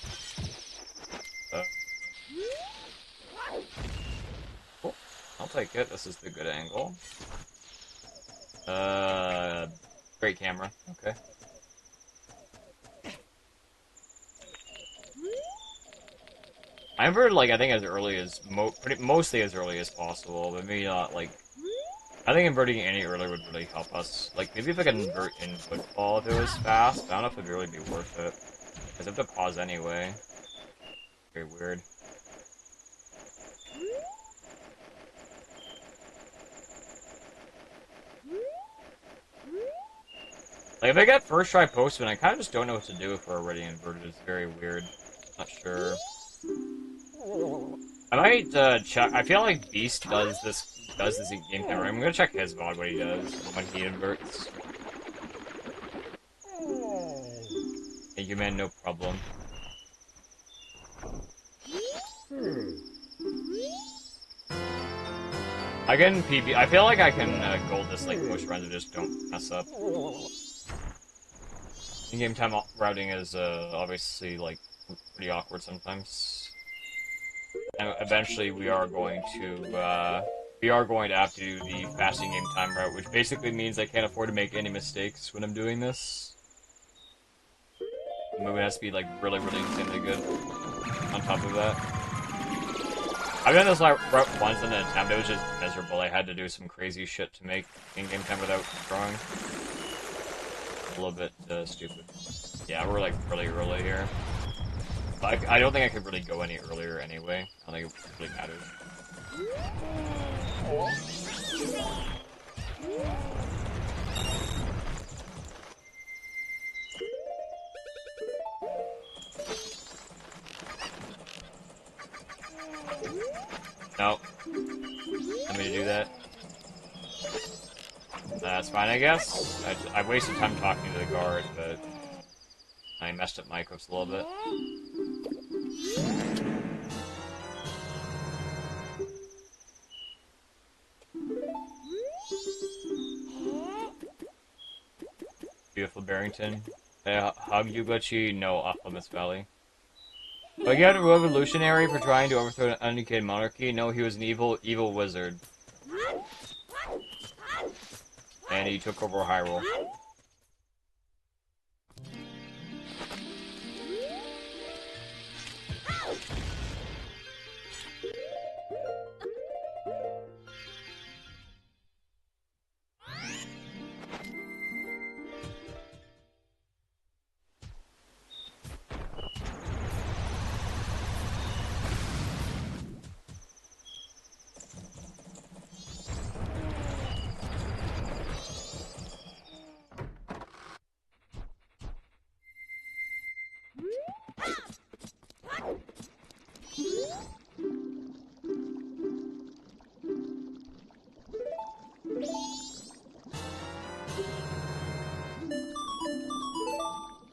Cool. I'll take it. This is the good angle. Great camera. Okay. I've heard, like, I think as early as mostly as early as possible, but maybe not like. I think inverting any earlier would really help us. Like, maybe if I could invert in football if it was fast, I don't know if it'd really be worth it. Because I have to pause anyway. Very weird. Like, if I get first try postman, I kind of just don't know what to do if we're already inverted. It's very weird. Not sure. I might, check. I feel like Beast does this in game camera. I'm gonna check his VOD what he does when he inverts. Thank you, man, no problem. I can PB. I feel like I can gold this like most runs and just don't mess up. In-game time routing is obviously like pretty awkward sometimes. And eventually we are going to have to do the fast in-game time route, which basically means I can't afford to make any mistakes when I'm doing this. The movement has to be like really, really insanely good. On top of that, I've done this route once in an attempt. It was just miserable. I had to do some crazy shit to make in-game time without drawing. A little bit stupid. Yeah, we're like really early here. I don't think I could really go any earlier anyway. I don't think it really matters. No. Let me do that. That's fine, I guess. I wasted time talking to the guard, but I messed up my equips a little bit. Beautiful Barrington. Hug you, Glitchy? No, off Limits Valley. But you had a revolutionary for trying to overthrow an uneducated monarchy? No, he was an evil wizard. And he took over Hyrule.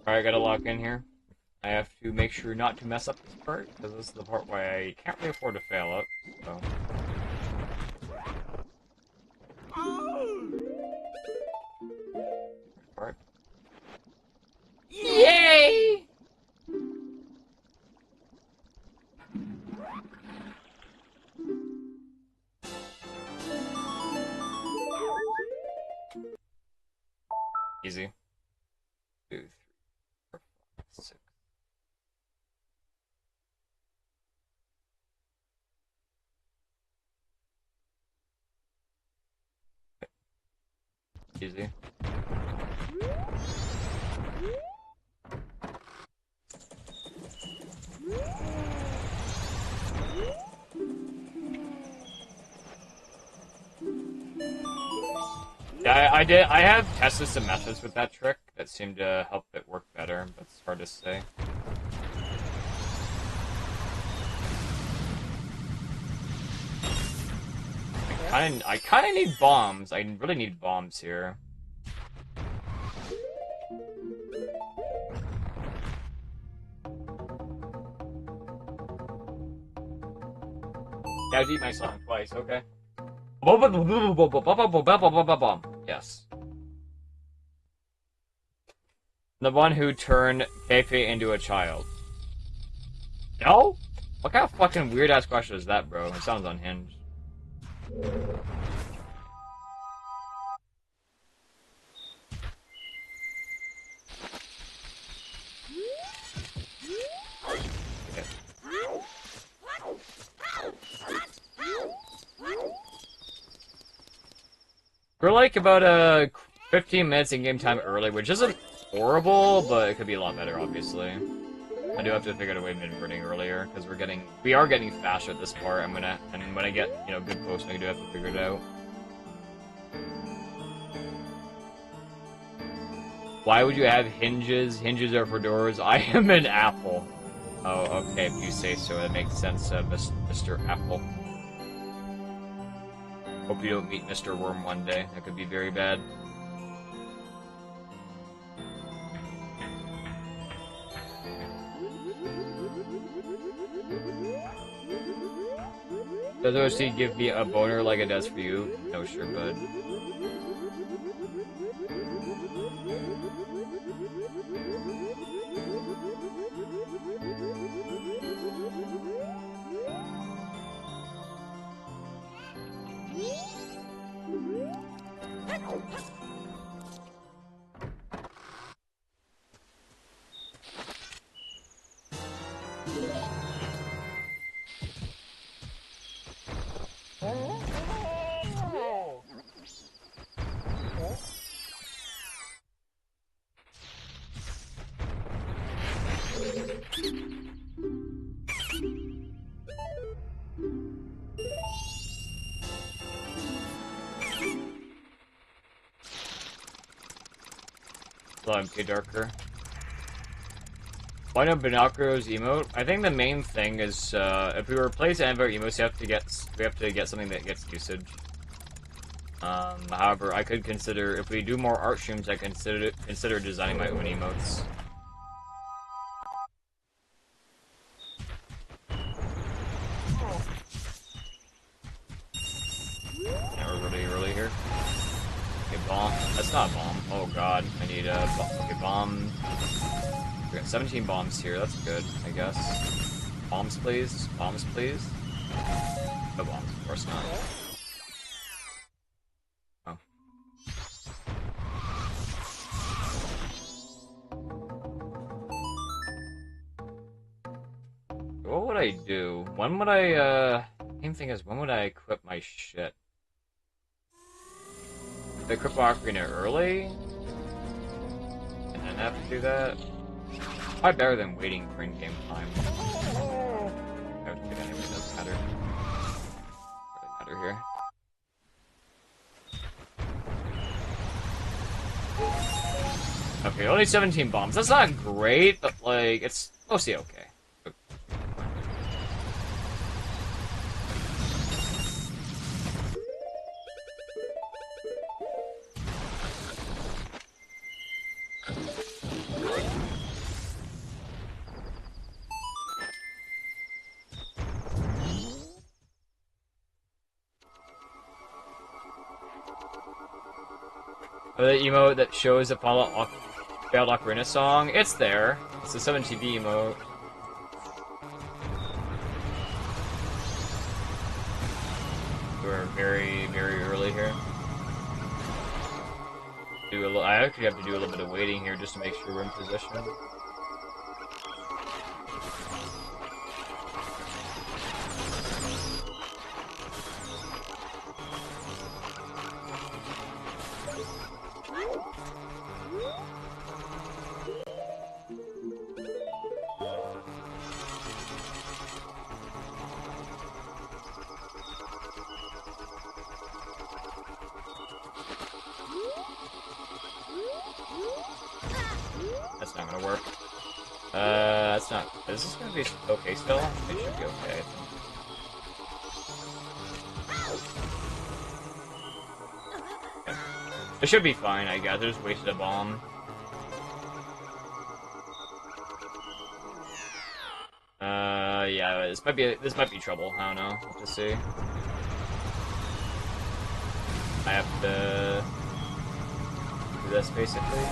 Alright, I gotta lock in here. I have to make sure not to mess up this part, because this is the part where I can't really afford to fail up, so... Part. Yay! Easy. 2, 3, 4, 5, 6. Easy. Yeah, I did. I have tested some methods with that trick that seem to help it work better, but it's hard to say. I kinda need bombs. I really need bombs here. Gotta eat my song twice, okay. Yes. The one who turned Keife into a child. No? What kind of fucking weird ass question is that, bro? It sounds unhinged. We're like about 15 minutes in game time early, which isn't horrible, but it could be a lot better, obviously. I do have to figure out a way of mid-burning earlier, because we are getting faster at this part. And when I get, good posting, I do have to figure it out. Why would you have hinges? Hinges are for doors. I am an apple. Oh, okay, if you say so. That makes sense, Mr. Apple. Hope you don't meet Mr. Worm one day. That could be very bad. Does OC give me a boner like it does for you? No, sure, bud. MK Darker. Why no binoculars emote? I think the main thing is if we replace any of our emotes, we have to get something that gets usage. However, I could consider if we do more art streams, I consider designing my own emotes. Yeah, we're really early here. Okay, bomb. That's not a bomb. Oh god, I need a bomb. Okay, bomb. We got 17 bombs here. That's good, I guess. Bombs, please. Bombs, please. No bombs, of course not. Oh. What would I do? When would main thing is, when would I equip my shit? Did I equip Ocarina early? And then have to do that? Probably better than waiting for in-game time. I have to do it anyway, it doesn't matter. Doesn't really matter here. Okay, only 17 bombs. That's not great, but like, it's mostly okay. The emote that shows the failed Ocarina song, it's there. It's the 7TV emote. We're very, very early here. I actually have to do a little bit of waiting here just to make sure we're in position. That's not gonna work. That's not... Is this gonna be okay still? It should be okay. Okay. It should be fine, I guess. I just wasted a bomb. Yeah, this might be trouble. I don't know. Let's see. I have to do this basically.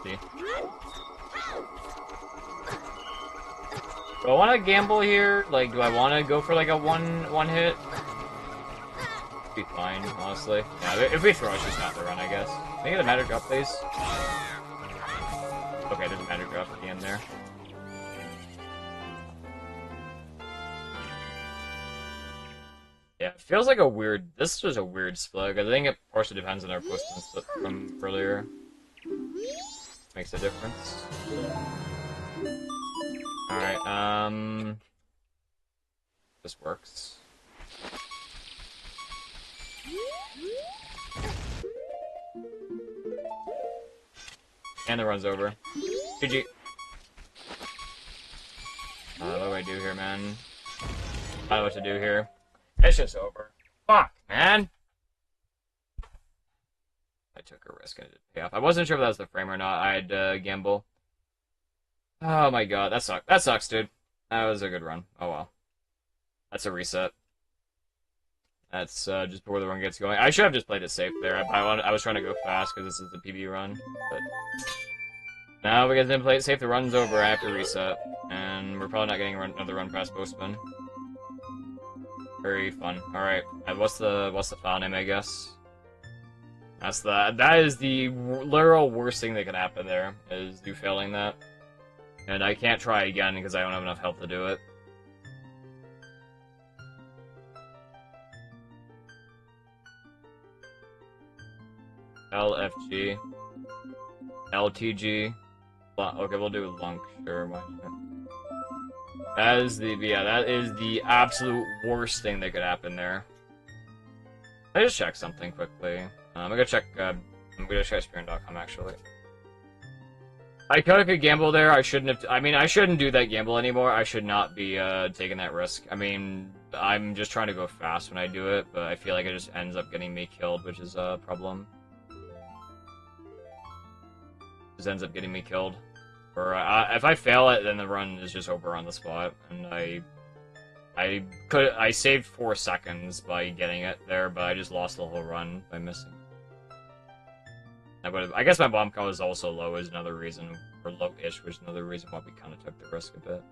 See. Do I want to gamble here? Like, do I want to go for like a one hit? Be fine, honestly. Yeah, if we throw, it's just not the run, I guess. Can I get a magic drop, please? Okay, there's a magic drop at the end there. Yeah, it feels like a weird... This is a weird split. I think it partially depends on our postman split from earlier. Makes a difference. Alright, this works. And the run's over. GG. What do I do here, man? I don't know what to do here. It's just over. Fuck, man! I took a risk and it didn't pay off. I wasn't sure if that was the frame or not. I had gamble. Oh my god, that sucked. That sucks, dude. That was a good run. Oh well. That's a reset. That's just before the run gets going. I should have just played it safe there. I was trying to go fast because this is the PB run. But now because I didn't play it safe, the run's over. I have to reset. And we're probably not getting another run past Postman. Very fun. Alright. What's the file name, I guess? That is the literal worst thing that can happen there, is you failing that. And I can't try again because I don't have enough health to do it. LFG. LTG. Okay, we'll do Lunk, sure, why not? That is the absolute worst thing that could happen there. I just check something quickly. I'm gonna check Speedrun.com actually. I could gamble there. I shouldn't have. I mean, I shouldn't do that gamble anymore. I should not be taking that risk. I mean, I'm just trying to go fast when I do it, but I feel like it just ends up getting me killed, which is a problem. Just ends up getting me killed. Or if I fail it, then the run is just over on the spot, and I saved 4 seconds by getting it there, but I just lost the whole run by missing. I guess my bomb count was also low is another reason, or low-ish, which is another reason why we kind of took the risk a bit.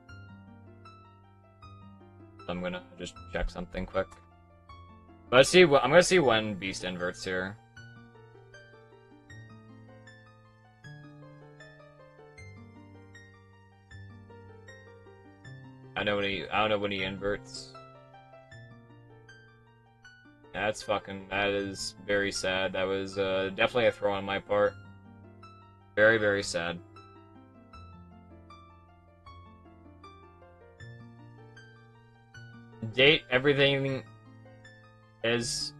So I'm gonna just check something quick. But let's see. I'm gonna see when Beast inverts here. I don't know when he inverts. That is very sad. That was definitely a throw on my part. Very, very sad. Date, everything is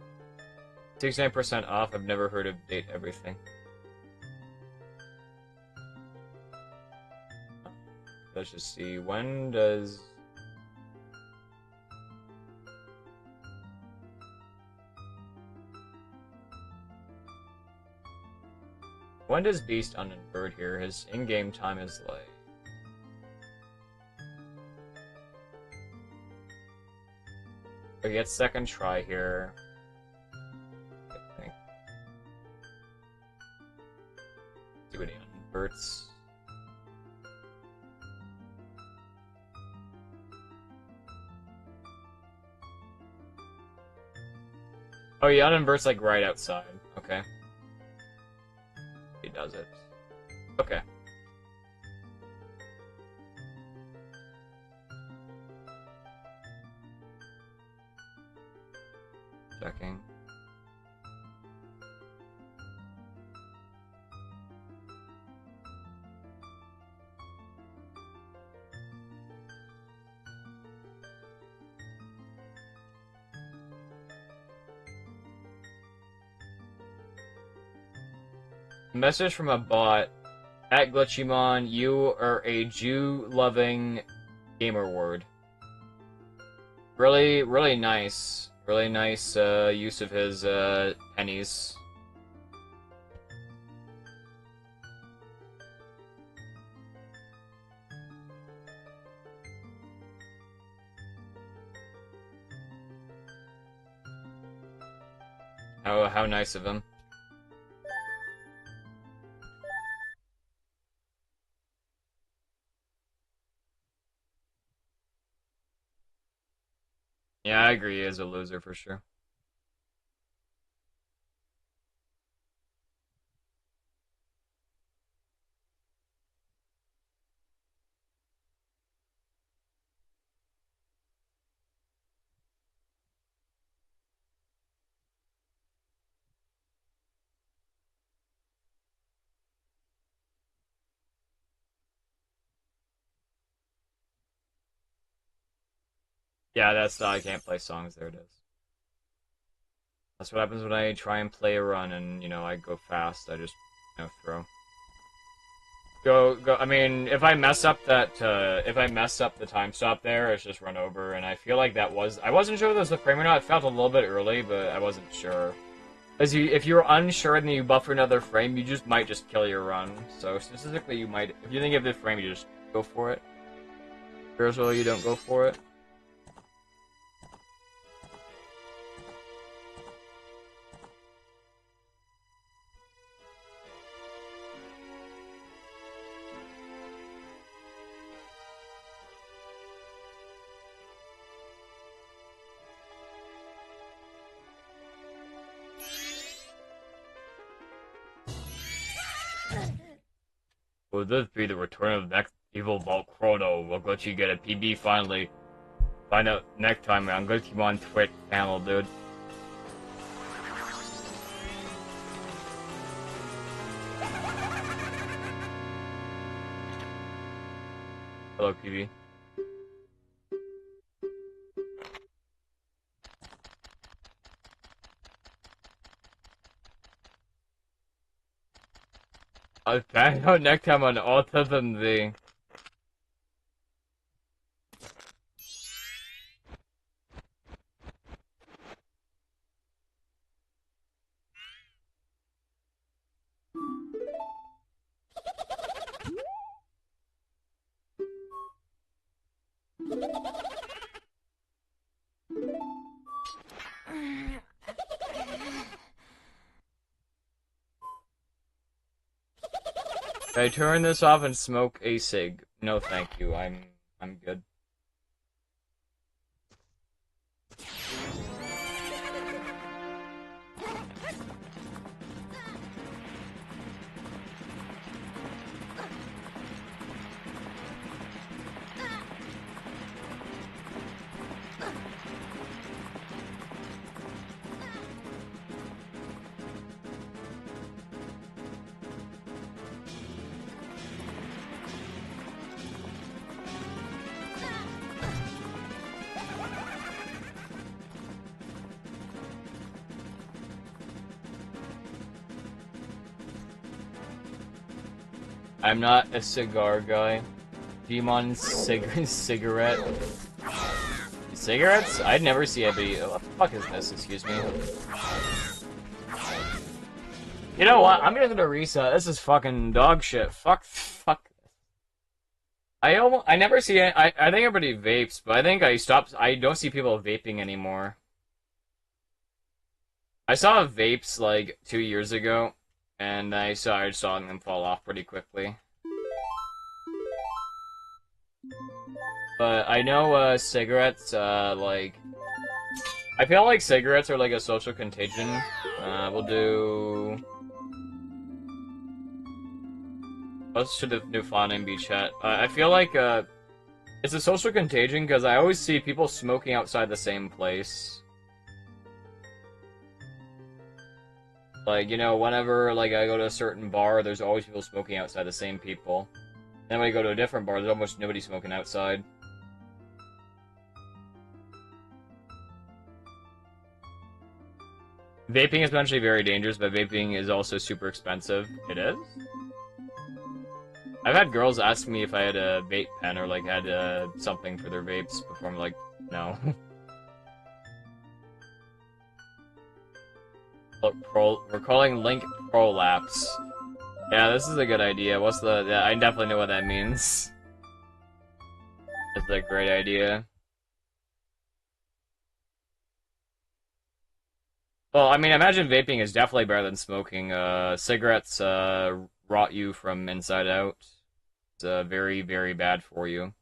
69% off. I've never heard of date everything. Let's just see, when does... When does Beast uninvert here? His in-game time is like... We get second try here. I think. See what he uninverts. Oh, he uninverts like right outside. Okay. He does it. Okay. Checking. Message from a bot. At Glitchymon, you are a Jew-loving gamer word. Really, really nice. Really nice use of his pennies. How nice of him. Yeah, I agree, he is a loser for sure. Yeah, that's I can't play songs, there it is. That's what happens when I try and play a run and, you know, I go fast, I just, you know, throw. Go, I mean, if I mess up that, if I mess up the time stop there, it's just run over, and I feel like that was, I wasn't sure if it was the frame or not, it felt a little bit early, but I wasn't sure. As if you're unsure and then you buffer another frame, you just might just kill your run. So, statistically, you might, if you think of the frame, you just go for it. Here's why you don't go for it. Will this be the return of the next evil Volcrono? We'll let you get a PB finally. Find out next time on Glitchymon Twitch channel, dude. Hello, PB. I'll find out next time on Autism the. Can I turn this off and smoke a cig? No, thank you. I'm good. I'm not a cigar guy. Demon cigarette. Cigarettes? I'd never see anybody. What the fuck is this? Excuse me. You know what? I'm just gonna reset. This is fucking dog shit. Fuck. I never see. I think everybody vapes, but I think I stopped. I don't see people vaping anymore. I saw vapes like 2 years ago. And I saw them fall off pretty quickly. But I know, cigarettes, like... I feel like cigarettes are like a social contagion. We'll do... What should the new font name be, chat? I feel like, it's a social contagion because I always see people smoking outside the same place. Like, you know, whenever, like, I go to a certain bar, there's always people smoking outside the same people. Then when I go to a different bar, there's almost nobody smoking outside. Vaping is potentially very dangerous, but vaping is also super expensive. It is? I've had girls ask me if I had a vape pen or, like, had something for their vapes before. I'm like, no. Look, we're calling Link Prolapse. Yeah, this is a good idea. What's the... Yeah, I definitely know what that means. That's a great idea. Well, I mean, imagine vaping is definitely better than smoking. Cigarettes rot you from inside out. It's very, very bad for you.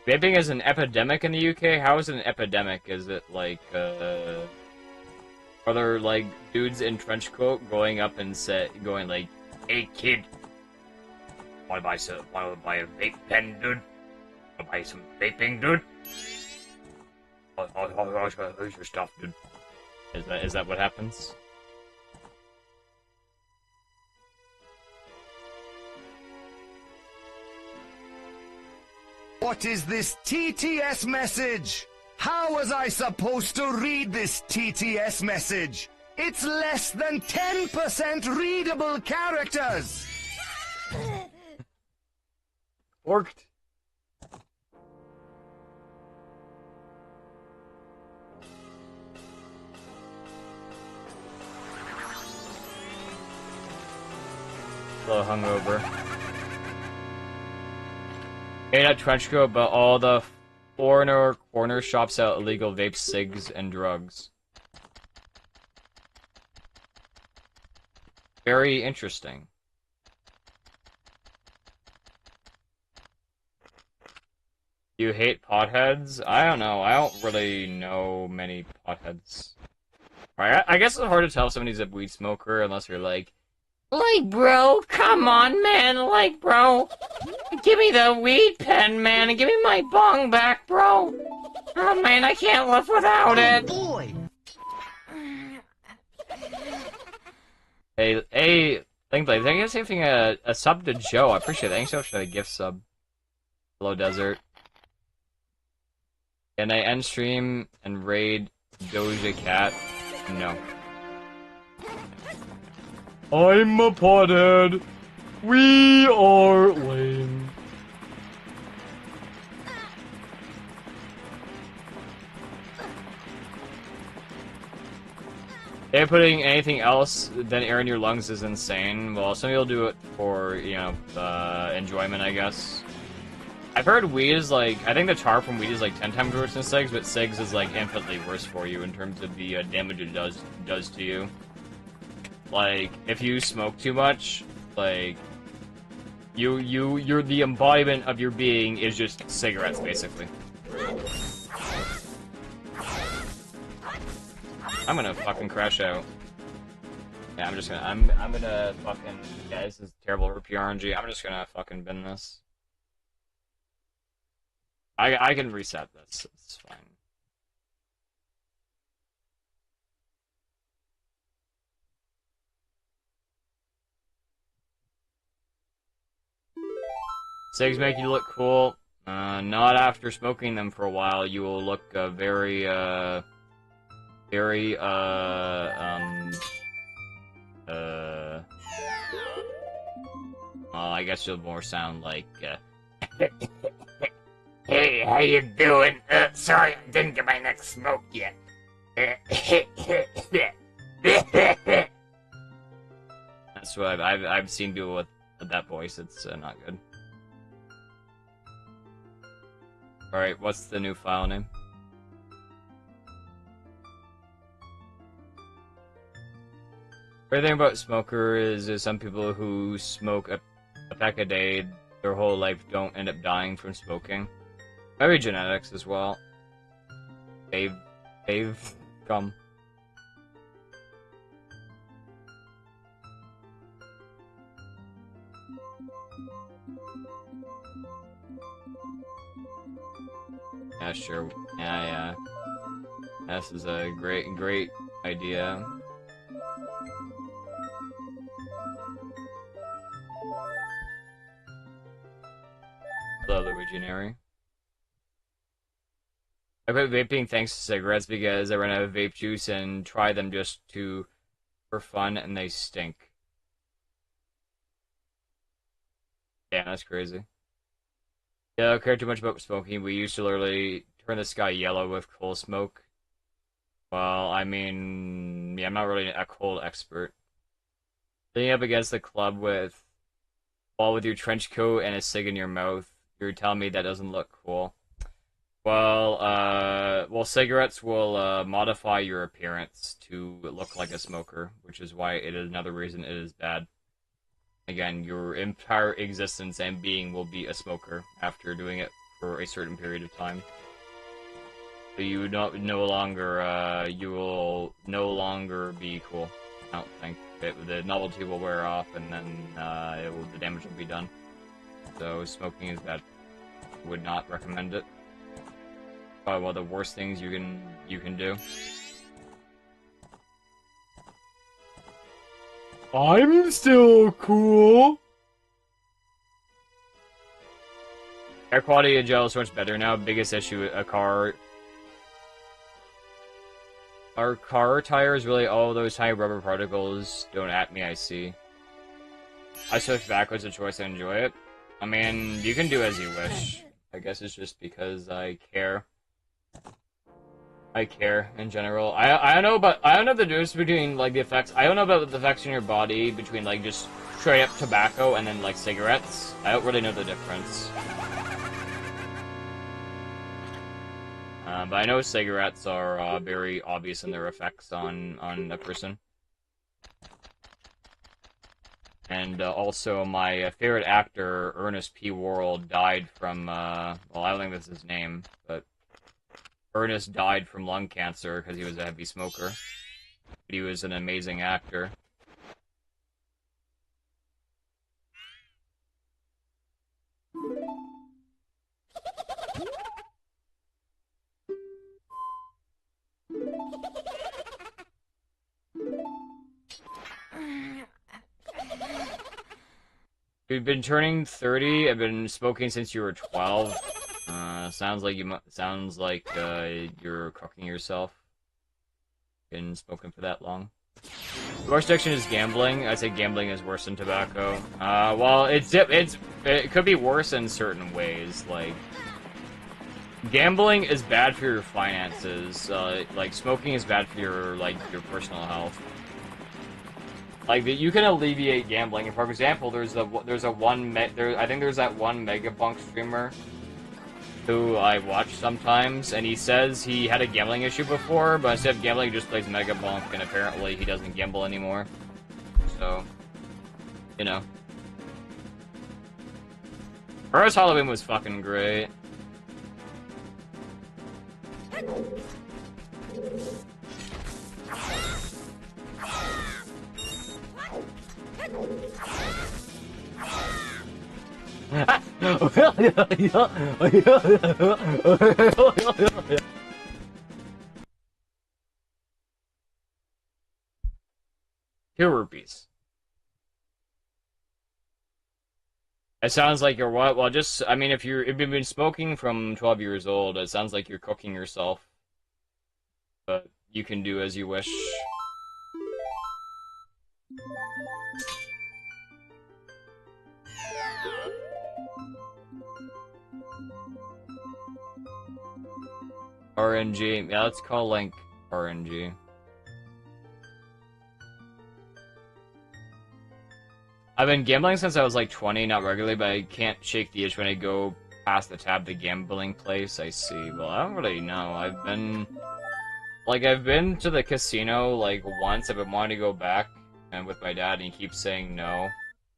Vaping is an epidemic in the UK? How is it an epidemic? Is it like, are there, like, dudes in trench coat going up and going like, Hey kid, wanna buy a vape pen, dude? Wanna buy some vaping, dude? Here's your stuff, dude. is that what happens? What is this TTS message? How was I supposed to read this TTS message? It's less than 10% readable characters! Worked. A little hungover. Ain't a trench coat, but all the foreigner corner shops out illegal vapes, cigs, and drugs. Very interesting. You hate potheads? I don't know. I don't really know many potheads. Right? I guess it's hard to tell if somebody's a weed smoker unless you're like, Bro, come on, man, bro. Give me the weed pen, man, and give me my bong back, bro. Oh, man, I can't live without it. Boy! Hey, Linkblade, thank you for saving a sub to Joe. I appreciate it. Thanks so much for the gift sub. Hello, Desert. Can I end stream and raid Doja Cat? No. I'm a pothead. We are lame. Hey, putting anything else than air in your lungs is insane. Well, some people do it for, enjoyment, I guess. I've heard weed is like, I think the tar from weed is like 10 times worse than cigs, but cigs is like infinitely worse for you in terms of the damage it does to you. Like, if you smoke too much, like, you're the embodiment of your being is just cigarettes, basically. I'm gonna fucking crash out. Yeah, I'm gonna fucking, yeah, this is terrible for PRNG. I'm just gonna fucking bin this. I can reset this, it's fine. Cigs make you look cool. Not after smoking them for a while. You will look I guess you'll more sound like, Hey, how you doing? Sorry, I didn't get my next smoke yet. That's what I've seen people with that voice. It's not good. All right, what's the new file name? Great thing about smoker is some people who smoke a pack a day their whole life don't end up dying from smoking. Maybe genetics as well. Dave, gum. Yeah, sure. Yeah. This is a great idea. Hello, Luiginary. I quit vaping thanks to cigarettes because I ran out of vape juice and tried them just for fun, and they stink. Yeah, that's crazy. Yeah, I don't care too much about smoking. We used to literally turn the sky yellow with coal smoke. Well, I mean, yeah, I'm not really a coal expert. Sitting up against the club with your trench coat and a cig in your mouth, you're telling me that doesn't look cool. Well, cigarettes will modify your appearance to look like a smoker, which is why it is another reason it is bad. Again, your entire existence and being will be a smoker after doing it for a certain period of time. So you would not you will no longer be cool. I don't think the novelty will wear off, and then the damage will be done. So smoking is bad. Would not recommend it. Probably one of the worst things you can do. I'm still cool. Air quality in general is so much better now. Biggest issue, our car tires really all those tiny rubber particles. Don't at me, I see. I switch backwards a choice and enjoy it. I mean, you can do as you wish. I guess it's just because I care. I care in general. I don't know the difference between like the effects. I don't know about the effects in your body between like just straight up tobacco and then like cigarettes. I don't really know the difference. But I know cigarettes are very obvious in their effects on a person. And also, my favorite actor, Ernest P. Worrell, died from, well, I don't think that's his name, but Ernest died from lung cancer because he was a heavy smoker. But he was an amazing actor. You've been turning 30. I've been smoking since you were 12. Sounds like you're cooking yourself. Been smoking for that long. The worst addiction is gambling. I say gambling is worse than tobacco. Well, it could be worse in certain ways. Like gambling is bad for your finances. Like smoking is bad for your personal health. Like you can alleviate gambling. For example, I think there's that one Megabunk streamer who I watch sometimes, and he says he had a gambling issue before, but instead of gambling, he just plays Megabunk, and apparently he doesn't gamble anymore. So, you know. First Halloween was fucking great. Two rupees. It sounds like you're what? Well, just, I mean, if you've been smoking from 12 years old, it sounds like you're cooking yourself. But you can do as you wish. RNG. Yeah, let's call Link RNG. I've been gambling since I was like 20, not regularly, but I can't shake the itch when I go past the tab, the gambling place. I see. Well, I don't really know. I've been to the casino like once. I've been wanting to go back and with my dad, and he keeps saying no.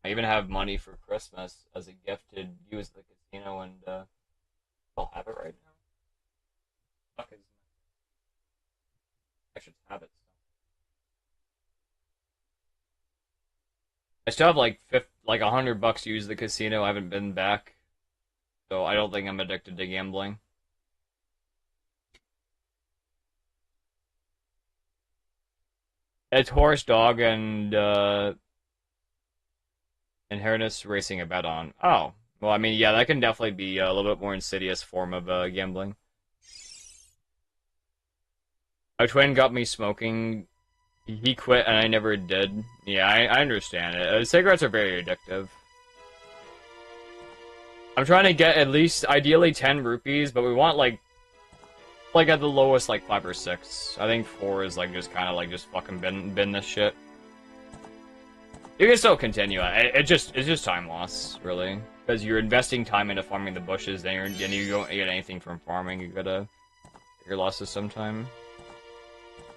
I even have money for Christmas as a gift to use the casino, and I'll have it right now. Fuck is I should have it. I still have like $100 to use the casino. I haven't been back, so I don't think I'm addicted to gambling. It's horse, dog, and harness racing a bet on. Oh, well, I mean, yeah, that can definitely be a little bit more insidious form of gambling. My twin got me smoking. He quit, and I never did. Yeah, I understand it. Cigarettes are very addictive. I'm trying to get at least, ideally, 10 rupees, but we want, like at the lowest, like, 5 or 6. I think 4 is, like, just kind of, like, just fucking bin this shit. You can still continue. It's just time loss, really. Because you're investing time into farming the bushes, and you don't get anything from farming. You gotta get your losses sometime.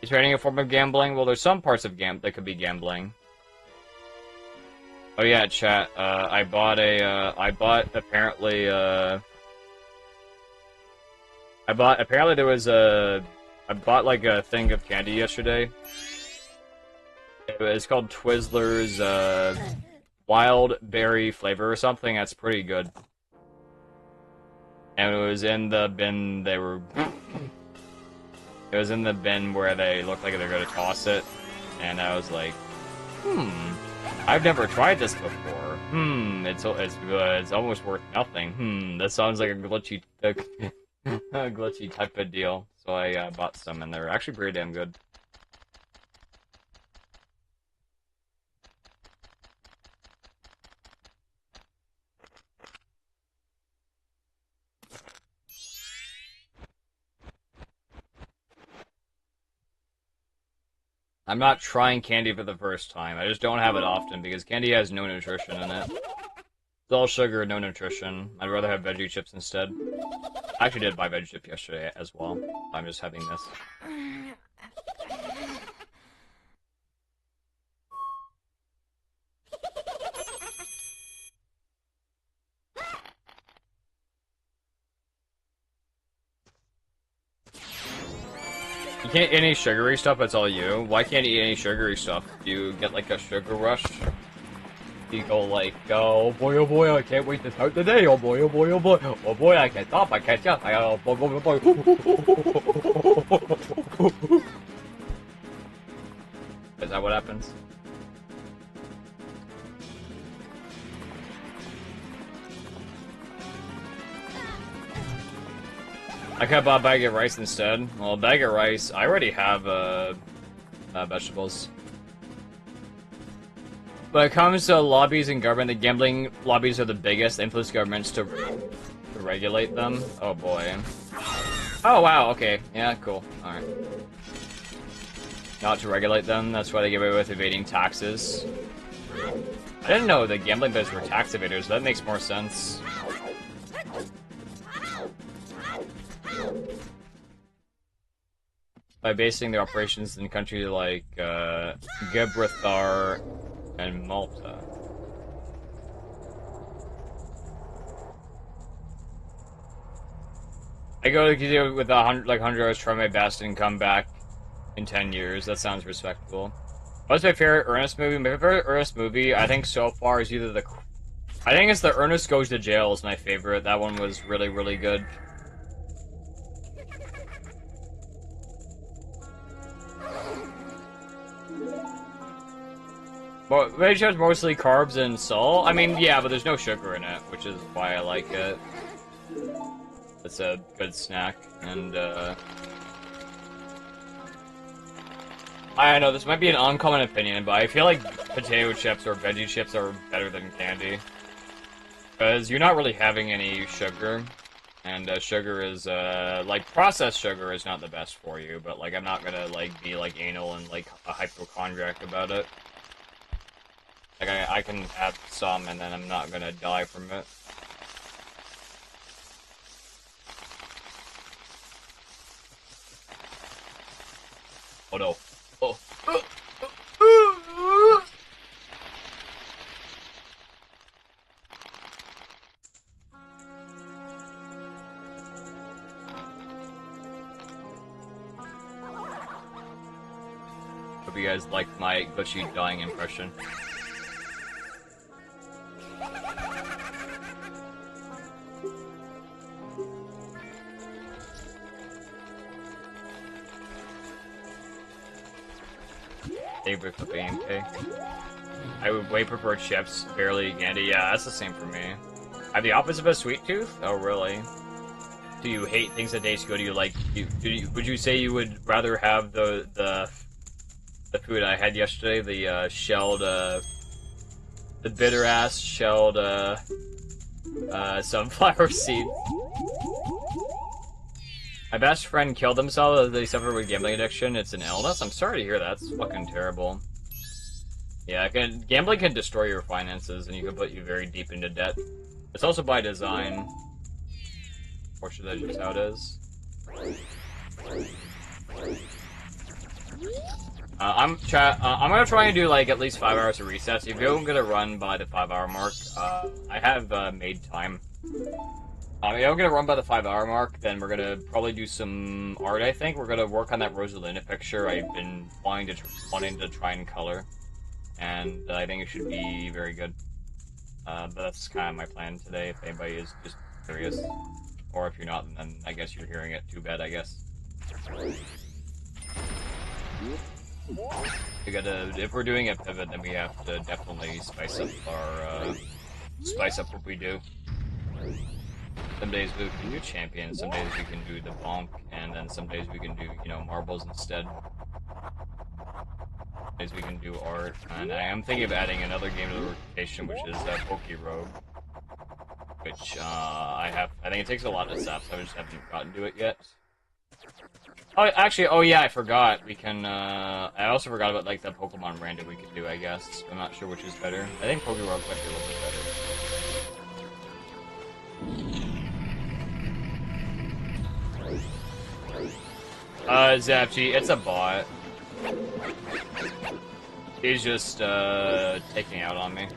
Is trading a form of gambling? Well, there's some parts of that could be gambling. Oh yeah, chat. I bought like a thing of candy yesterday. It's called Twizzlers, wild berry flavor or something. That's pretty good. And it was in the bin it was in the bin where they looked like they're gonna toss it. And I was like, I've never tried this before. It's almost worth nothing. That sounds like a glitchy, glitchy type of deal. So I bought some, and they're actually pretty damn good. I'm not trying candy for the first time. I just don't have it often because candy has no nutrition in it. It's all sugar, no nutrition. I'd rather have veggie chips instead. I actually did buy veggie chip yesterday as well. I'm just having this. You can't eat any sugary stuff, that's all you. Why can't you eat any sugary stuff? Do you get like a sugar rush? You go like, oh boy, I can't wait to start the day. Oh boy, oh boy, I can't stop, I can't stop. Oh boy. Is that what happens? I could buy a bag of rice instead. Well, a bag of rice, I already have vegetables. When it comes to lobbies and government, the gambling lobbies are the biggest. Influence governments to regulate them. Oh boy. Oh wow, okay. Yeah, cool. Alright. Not to regulate them, that's why they get away with evading taxes. I didn't know the gambling bits were tax evaders, that makes more sense. By basing their operations in countries like Gibraltar and Malta. I go with 100 hours, try my best, and come back in 10 years. That sounds respectable. What's my favorite Ernest movie? My favorite Ernest movie, I think so far, is either I think it's the Ernest Goes to Jail is my favorite. That one was really, really good. Well, vegetables mostly carbs and salt. I mean, yeah, but there's no sugar in it, which is why I like it. It's a good snack, and I know this might be an uncommon opinion, but I feel like potato chips or veggie chips are better than candy. Because you're not really having any sugar, and sugar is, like, processed sugar is not the best for you, but, like, I'm not gonna, like, be, like, anal and, like, a hypochondriac about it. Like, I can have some, and then I'm not gonna die from it. Oh no. Oh. you guys liked my glitchy dying impression. Favorite of AMK. I would way prefer chips, barely candy. Yeah, that's the same for me. I'm the opposite of a sweet tooth? Oh, really? Do you hate things that taste good? Do you like? Would you say you would rather have the food I had yesterday, the shelled, the bitter ass shelled sunflower seed? My best friend killed himself as they suffered with gambling addiction. It's an illness. I'm sorry to hear that. It's fucking terrible. Yeah, gambling can destroy your finances, and you can put you very deep into debt. It's also by design. Unfortunately, that's just how it is. I'm gonna try and do like at least 5 hours of recess. If you're gonna run by the 5-hour mark, I have made time. If I'm gonna run by the 5-hour mark, then we're gonna probably do some art. I think we're gonna work on that Rosalinda picture I've been wanting to try and color, and I think it should be very good. But that's kind of my plan today. If anybody is just curious, or if you're not, then I guess you're hearing it. Too bad, I guess. We gotta. If we're doing a pivot, then we have to definitely spice up what we do. Some days we can do champion, some days we can do the bonk, and then some days we can do, you know, marbles instead. Some days we can do art, and I am thinking of adding another game to the rotation, which is Poke Rogue. Which, I think it takes a lot of steps, I just haven't gotten to it yet. Oh, actually, oh yeah, I forgot. We can, I also forgot about, like, the Pokemon random we could do, I guess. I'm not sure which is better. I think Poke Rogue might be a little bit better. Zapchi, it's a bot. He's just, taking out on me.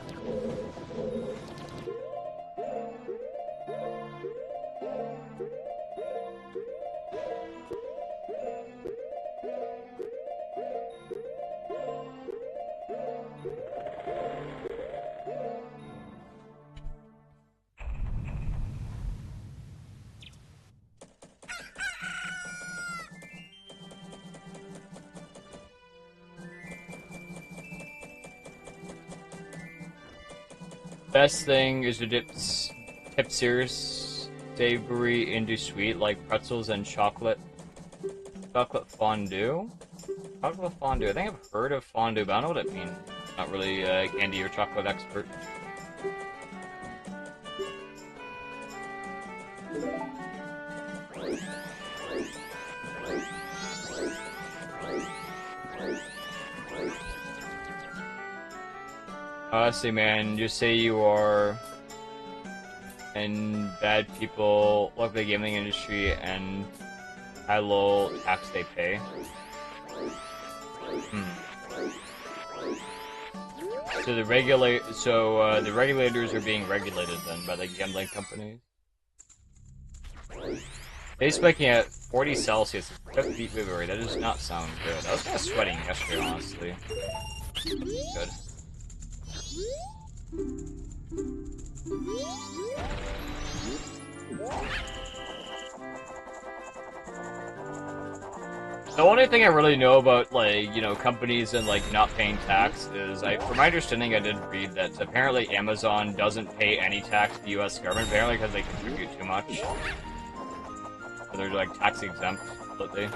Best thing is to dip serious savory into sweet, like pretzels and chocolate fondue. Chocolate fondue. I think I've heard of fondue, but I don't know what it means. Not really a candy or chocolate expert. Honestly, man, just say you are, and bad people look at the gambling industry and how low tax they pay. So the regulators are being regulated then by the gambling companies. They spiking at 40 Celsius. Wait, that does not sound good. I was kind of sweating yesterday, honestly. Good. The only thing I really know about, like, you know, companies and, like, not paying tax is, from my understanding, I did read that apparently Amazon doesn't pay any tax to the US government, apparently because they contribute too much. So they're, like, tax exempt completely.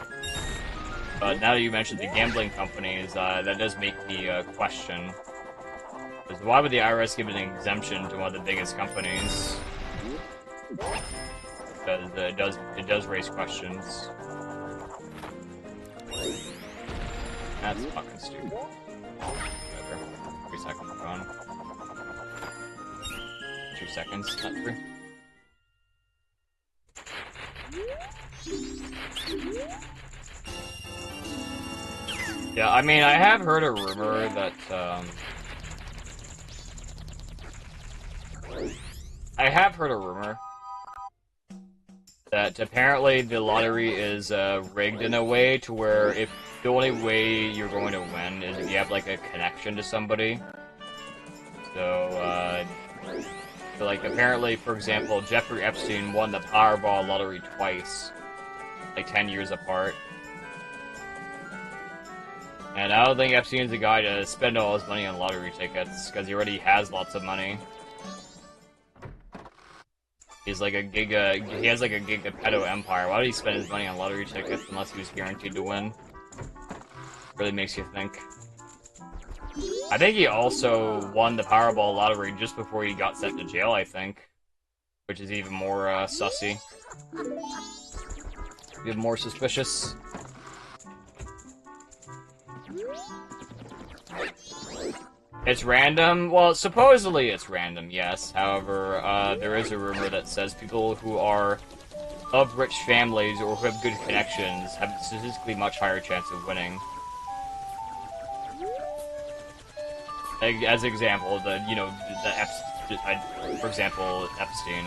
But now that you mentioned the gambling companies, that does make me question. Because why would the IRS give an exemption to one of the biggest companies? Because it does raise questions. That's fucking stupid. Whatever. 3 seconds gone. 2 seconds, not 3. Yeah, I mean, I have heard a rumor that, that apparently the lottery is rigged in a way to where if the only way you're going to win is if you have like a connection to somebody. So, like apparently, for example, Jeffrey Epstein won the Powerball lottery twice, like 10 years apart. And I don't think Epstein's the guy to spend all his money on lottery tickets, because he already has lots of money. He's like a he has like a pedo empire. Why would he spend his money on lottery tickets unless he was guaranteed to win? Really makes you think. I think he also won the Powerball lottery just before he got sent to jail, I think. Which is even more, sussy. Even more suspicious. It's random? Well, supposedly it's random, yes. However, there is a rumor that says people who are of rich families or who have good connections have a statistically much higher chance of winning. As example, for example, Epstein.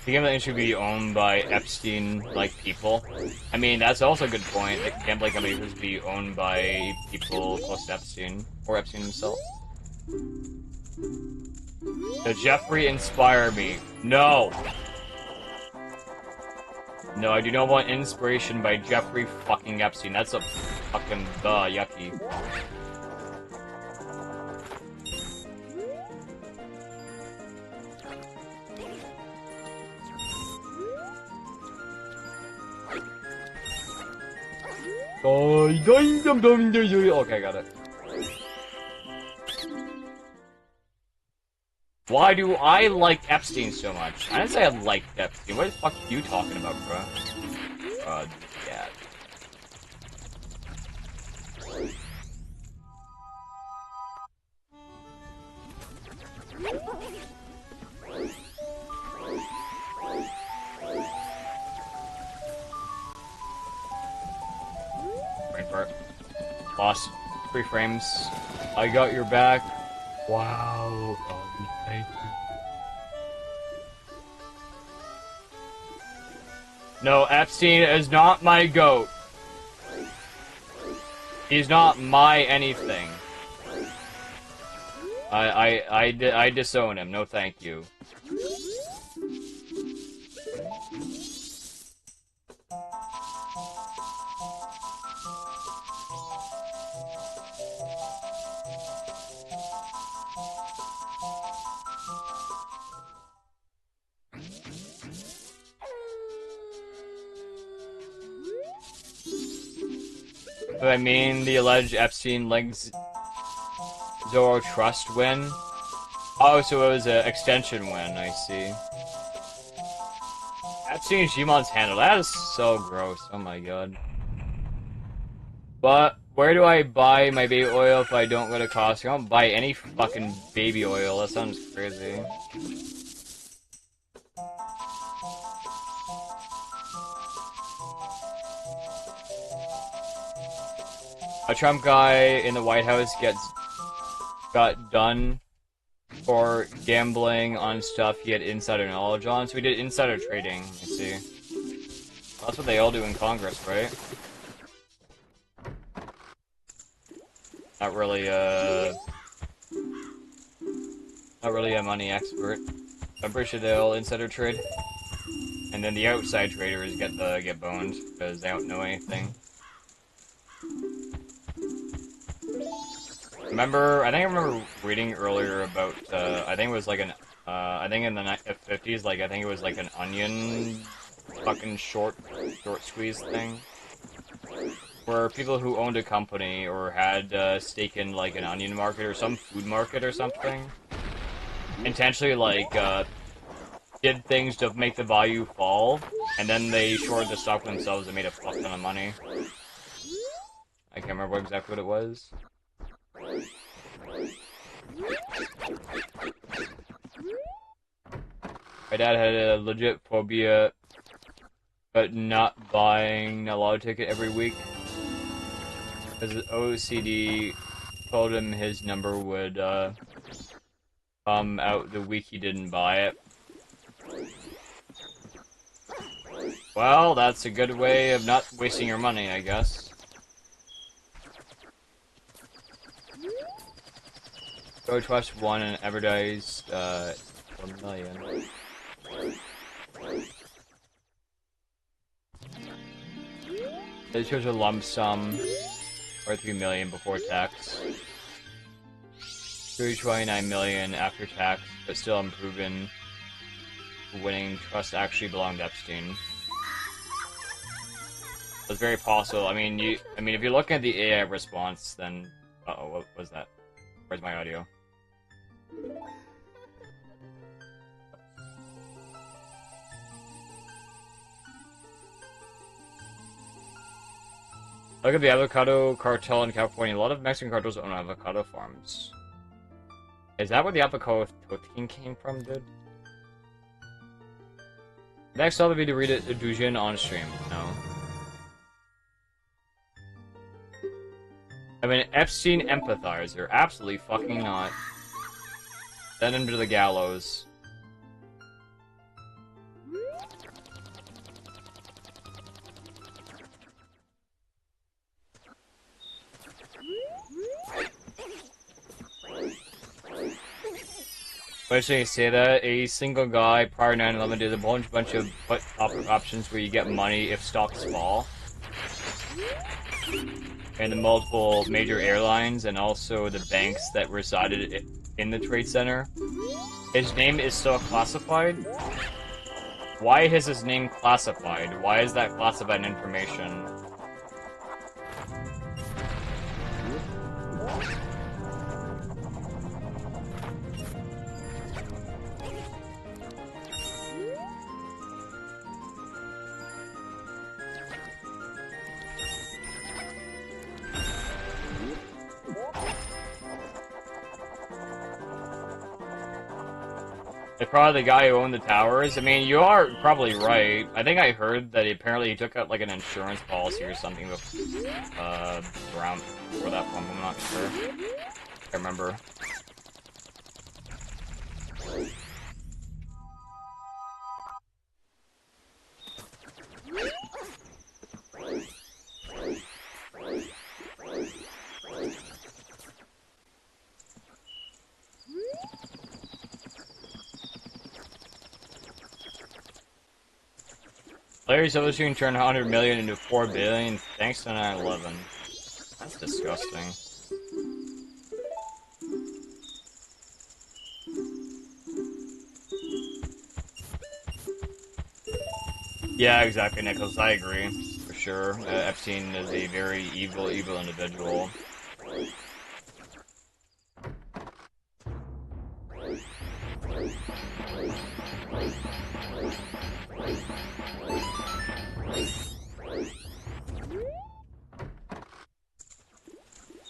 The gambling should be owned by Epstein-like people. I mean, that's also a good point. The gambling company should be owned by people close to Epstein, or Epstein himself. Does Jeffrey inspire me? No! No, I do not want inspiration by Jeffrey fucking Epstein. That's a fucking yucky. Okay, got it. Why do I like Epstein so much? I didn't say I liked Epstein. What the fuck are you talking about, bro? Yeah. Brain fart. Lost. 3 frames. I got your back. Wow. Thank you. No, Epstein is not my goat. He's not my anything. I disown him. No, thank you. I mean, the alleged Epstein links Zoro Trust win. Oh, so it was an extension win, I see. Epstein Shimon's handle. That is so gross. Oh my god. But where do I buy my baby oil if I don't go to Costco? I don't buy any fucking baby oil. That sounds crazy. A Trump guy in the White House got done for gambling on stuff he had insider knowledge on, so he did insider trading, I see. Well, that's what they all do in Congress, right? Not really a money expert. I'm pretty sure they all insider trade. And then the outside traders get boned, because they don't know anything. I remember reading earlier about, I think it was like I think in the 50s, like, I think it was like an onion fucking short squeeze thing. Where people who owned a company or had stake in, like, an onion market or some food market or something, intentionally, like, did things to make the value fall, and then they shorted the stock themselves and made a fuck ton of money. I can't remember exactly what it was. My dad had a legit phobia, but not buying a lotto ticket every week. Because OCD told him his number would come out the week he didn't buy it. Well, that's a good way of not wasting your money, I guess. Go Trust won and advertised 1 million. They chose a lump sum or 3 million before tax. 329 million after tax, but still unproven. Winning trust actually belonged to Epstein. It's very possible. I mean, if you're looking at the AI response, then uh-oh, what was that? Where's my audio? Look at the avocado cartel in California. A lot of Mexican cartels own avocado farms. Is that where the avocado protein came from, dude? Next, I'll be to read it Dujin on stream. No. I'm an Epstein empathizer. Absolutely fucking not. Send him to the gallows. Why should I say that? A single guy prior to 9/11 did a bunch of put options where you get money if stocks fall. And the multiple major airlines and also the banks that resided in the Trade Center. His name is still classified? Why is his name classified? Why is that classified information? It's probably the guy who owned the towers. I mean, you are probably right. I think I heard that apparently he took out like an insurance policy or something around for that one. I'm not sure. I remember. Larry Silverstein turned 100 million into 4 billion thanks to 9/11. That's disgusting. Yeah, exactly, Nicholas. I agree. For sure. Epstein is a very evil individual.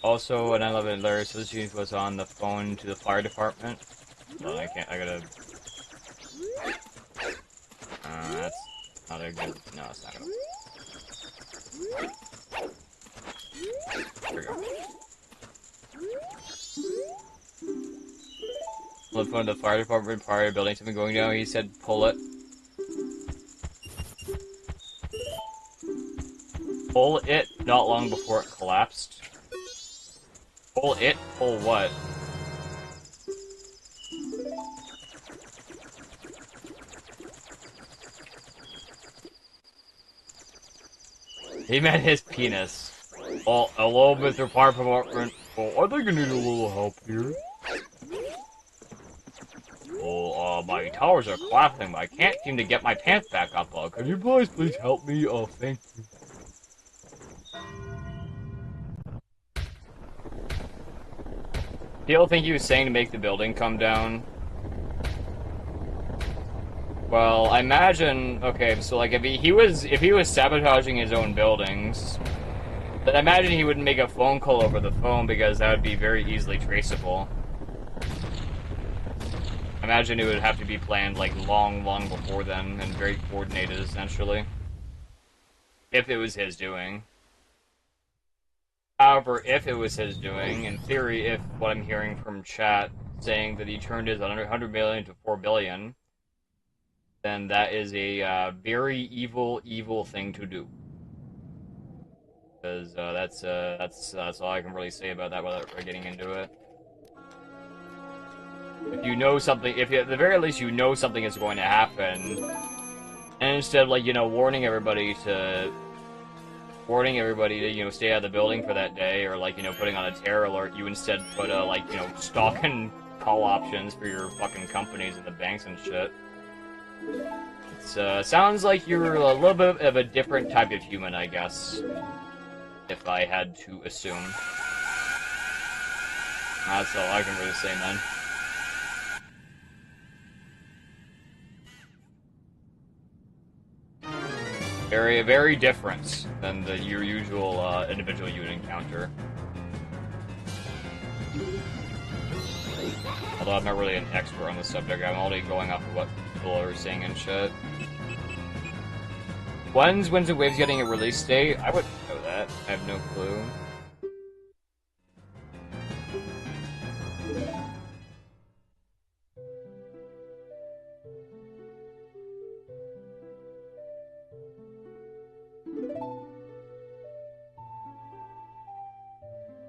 Also, at 9/11, Larry Silverstein was on the phone to the fire department. Well, I gotta... that's not a good... No, it's not gonna... There we go. On the phone to the fire department prior to building something going down, he said, pull it. Pull it not long before it collapsed. Pull it? Pull what? He meant his penis. Oh, hello, Mr. Fire Department. Oh, I think I need a little help here. Oh, my towers are collapsing, but I can't seem to get my pants back up. Could you please help me? Oh, thank you. People think he was saying to make the building come down. Well, I imagine, okay, so like if he was sabotaging his own buildings, then I imagine he wouldn't make a phone call over the phone because that would be very easily traceable. I imagine it would have to be planned like long before then and very coordinated essentially. If it was his doing. However, if it was his doing, in theory, if what I'm hearing from chat saying that he turned his 100 million to 4 billion, then that is a very evil, evil thing to do. Because that's all I can really say about that without getting into it. If you know something, if you, at the very least you know something is going to happen, and instead of, like, you know, warning everybody to, you know, stay out of the building for that day, or, like, you know, putting on a terror alert, you instead put, like, you know, stock and call options for your fucking companies and the banks and shit. It sounds like you're a little bit of a different type of human, I guess, if I had to assume. That's all I can really say, man. Very, very different than your usual individual you'd encounter. Although I'm not really an expert on the subject, I'm only going off of what people are saying and shit. When's Winds and Waves getting a release date? I wouldn't know that. I have no clue.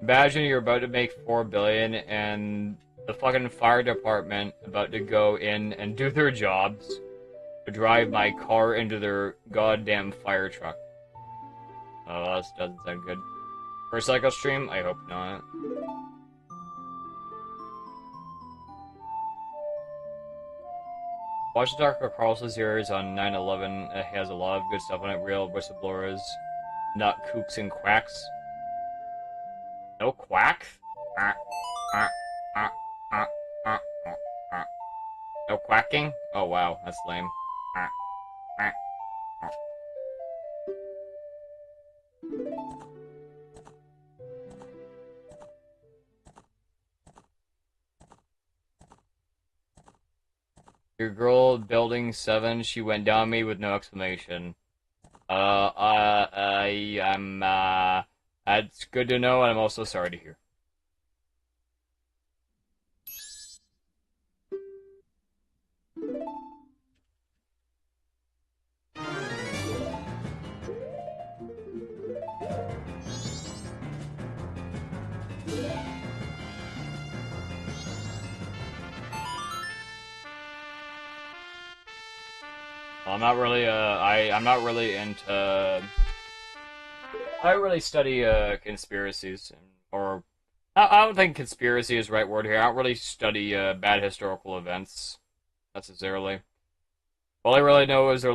Imagine you're about to make 4 billion and the fucking fire department about to go in and do their jobs to drive my car into their goddamn fire truck. Oh, that doesn't sound good. For a cycle stream? I hope not. Watch the Tucker Carlson series on 9/11. It has a lot of good stuff on it. Real whistleblowers, not kooks and quacks. No quack? No quacking? Oh wow, that's lame. Your girl building 7, she went down on me with no explanation. That's good to know, and I'm also sorry to hear. Well, I'm not really, I'm not really into... I don't really study, conspiracies, or... I don't think conspiracy is the right word here. I don't really study, bad historical events, necessarily. All I really know is there's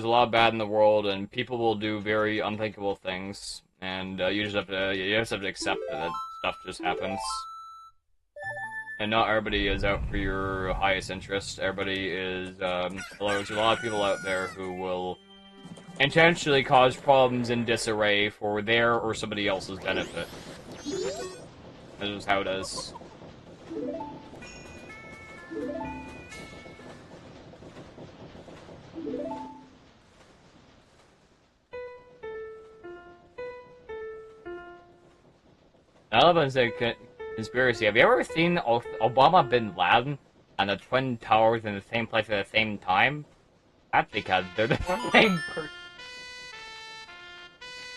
a lot of bad in the world, and people will do very unthinkable things, and, you just have to accept that stuff just happens. And not everybody is out for your highest interest. Everybody is, there's a lot of people out there who will intentionally cause problems and disarray for their or somebody else's benefit. This is how it is. I love when say conspiracy. Have you ever seen Obama bin Laden and the Twin Towers in the same place at the same time? That's because they're the same person.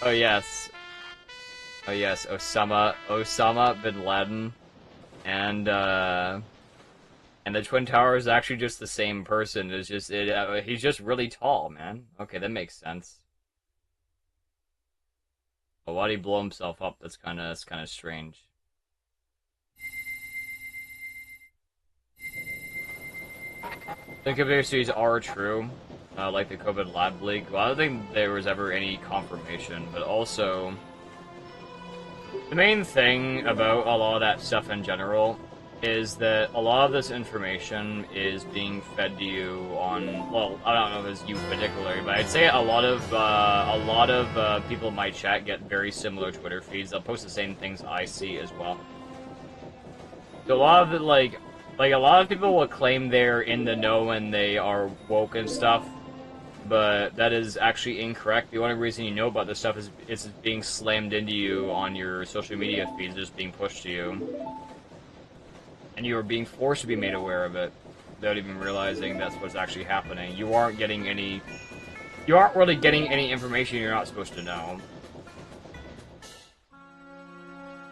Oh yes. Oh yes, Osama bin Laden and the Twin Towers is actually just the same person. It's just he's just really tall, man. Okay, that makes sense. But why'd he blow himself up? That's kind of strange. The conspiracies are true, like the COVID lab leak. Well, I don't think there was ever any confirmation, but also the main thing about a lot of that stuff in general is that a lot of this information is being fed to you on, well, I don't know if it's you particularly, but I'd say a lot of people in my chat get very similar Twitter feeds. They'll post the same things I see as well. So a lot of it, like a lot of people will claim they're in the know and they are woke and stuff, but that is actually incorrect. The only reason you know about this stuff is it's being slammed into you on your social media feeds, just being pushed to you. And you are being forced to be made aware of it without even realizing that's what's actually happening. You aren't really getting any information you're not supposed to know.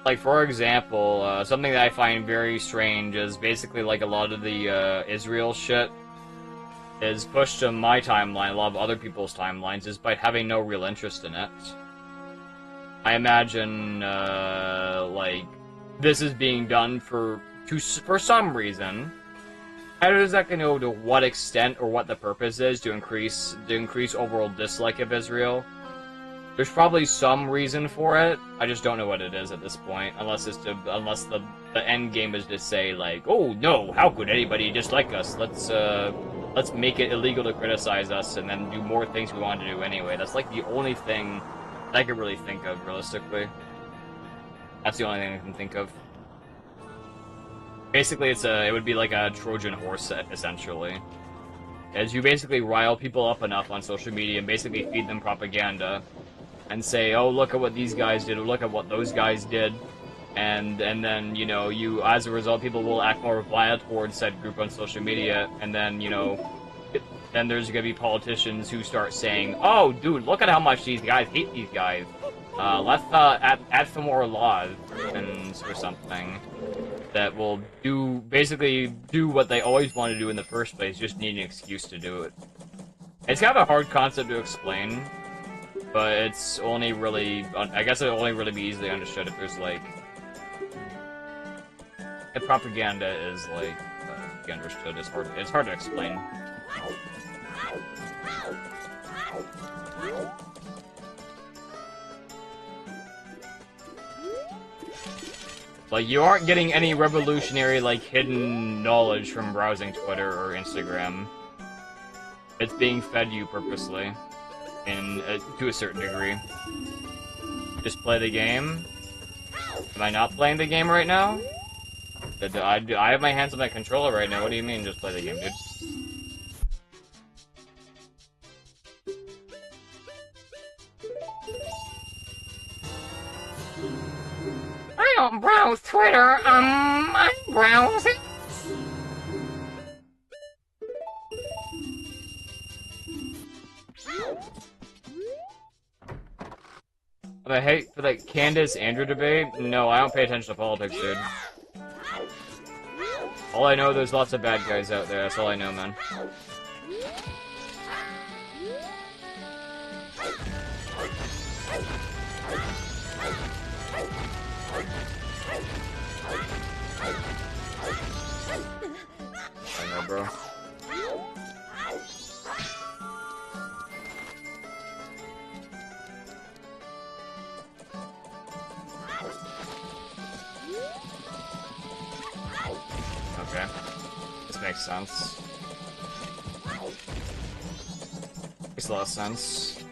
Like, for example, something that I find very strange is basically like a lot of the Israel shit is pushed to my timeline, a lot of other people's timelines, despite having no real interest in it. I imagine, like, this is being done for some reason. I don't exactly know to what extent or what the purpose is to increase overall dislike of Israel. There's probably some reason for it. I just don't know what it is at this point, unless the end game is to say like, oh no, how could anybody dislike us? Let's make it illegal to criticize us and then do more things we want to do anyway. That's like the only thing I could really think of realistically. That's the only thing I can think of. Basically, it would be like a Trojan horse, essentially. As you basically rile people up enough on social media and basically feed them propaganda, and say, oh, look at what these guys did, or look at what those guys did, and then, you know, as a result, people will act more vile towards said group on social media, and then, you know, then there's gonna be politicians who start saying, oh, dude, look at how much these guys hate these guys. Let's add some more laws or something that will basically do what they always want to do in the first place, just need an excuse to do it. It's kind of a hard concept to explain, but it's only really, I guess it'll only really be easily understood if there's like, if propaganda is like, be understood, it's hard to explain. Like, you aren't getting any revolutionary, like, hidden knowledge from browsing Twitter or Instagram. It's being fed you purposely, to a certain degree. Just play the game. Am I not playing the game right now? I have my hands on my controller right now. What do you mean, just play the game, dude? I don't browse Twitter, I browse it. But hey, for the Candace-Andrew debate, no, I don't pay attention to politics, dude. All I know, there's lots of bad guys out there, that's all I know, man. I know, bro. Okay. This makes sense. Makes a lot of sense.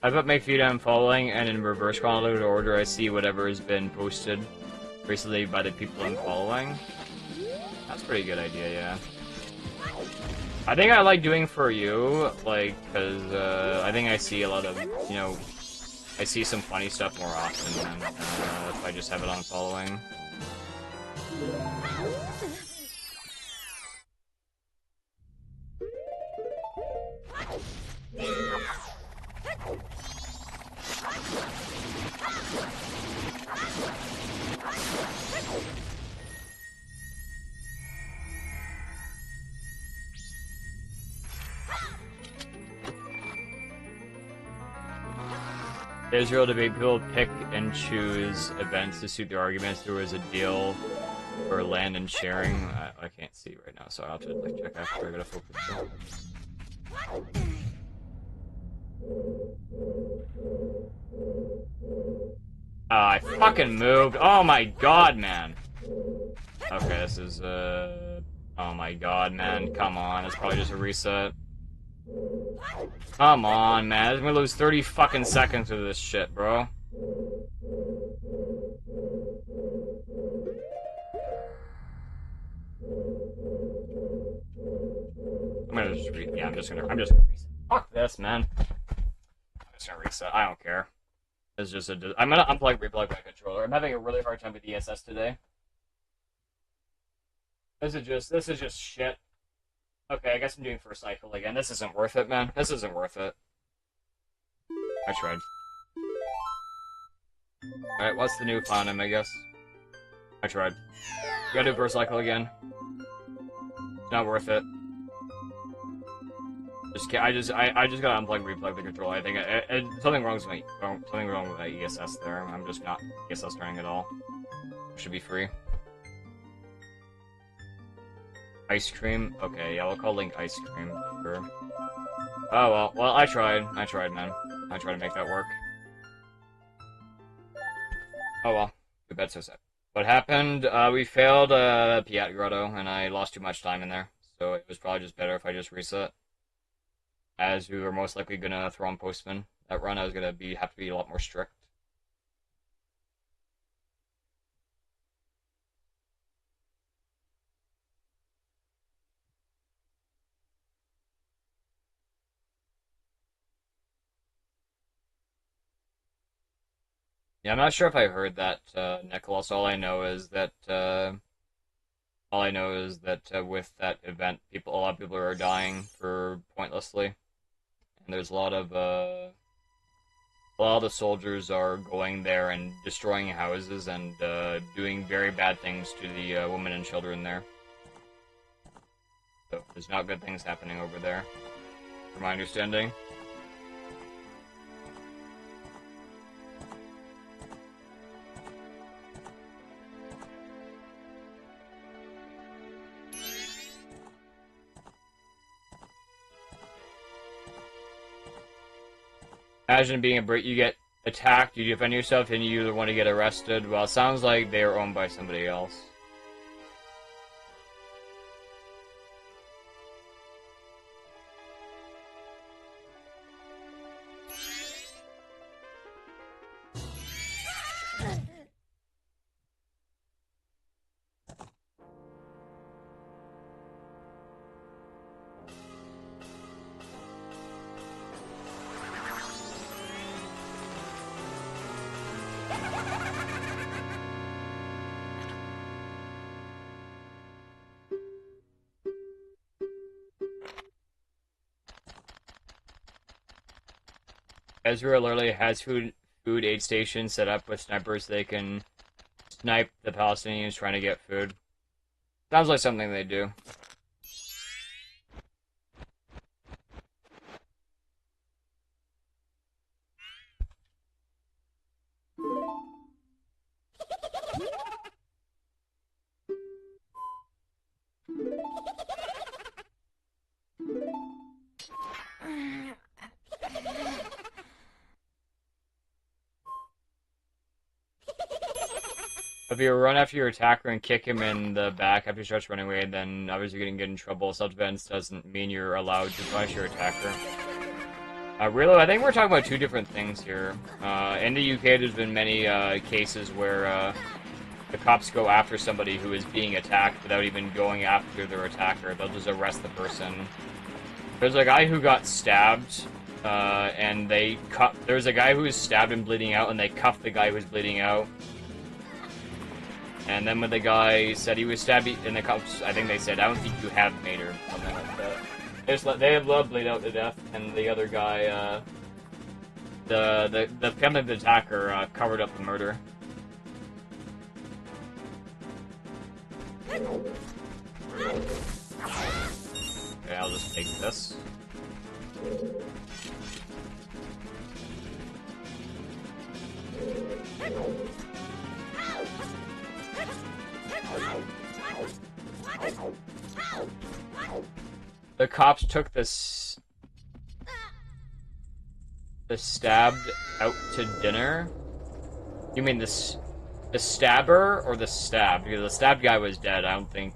I put my feed on following, and in reverse chronological order, I see whatever has been posted recently by the people I'm following. That's a pretty good idea, yeah. I think I like doing For You, like, because I think I see a lot of, you know, I see some funny stuff more often than if I just have it on following. The Israel debate, people pick and choose events to suit their arguments. There was a deal for land and sharing. I can't see right now, so I'll have to like check after. I gotta focus. I fucking moved. Oh my god, man. Okay, this is oh my god, man. Come on, it's probably just a reset. Come on, man. I'm gonna lose 30 fucking seconds with this shit, bro. I'm gonna just I'm just gonna reset. Fuck this, man. I'm just gonna reset. I don't care. It's just I'm gonna unplug, replug my controller. I'm having a really hard time with ESS today. This is just shit. Okay, I guess I'm doing first cycle again. This isn't worth it, man. This isn't worth it. I tried. Alright, what's the new file name, I guess? I tried. Gotta do first cycle again. It's not worth it. I just gotta unplug, replug the controller. I think something wrong with my ESS there. I'm just not ESS turning at all. It should be free. Ice cream. Okay, yeah, we'll call Link ice cream. Sure. Oh well. Well, I tried, man. I tried to make that work. Oh well. Too bad, so sad. What happened? We failed Piat Grotto, and I lost too much time in there. So it was probably just better if I just reset. As we were most likely gonna throw on Postman that run, I was gonna have to be a lot more strict. Yeah, I'm not sure if I heard that, Nicholas. All I know is that with that event, a lot of people are dying for pointlessly, and there's a lot of the soldiers are going there and destroying houses and doing very bad things to the women and children there. So there's not good things happening over there, from my understanding. Imagine being a Brit, you get attacked, you defend yourself, and you either want to get arrested. Well, it sounds like they are owned by somebody else. Ezra literally has food aid stations set up with snipers. They can snipe the Palestinians trying to get food. Sounds like something they do. If you run after your attacker and kick him in the back after he starts running away, then obviously you're going to get in trouble. Self-defense doesn't mean you're allowed to punish your attacker. Really, I think we're talking about two different things here. In the UK, there's been many cases where the cops go after somebody who is being attacked without even going after their attacker. They'll just arrest the person. There's a guy who got stabbed, and there's a guy who was stabbed and bleeding out, and they cuffed the guy who was bleeding out. And then when the guy said he was stabbed, and the cops, I think they said, "I don't think you have made her," something like that. They have blood bleed out to death, and the other guy, the family of the attacker, covered up the murder. Okay, I'll just take this. The cops took the stabbed out to dinner? You mean the stabber or the stabbed? Because the stabbed guy was dead. I don't think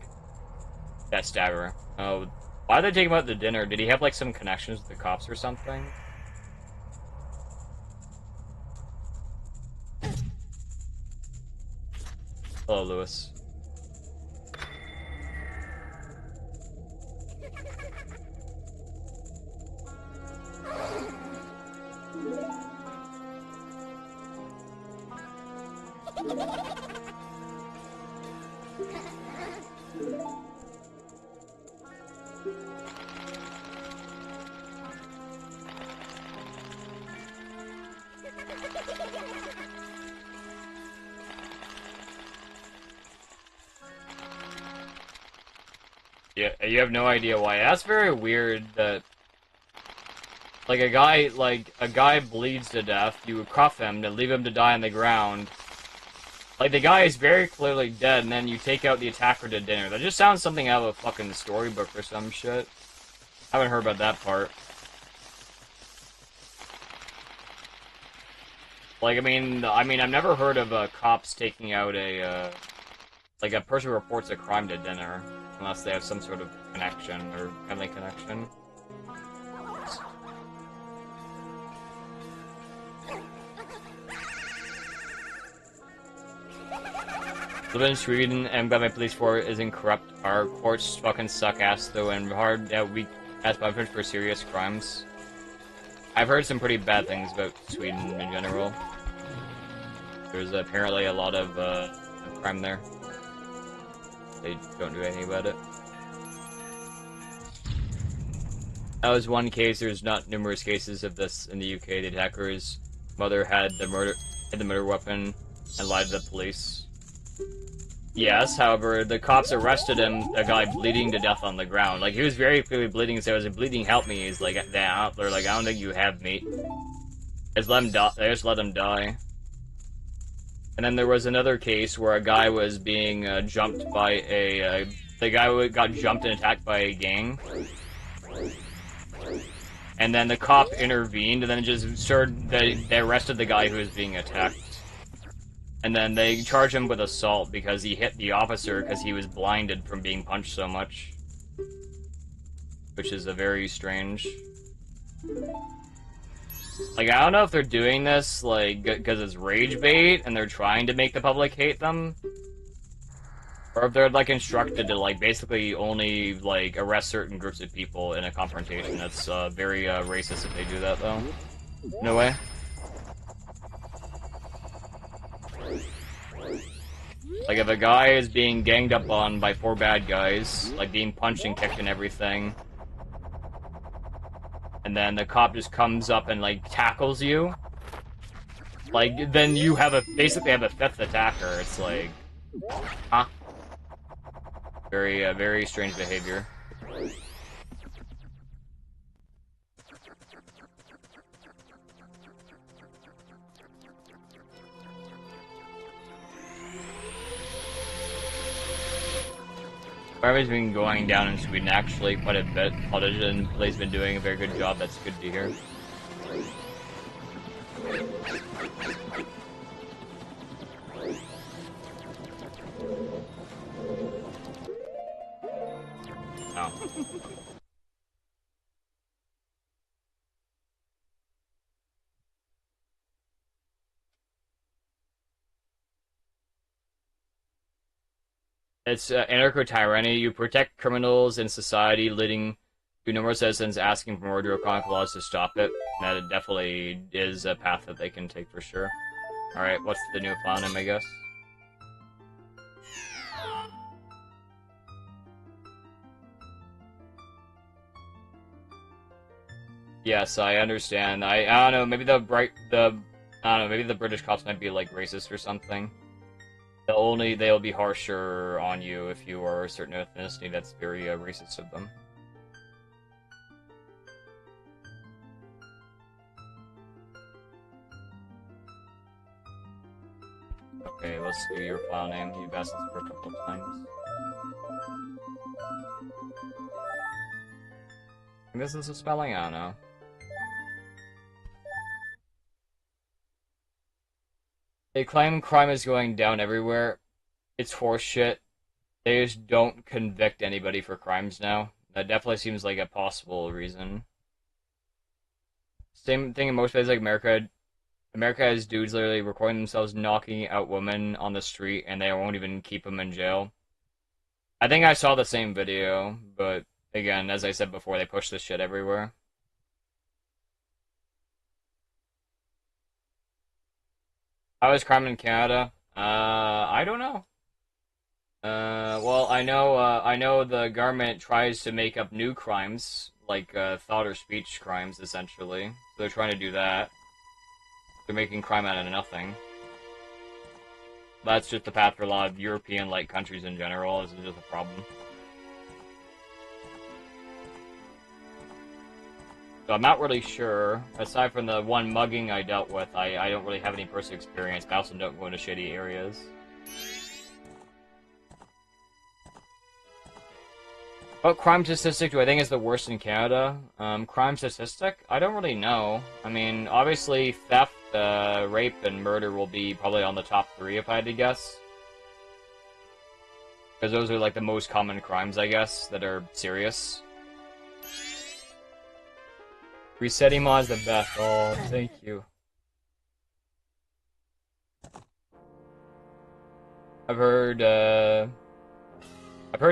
that stabber. Oh, why did they take him out to dinner? Did he have like some connections with the cops or something? Hello, Lewis. Yeah, you have no idea why. That's very weird that, like, a guy bleeds to death, you cuff him to leave him to die on the ground. Like, the guy is very clearly dead, and then you take out the attacker to dinner. That just sounds something out of a fucking storybook or some shit. I haven't heard about that part. Like, I mean, I've never heard of cops taking out like a person who reports a crime to dinner, unless they have some sort of connection or family connection. Living in Sweden, and glad my police force isn't corrupt. Our courts fucking suck ass though, and hard that weak ass punishment for serious crimes. I've heard some pretty bad things about Sweden in general. There's apparently a lot of crime there. They don't do anything about it. That was one case. There's not numerous cases of this in the UK. The attacker's mother had the murder weapon and lied to the police. Yes, however, the cops arrested him, a guy bleeding to death on the ground. Like, he was very clearly bleeding, so I was like, bleeding, help me. He's like, they're like, I don't think you have me. Just let him die. They just let him die. And then there was another case where a guy was being jumped by the guy got jumped and attacked by a gang. And then the cop intervened, and then just started, they arrested the guy who was being attacked. And then they charged him with assault because he hit the officer because he was blinded from being punched so much. Which is a very strange... Like, I don't know if they're doing this, like, because it's rage bait and they're trying to make the public hate them. Or if they're, like, instructed to, like, basically only, like, arrest certain groups of people in a confrontation. That's very racist if they do that, though. No way. Like, if a guy is being ganged up on by 4 bad guys, like, being punched and kicked and everything, and then the cop just comes up and, like, tackles you, like, then you have basically have a 5th attacker. It's like, huh? Very, very strange behavior. Crime has been going down in Sweden actually quite a bit. Politician has been doing a very good job. That's good to hear. Oh. It's anarcho-tyranny. You protect criminals in society, leading to numerous citizens asking for more draconic laws to stop it. That it definitely is a path that they can take for sure. Alright, what's the new file name, I guess? Yes, I understand. I don't know, maybe I don't know, maybe the British cops might be, like, racist or something. They'll be harsher on you if you are a certain ethnicity. That's very racist of them. Okay, let's do your file name. You've asked this for a couple of times. I guess this is spelling? I don't know. They claim crime is going down everywhere. It's horseshit. They just don't convict anybody for crimes now. That definitely seems like a possible reason. Same thing in most places like America. America has dudes literally recording themselves knocking out women on the street, and they won't even keep them in jail. I think I saw the same video, but again, as I said before, they push this shit everywhere. How is crime in Canada? I don't know. Well, I know the government tries to make up new crimes, like, thought or speech crimes, essentially. So they're trying to do that. They're making crime out of nothing. That's just the path for a lot of European-like countries in general. This is just a problem. So I'm not really sure. Aside from the one mugging I dealt with, I don't really have any personal experience, but I also don't go into shady areas. What crime statistic do I think is the worst in Canada? Crime statistic? I don't really know. I mean, obviously, theft, rape, and murder will be probably on the top 3 if I had to guess. Because those are like the most common crimes, I guess, that are serious. Resetting is the best. Oh, thank you. I've heard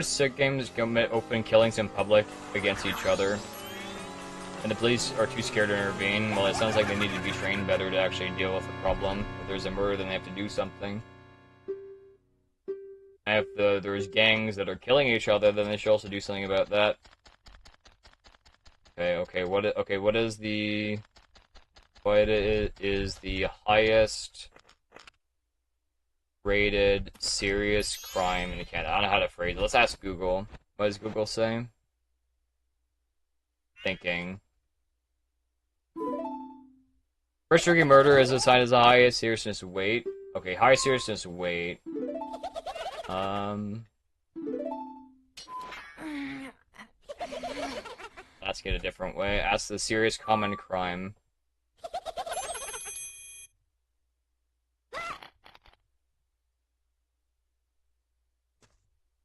sick games commit open killings in public against each other. And the police are too scared to intervene. Well, it sounds like they need to be trained better to actually deal with the problem. If there's a murder, then they have to do something. And if there's gangs that are killing each other, then they should also do something about that. What is the highest rated serious crime in Canada? I don't know how to phrase it. Let's ask Google. What does Google say? Thinking. First degree murder is assigned as the highest seriousness weight. Okay, highest seriousness weight. Ask it a different way. Ask the serious common crime.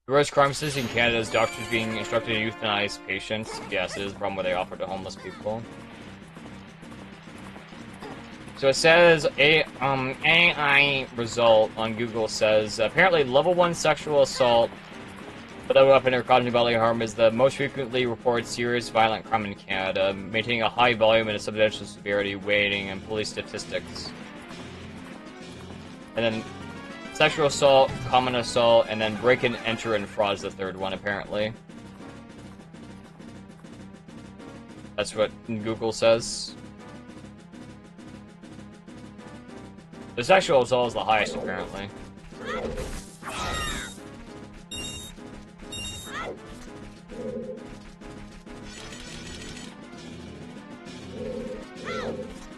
The worst crime statistic in Canada is doctors being instructed to euthanize patients. Yes, it is a problem where they offer to homeless people. So it says, AI result on Google says, apparently level 1 sexual assault without a weapon or causing bodily harm is the most frequently reported serious violent crime in Canada, maintaining a high volume and a substantial severity weighting in police statistics. And then sexual assault, common assault, and then break and enter and fraud is the third one, apparently. That's what Google says. The sexual assault is the highest, apparently.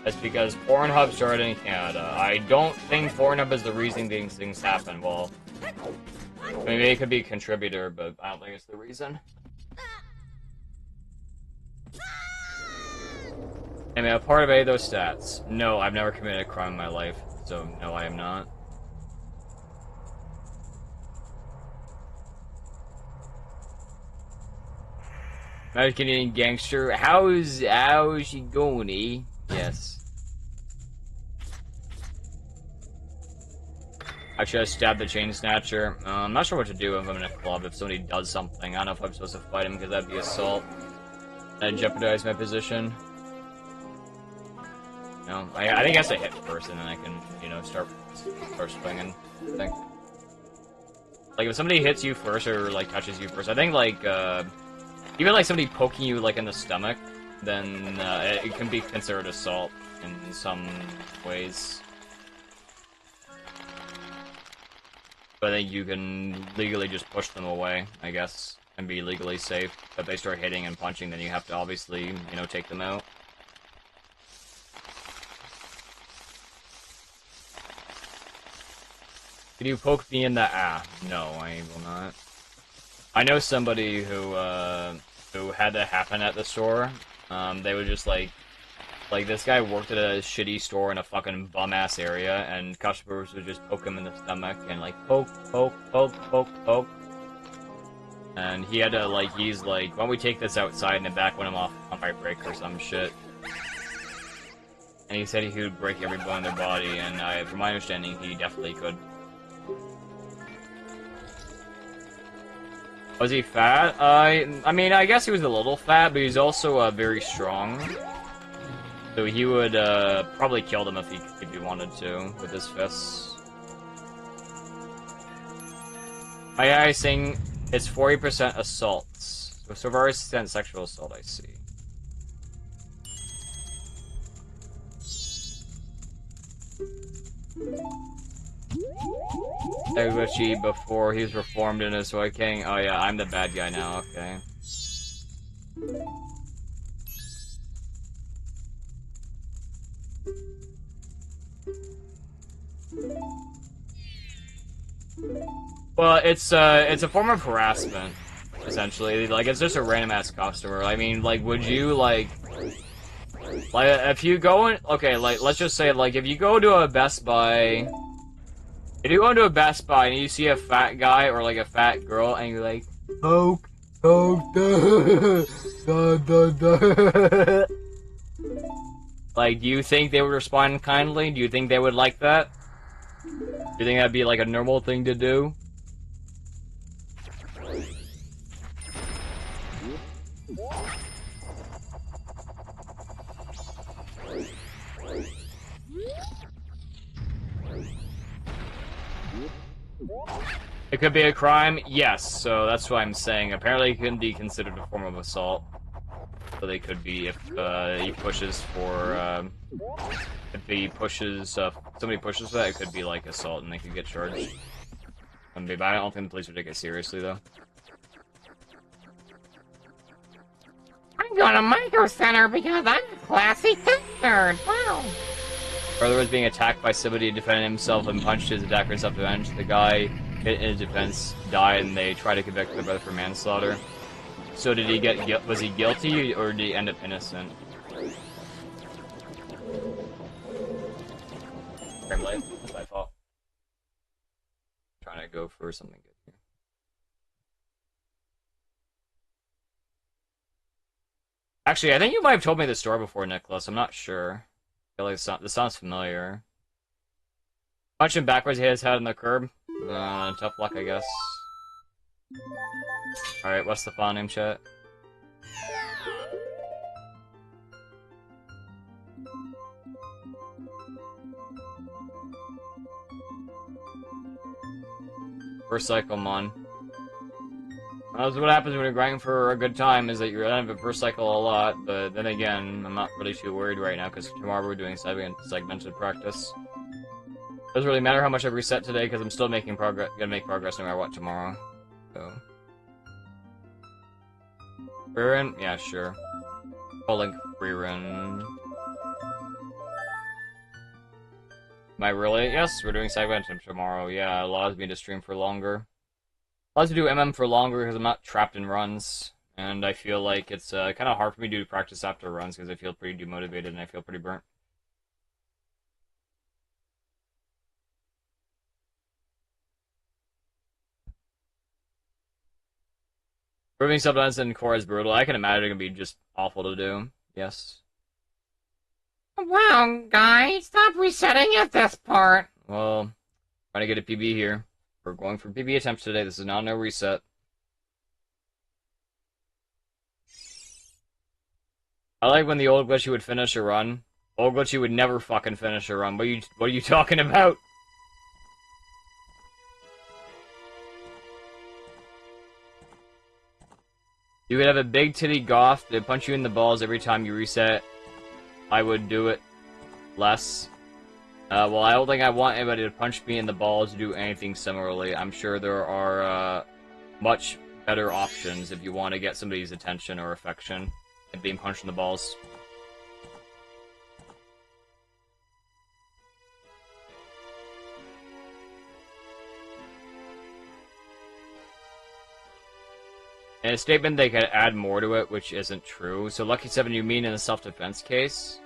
That's because Pornhub started in Canada. I don't think Pornhub is the reason these things happen. Well, maybe it could be a contributor, but I don't think it's the reason. Am I a part of any of those stats? No, I've never committed a crime in my life, so no, I am not. American Canadian gangster, how's she going, eh? Yes. I should have stabbed the chain snatcher. I'm not sure what to do if I'm in a club, if somebody does something. I don't know if I'm supposed to fight him because that'd be assault. That'd jeopardize my position. No, I think it has to hit first and then I can, you know, start swinging, I think. Like, if somebody hits you first or, like, touches you first, I think, like, even, like, somebody poking you, like, in the stomach, then, it can be considered assault in some ways. But I think you can legally just push them away, I guess, and be legally safe. But if they start hitting and punching, then you have to obviously, you know, take them out. Could you poke me in the no, I will not. I know somebody who had that happen at the store. They would just like this guy worked at a shitty store in a fucking bum-ass area, and customers would just poke him in the stomach and like poke. And he had to he's like, why don't we take this outside and back when I'm off on my break or some shit. And he said he would break every bone in their body, and from my understanding, he definitely could. Was he fat? I mean, I guess he was a little fat, but he's also very strong. So he would probably kill them if he wanted to with his fists. My guy is saying it's 40% assaults. So far as sexual assault, I see. Eguchi before he was reformed in his Soy King. Oh yeah, I'm the bad guy now, okay. Well, it's a form of harassment, essentially. Like, it's just a random ass customer. I mean, like, would you like if you go in, okay, like, let's just say, like, if you go to a Best Buy, if you go into a Best Buy and you see a fat guy or like a fat girl and you're like, poke, da, da, da. Like, do you think they would respond kindly? Do you think they would like that? Do you think that'd be like a normal thing to do? It could be a crime, yes, so that's what I'm saying. Apparently it can be considered a form of assault. So they could be if he pushes for, if he pushes, somebody pushes for that, it could be like assault and they could get charged. But I don't think the police would take it seriously, though. I'm going to Micro Center because I'm a classy tech nerd. Wow. Brother was being attacked by somebody defending himself and punched his attacker in self-defense. The guy hit in his defense, died, and they tried to convict the brother for manslaughter. So did he get, was he guilty, or did he end up innocent? Frame late? That's my fault. Trying to go for something good here. Actually, I think you might have told me the story before, Nicholas. I'm not sure. I feel like this sounds familiar. Punch him backwards, hit his head on the curb. Tough luck, I guess. Alright, what's the file name, chat? First cycle, mon. That's what happens when you're grinding for a good time, is that you're out of a first cycle a lot, but then again, I'm not really too worried right now, because tomorrow we're doing segmented practice. Doesn't really matter how much I reset today, because I'm still making progress, gonna make progress no matter what tomorrow. So. Freerun? Yeah, sure. I'll link Freerun. Am I really? Yes, we're doing segmented tomorrow. Yeah, it allows me to stream for longer. Allows me to do MM for longer because I'm not trapped in runs. And I feel like it's kind of hard for me to do practice after runs because I feel pretty demotivated and I feel pretty burnt. Proving subtitles in core is brutal. I can imagine it can be just awful to do. Yes. Wow, guys, stop resetting at this part. Well, trying to get a PB here. We're going for PB attempts today. This is not no reset. I like when the old glitchy would finish a run. Old glitchy would never fucking finish a run. What are you talking about? You could have a big titty goth that punch you in the balls every time you reset. I would do it less. Well, I don't think I want anybody to punch me in the balls to do anything similarly. I'm sure there are much better options if you want to get somebody's attention or affection than being punched in the balls. In a statement, they could add more to it, which isn't true. So, Lucky 7, you mean in a self-defense case?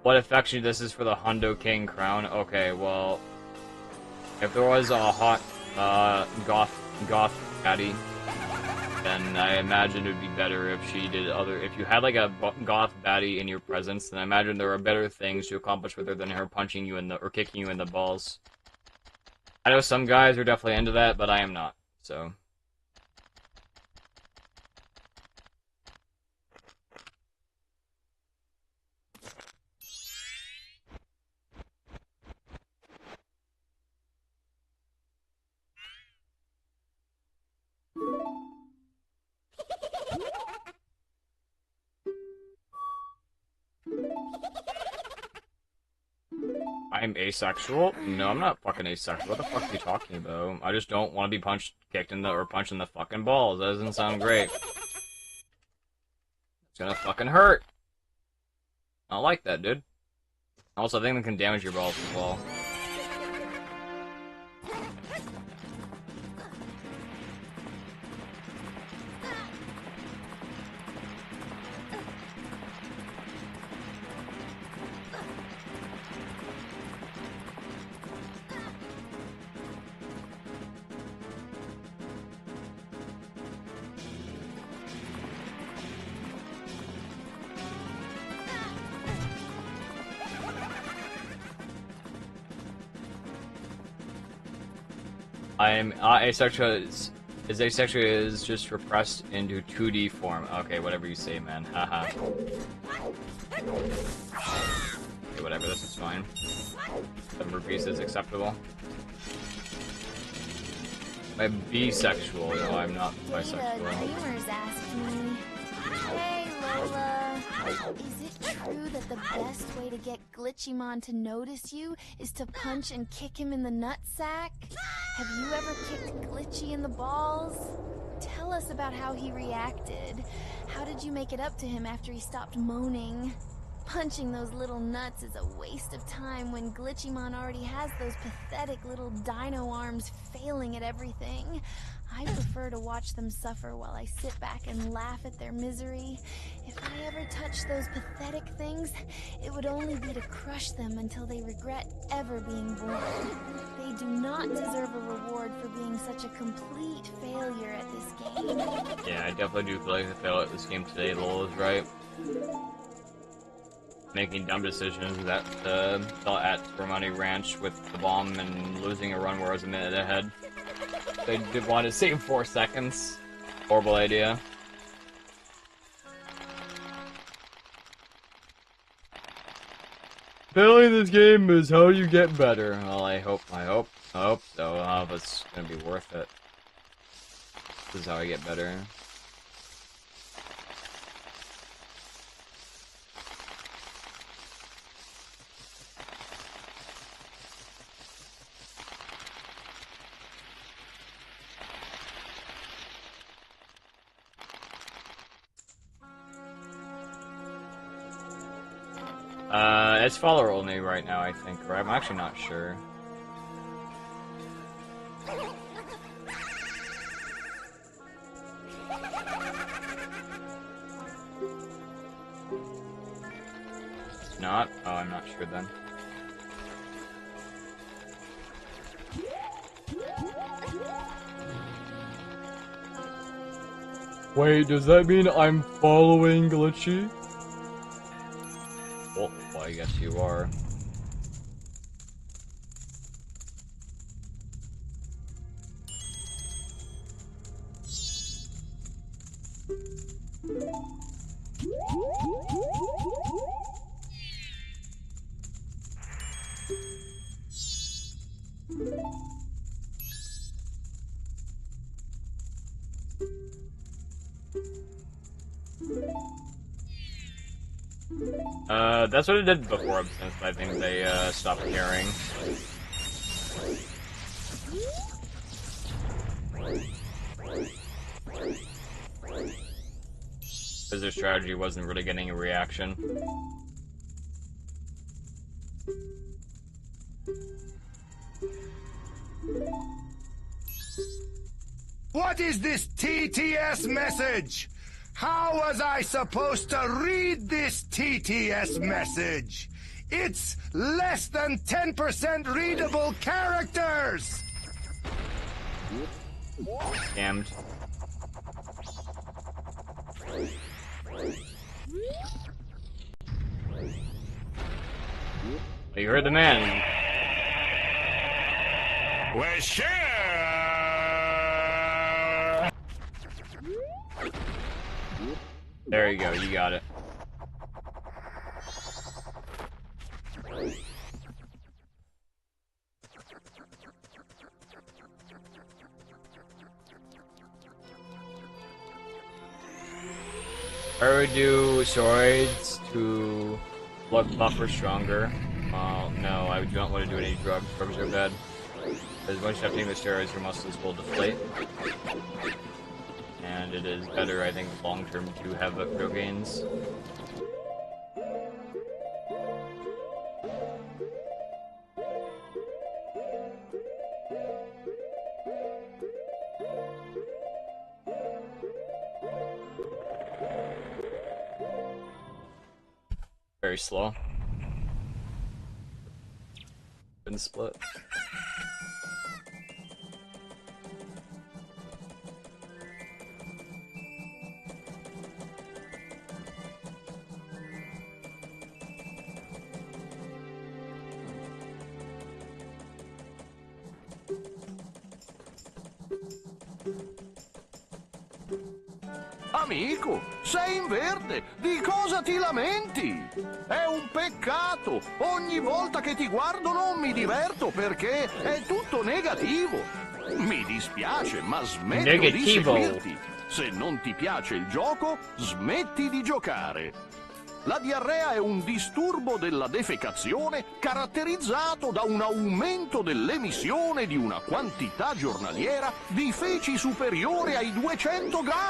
What affection this is for the Hundo King crown? Okay, well, if there was a hot goth baddie, then I imagine it would be better if she did if you had like a goth baddie in your presence, then I imagine there are better things to accomplish with her than her punching you or kicking you in the balls. I know some guys are definitely into that, but I am not, so. I'm asexual? No, I'm not fucking asexual. What the fuck are you talking about? I just don't want to be kicked in the, or punched in the fucking balls. That doesn't sound great. gonna fucking hurt. I don't like that, dude. Also, I think it can damage your balls as well. Asexual is just repressed into 2D form. Okay, whatever you say, man. Haha. Okay, whatever, this is fine. 7 rupees is acceptable. I'm bisexual. No, I'm not bisexual. Gamers asked me, hey Lola, is it true that the best way to get Glitchymon to notice you is to punch and kick him in the nutsack? Have you ever kicked Glitchy in the balls? Tell us about how he reacted. How did you make it up to him after he stopped moaning? Punching those little nuts is a waste of time when Glitchymon already has those pathetic little dino arms failing at everything. I prefer to watch them suffer while I sit back and laugh at their misery. If I ever touched those pathetic things, it would only be to crush them until they regret ever being born. They do not deserve a reward for being such a complete failure at this game. Yeah, I definitely do feel like I failed at this game today. Lola's right. Making dumb decisions that fell at Romani Ranch with the bomb and losing a run where I was a minute ahead. They did want to save 4 seconds. Horrible idea. Failing this game is how you get better. Well, I hope so. It's gonna be worth it. This is how I get better. It's follower only right now, I think, right? I'm actually not sure. Not? Oh, I'm not sure then. Wait, does that mean I'm following Glitchy? Well, I guess you are. That's what it did before, since I think they stopped caring. Because their strategy wasn't really getting a reaction. What is this TTS message? How was I supposed to read this TTS message? It's less than 10% readable characters! Scammed. You heard the man. Well, sure! There you go, you got it. I would do swords to look buffer stronger. No, I do not want to do any drugs. Drugs are bad. Because once you have taken the steroids, your muscles will deflate. and it is better, I think, long-term to have crypto gains. Very slow. Been split. Amico, sei in verde! Di cosa ti lamenti? È un peccato! Ogni volta che ti guardo non mi diverto perché è tutto negativo. Mi dispiace, ma smetto Negativo. di seguirti. Se non ti piace il gioco, smetti di giocare. La diarrea è un disturbo della defecazione caratterizzato da un aumento dell'emissione di una quantità giornaliera di feci superiore ai 200 gradi,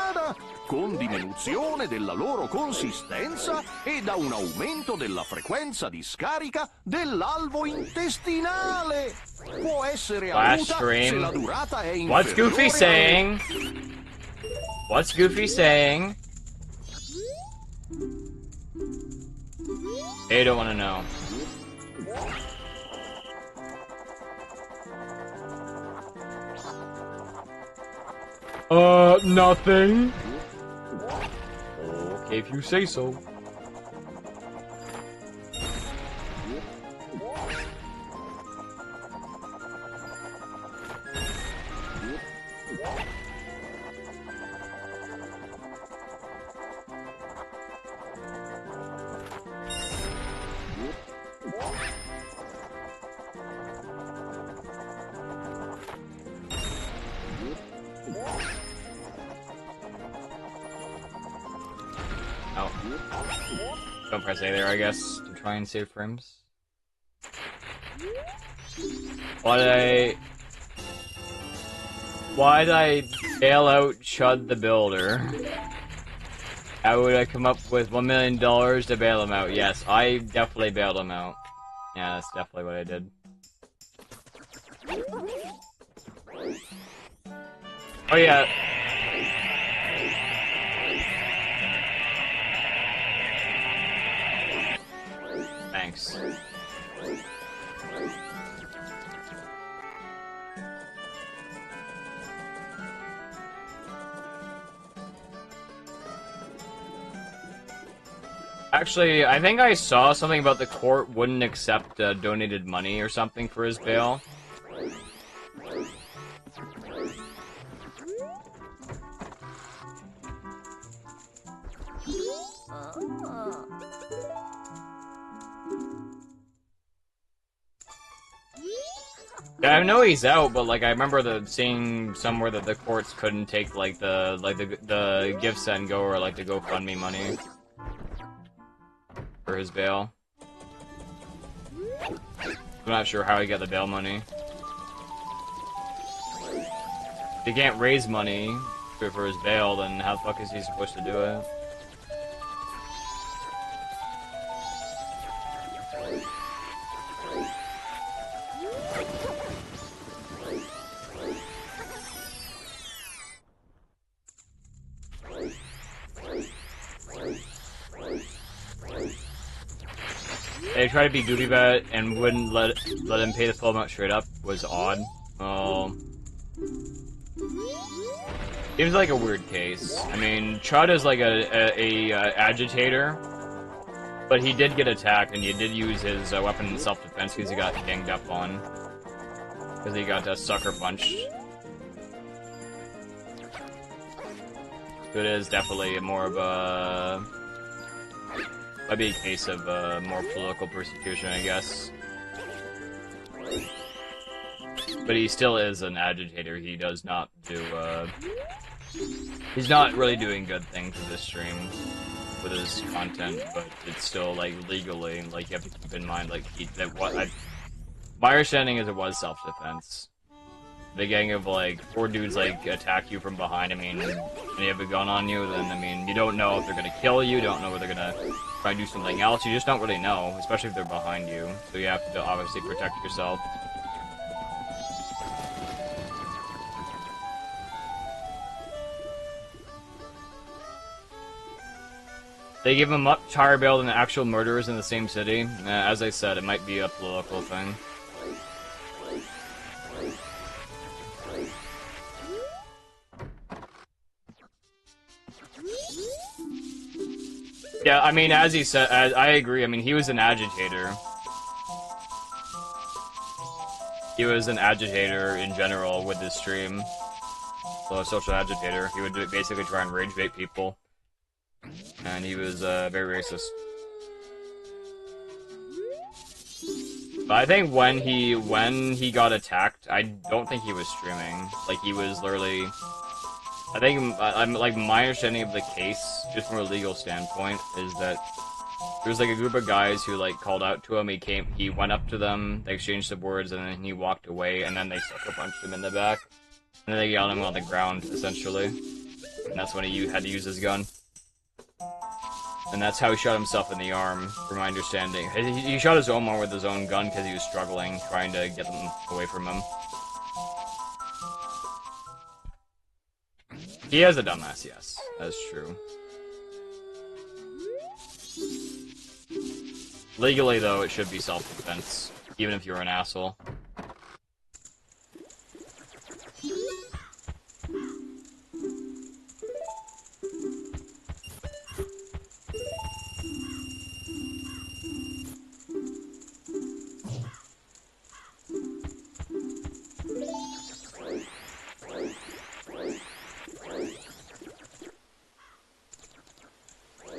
con diminuzione della loro consistenza e da un aumento della frequenza di scarica dell'alvo intestinale. Può essere avuta se la durata è inferiore. What's Goofy saying? What's Goofy saying? They don't want to know. Nothing. Okay, if you say so. Don't press A there, I guess, to try and save frames. Why did I bail out Chud the Builder? How would I come up with $1 million to bail him out? Yes, I definitely bailed him out. Yeah, that's definitely what I did. Oh yeah. Thanks. Actually, I think I saw something about the court wouldn't accept donated money or something for his bail. Yeah, I know he's out, but like I remember seeing somewhere that the courts couldn't take like the gift send go or like the GoFundMe money for his bail. I'm not sure how he got the bail money. If he can't raise money for his bail, then how the fuck is he supposed to do it? They tried to be duty vet and wouldn't let him pay the full amount straight up was odd. Well, seems like a weird case. I mean, Chud is like a agitator, but he did get attacked and he did use his weapon in self-defense because he got ganged up on. Because he got sucker punched. So it is definitely more of a... might be a case of more political persecution, I guess. But he still is an agitator. He does not do, he's not really doing good things with this stream, with his content, but it's still, like, legally, like, you have to keep in mind, like, my understanding is it was self-defense. the gang of like 4 dudes like attack you from behind, I mean, and you have a gun on you, then I mean, you don't know if they're gonna kill you, don't know if they're gonna try to do something else, you just don't really know, especially if they're behind you, so you have to obviously protect yourself. They give him much higher bail than the actual murderers in the same city. As I said, it might be a political thing. Yeah, I mean, as he said, I agree. I mean, he was an agitator. He was an agitator in general with his stream. So a social agitator. He would basically try and rage bait people. And he was very racist. But I think when he got attacked, I don't think he was streaming. Like, he was literally... I think, like, my understanding of the case, just from a legal standpoint, is that there was, like, a group of guys who, like, called out to him. He went up to them, they exchanged some words, and then he walked away, and then they sucker punched him in the back. And then they yelled him on the ground, essentially. And that's when he had to use his gun. And that's how he shot himself in the arm, from my understanding. He shot his own arm with his own gun because he was struggling, trying to get them away from him. He is a dumbass, yes. That's true. Legally, though, it should be self-defense, even if you're an asshole.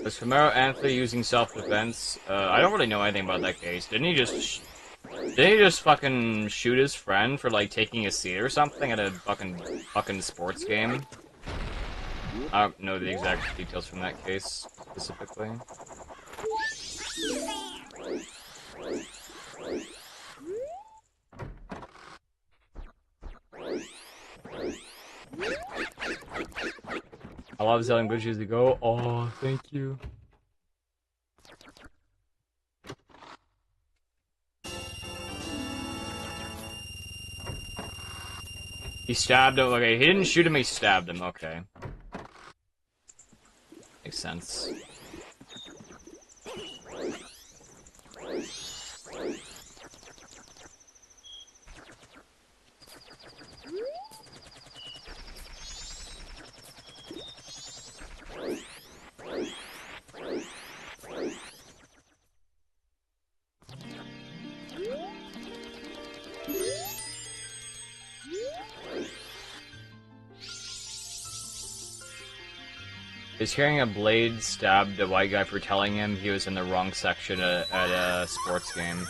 Was Camaro Anthony using self-defense? I don't really know anything about that case. Didn't he just fucking shoot his friend for, like, taking a seat or something at a fucking sports game? I don't know the exact details from that case, specifically. I love selling glitches to go. Oh, thank you. He stabbed him. Okay, he didn't shoot him, he stabbed him. Okay. Makes sense. Is hearing a blade stabbed a white guy for telling him he was in the wrong section at a sports game.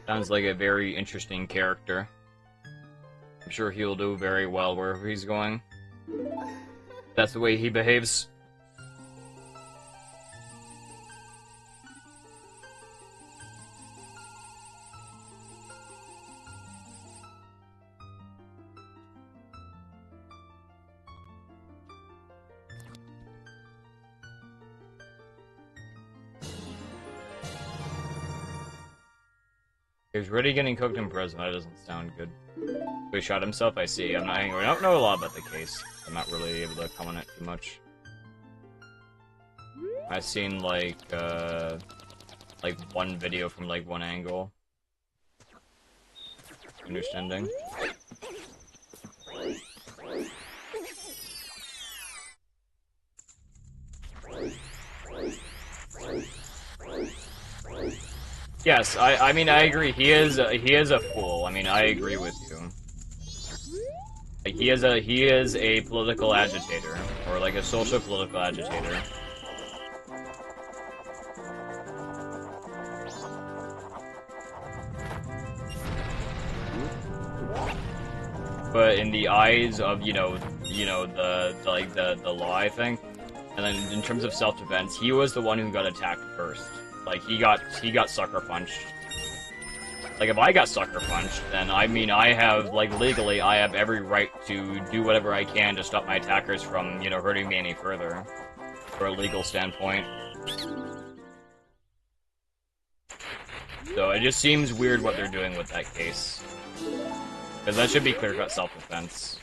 Sounds like a very interesting character. I'm sure he'll do very well wherever he's going. That's the way he behaves. He was really getting cooked in prison. That doesn't sound good. He shot himself? I see. I don't know a lot about the case. I'm not really able to comment on it too much. I've seen, like one video from, like, one angle. Understanding. Yes, I mean, I agree. He is a fool. I mean, I agree with you. Like, he is a political agitator, or like a social political agitator. But in the eyes of the law, I think, and then in terms of self-defense, he was the one who got attacked first. Like, he got sucker punched. Like, if I got sucker punched, then I mean, I have, like, legally, I have every right to do whatever I can to stop my attackers from, you know, hurting me any further. From a legal standpoint. So it just seems weird what they're doing with that case. Because that should be clear-cut self-defense.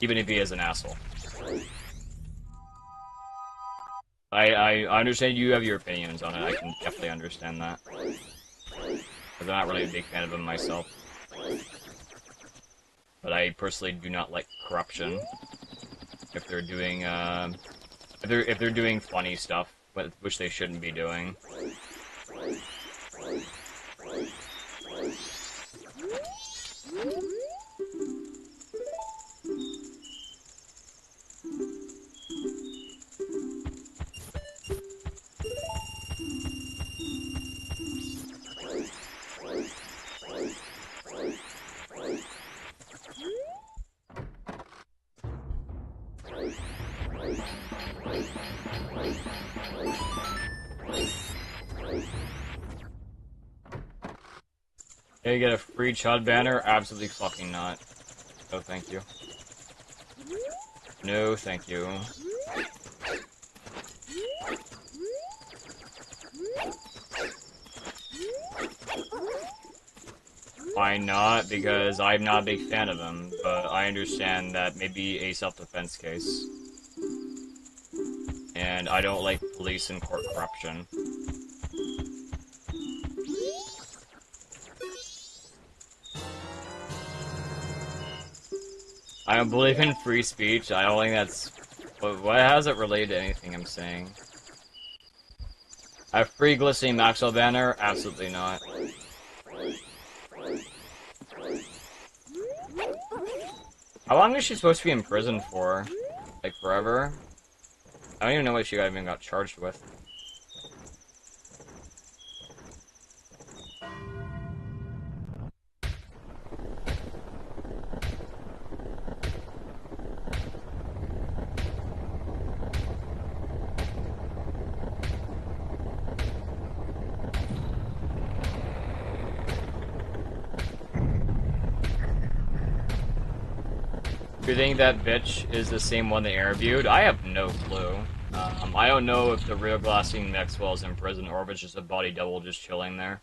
Even if he is an asshole. I understand you have your opinions on it, I can definitely understand that. Because I'm not really a big fan of him myself. But I personally do not like corruption. If they're doing, if they're doing funny stuff, which they shouldn't be doing. Can you get a free Chud banner? Absolutely fucking not. No, thank you. No, thank you. Why not? Because I'm not a big fan of him, but I understand that may be a self-defense case. And I don't like police and court corruption. I don't believe in free speech. I don't think that's... What has it related to anything I'm saying? A free glistening Maxwell banner? Absolutely not. How long is she supposed to be in prison for? Like, forever? I don't even know what she even got charged with. Do you think that bitch is the same one they interviewed? I have no clue. I don't know if the real Glassine Maxwell is in prison or if it's just a body double just chilling there.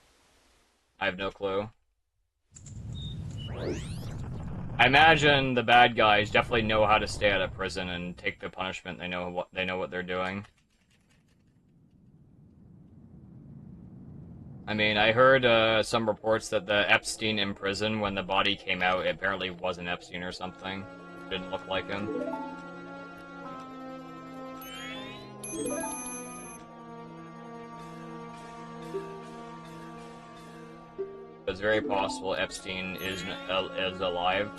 I have no clue. I imagine the bad guys definitely know how to stay out of prison and take the punishment. They know what they're doing. I mean, I heard some reports that the Epstein in prison, when the body came out, it apparently wasn't Epstein or something. Didn't look like him. It's very possible Epstein is alive.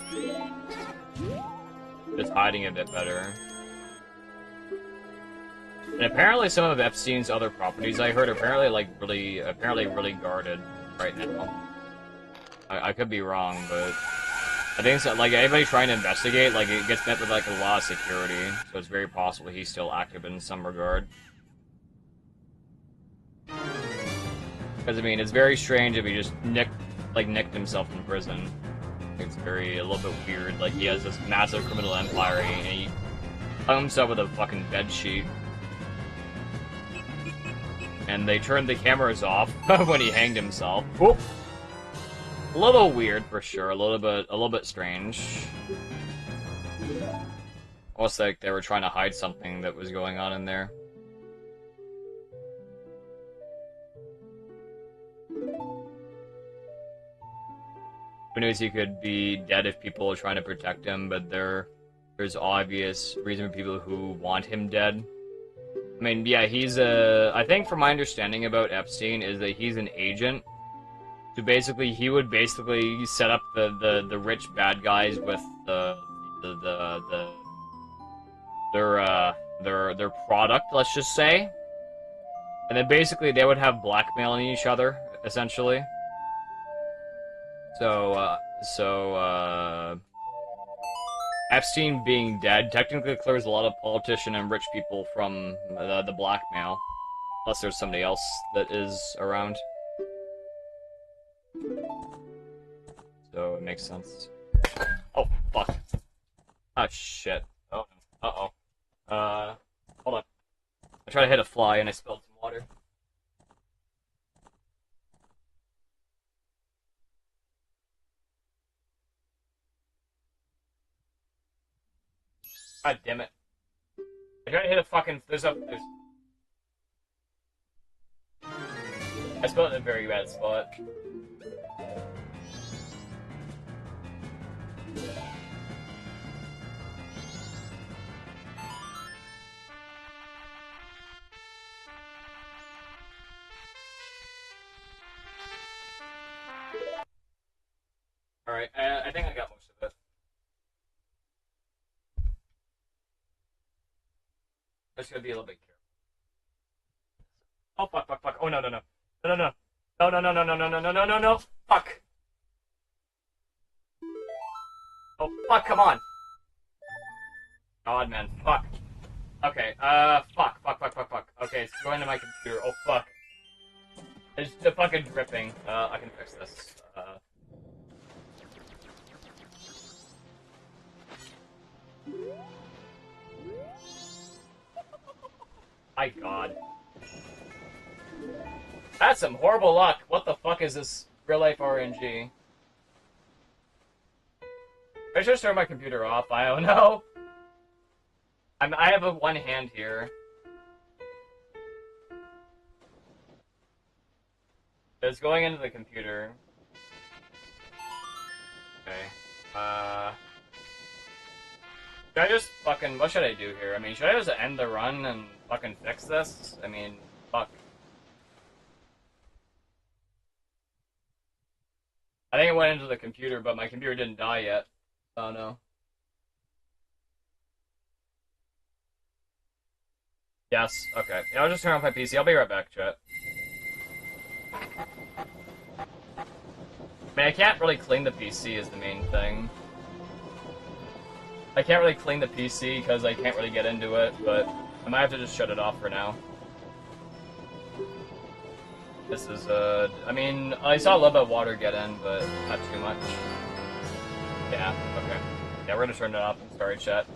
Just hiding a bit better. And apparently some of Epstein's other properties, I heard, apparently really guarded right now. I could be wrong, but I think so, like, anybody trying to investigate, like, it gets met with, like, a lot of security, so it's very possible he's still active in some regard. Because, I mean, it's very strange if he just nicked himself in prison. It's a little bit weird, like, he has this massive criminal empire, and he hung himself with a fucking bed sheet. And they turned the cameras off when he hanged himself. Whoop! A little weird for sure, a little bit strange. Almost like they were trying to hide something that was going on in there. Who knows, he could be dead if people are trying to protect him, but there's obvious reason for people who want him dead. I mean, yeah, I think from my understanding about Epstein is that he's an agent. So basically, he would basically set up the rich bad guys with their product, let's just say. And then basically they would have blackmailing each other, essentially. So Epstein being dead technically clears a lot of politician and rich people from the blackmail. Unless there's somebody else that is around. So it makes sense. Oh, fuck. Oh, shit. Oh, uh-oh. Hold on. I tried to hit a fly and I spilled some water. God damn it. I tried to hit a fucking... There's... I spilled it in a very bad spot. Alright, I think I got most of it. I just gotta be a little bit careful. Oh, fuck, fuck, fuck. Oh, no, no, no. No, no, no. No, no, no, no, no, no, no, no, no, no, no. Fuck. Oh, fuck, come on. God, man. Fuck. Okay, fuck, fuck, fuck, fuck, fuck. Okay, it's going to my computer. Oh, fuck. It's the fucking dripping. I can fix this. My God. That's some horrible luck. What the fuck is this real life RNG? I should turn my computer off. I don't know. I have a one hand here. It's going into the computer. Okay. Should I just fucking... What should I do here? I mean, should I just end the run and fucking fix this? I mean, fuck. I think it went into the computer, but my computer didn't die yet. Oh, no. Yes, okay. Yeah, I'll just turn off my PC. I'll be right back, chat. I mean, I can't really clean the PC is the main thing. I can't really clean the PC because I can't really get into it, but I might have to just shut it off for now. This is, I mean, I saw a little bit of water get in, but not too much. Yeah, okay. Yeah, we're gonna turn it off. Sorry, chat.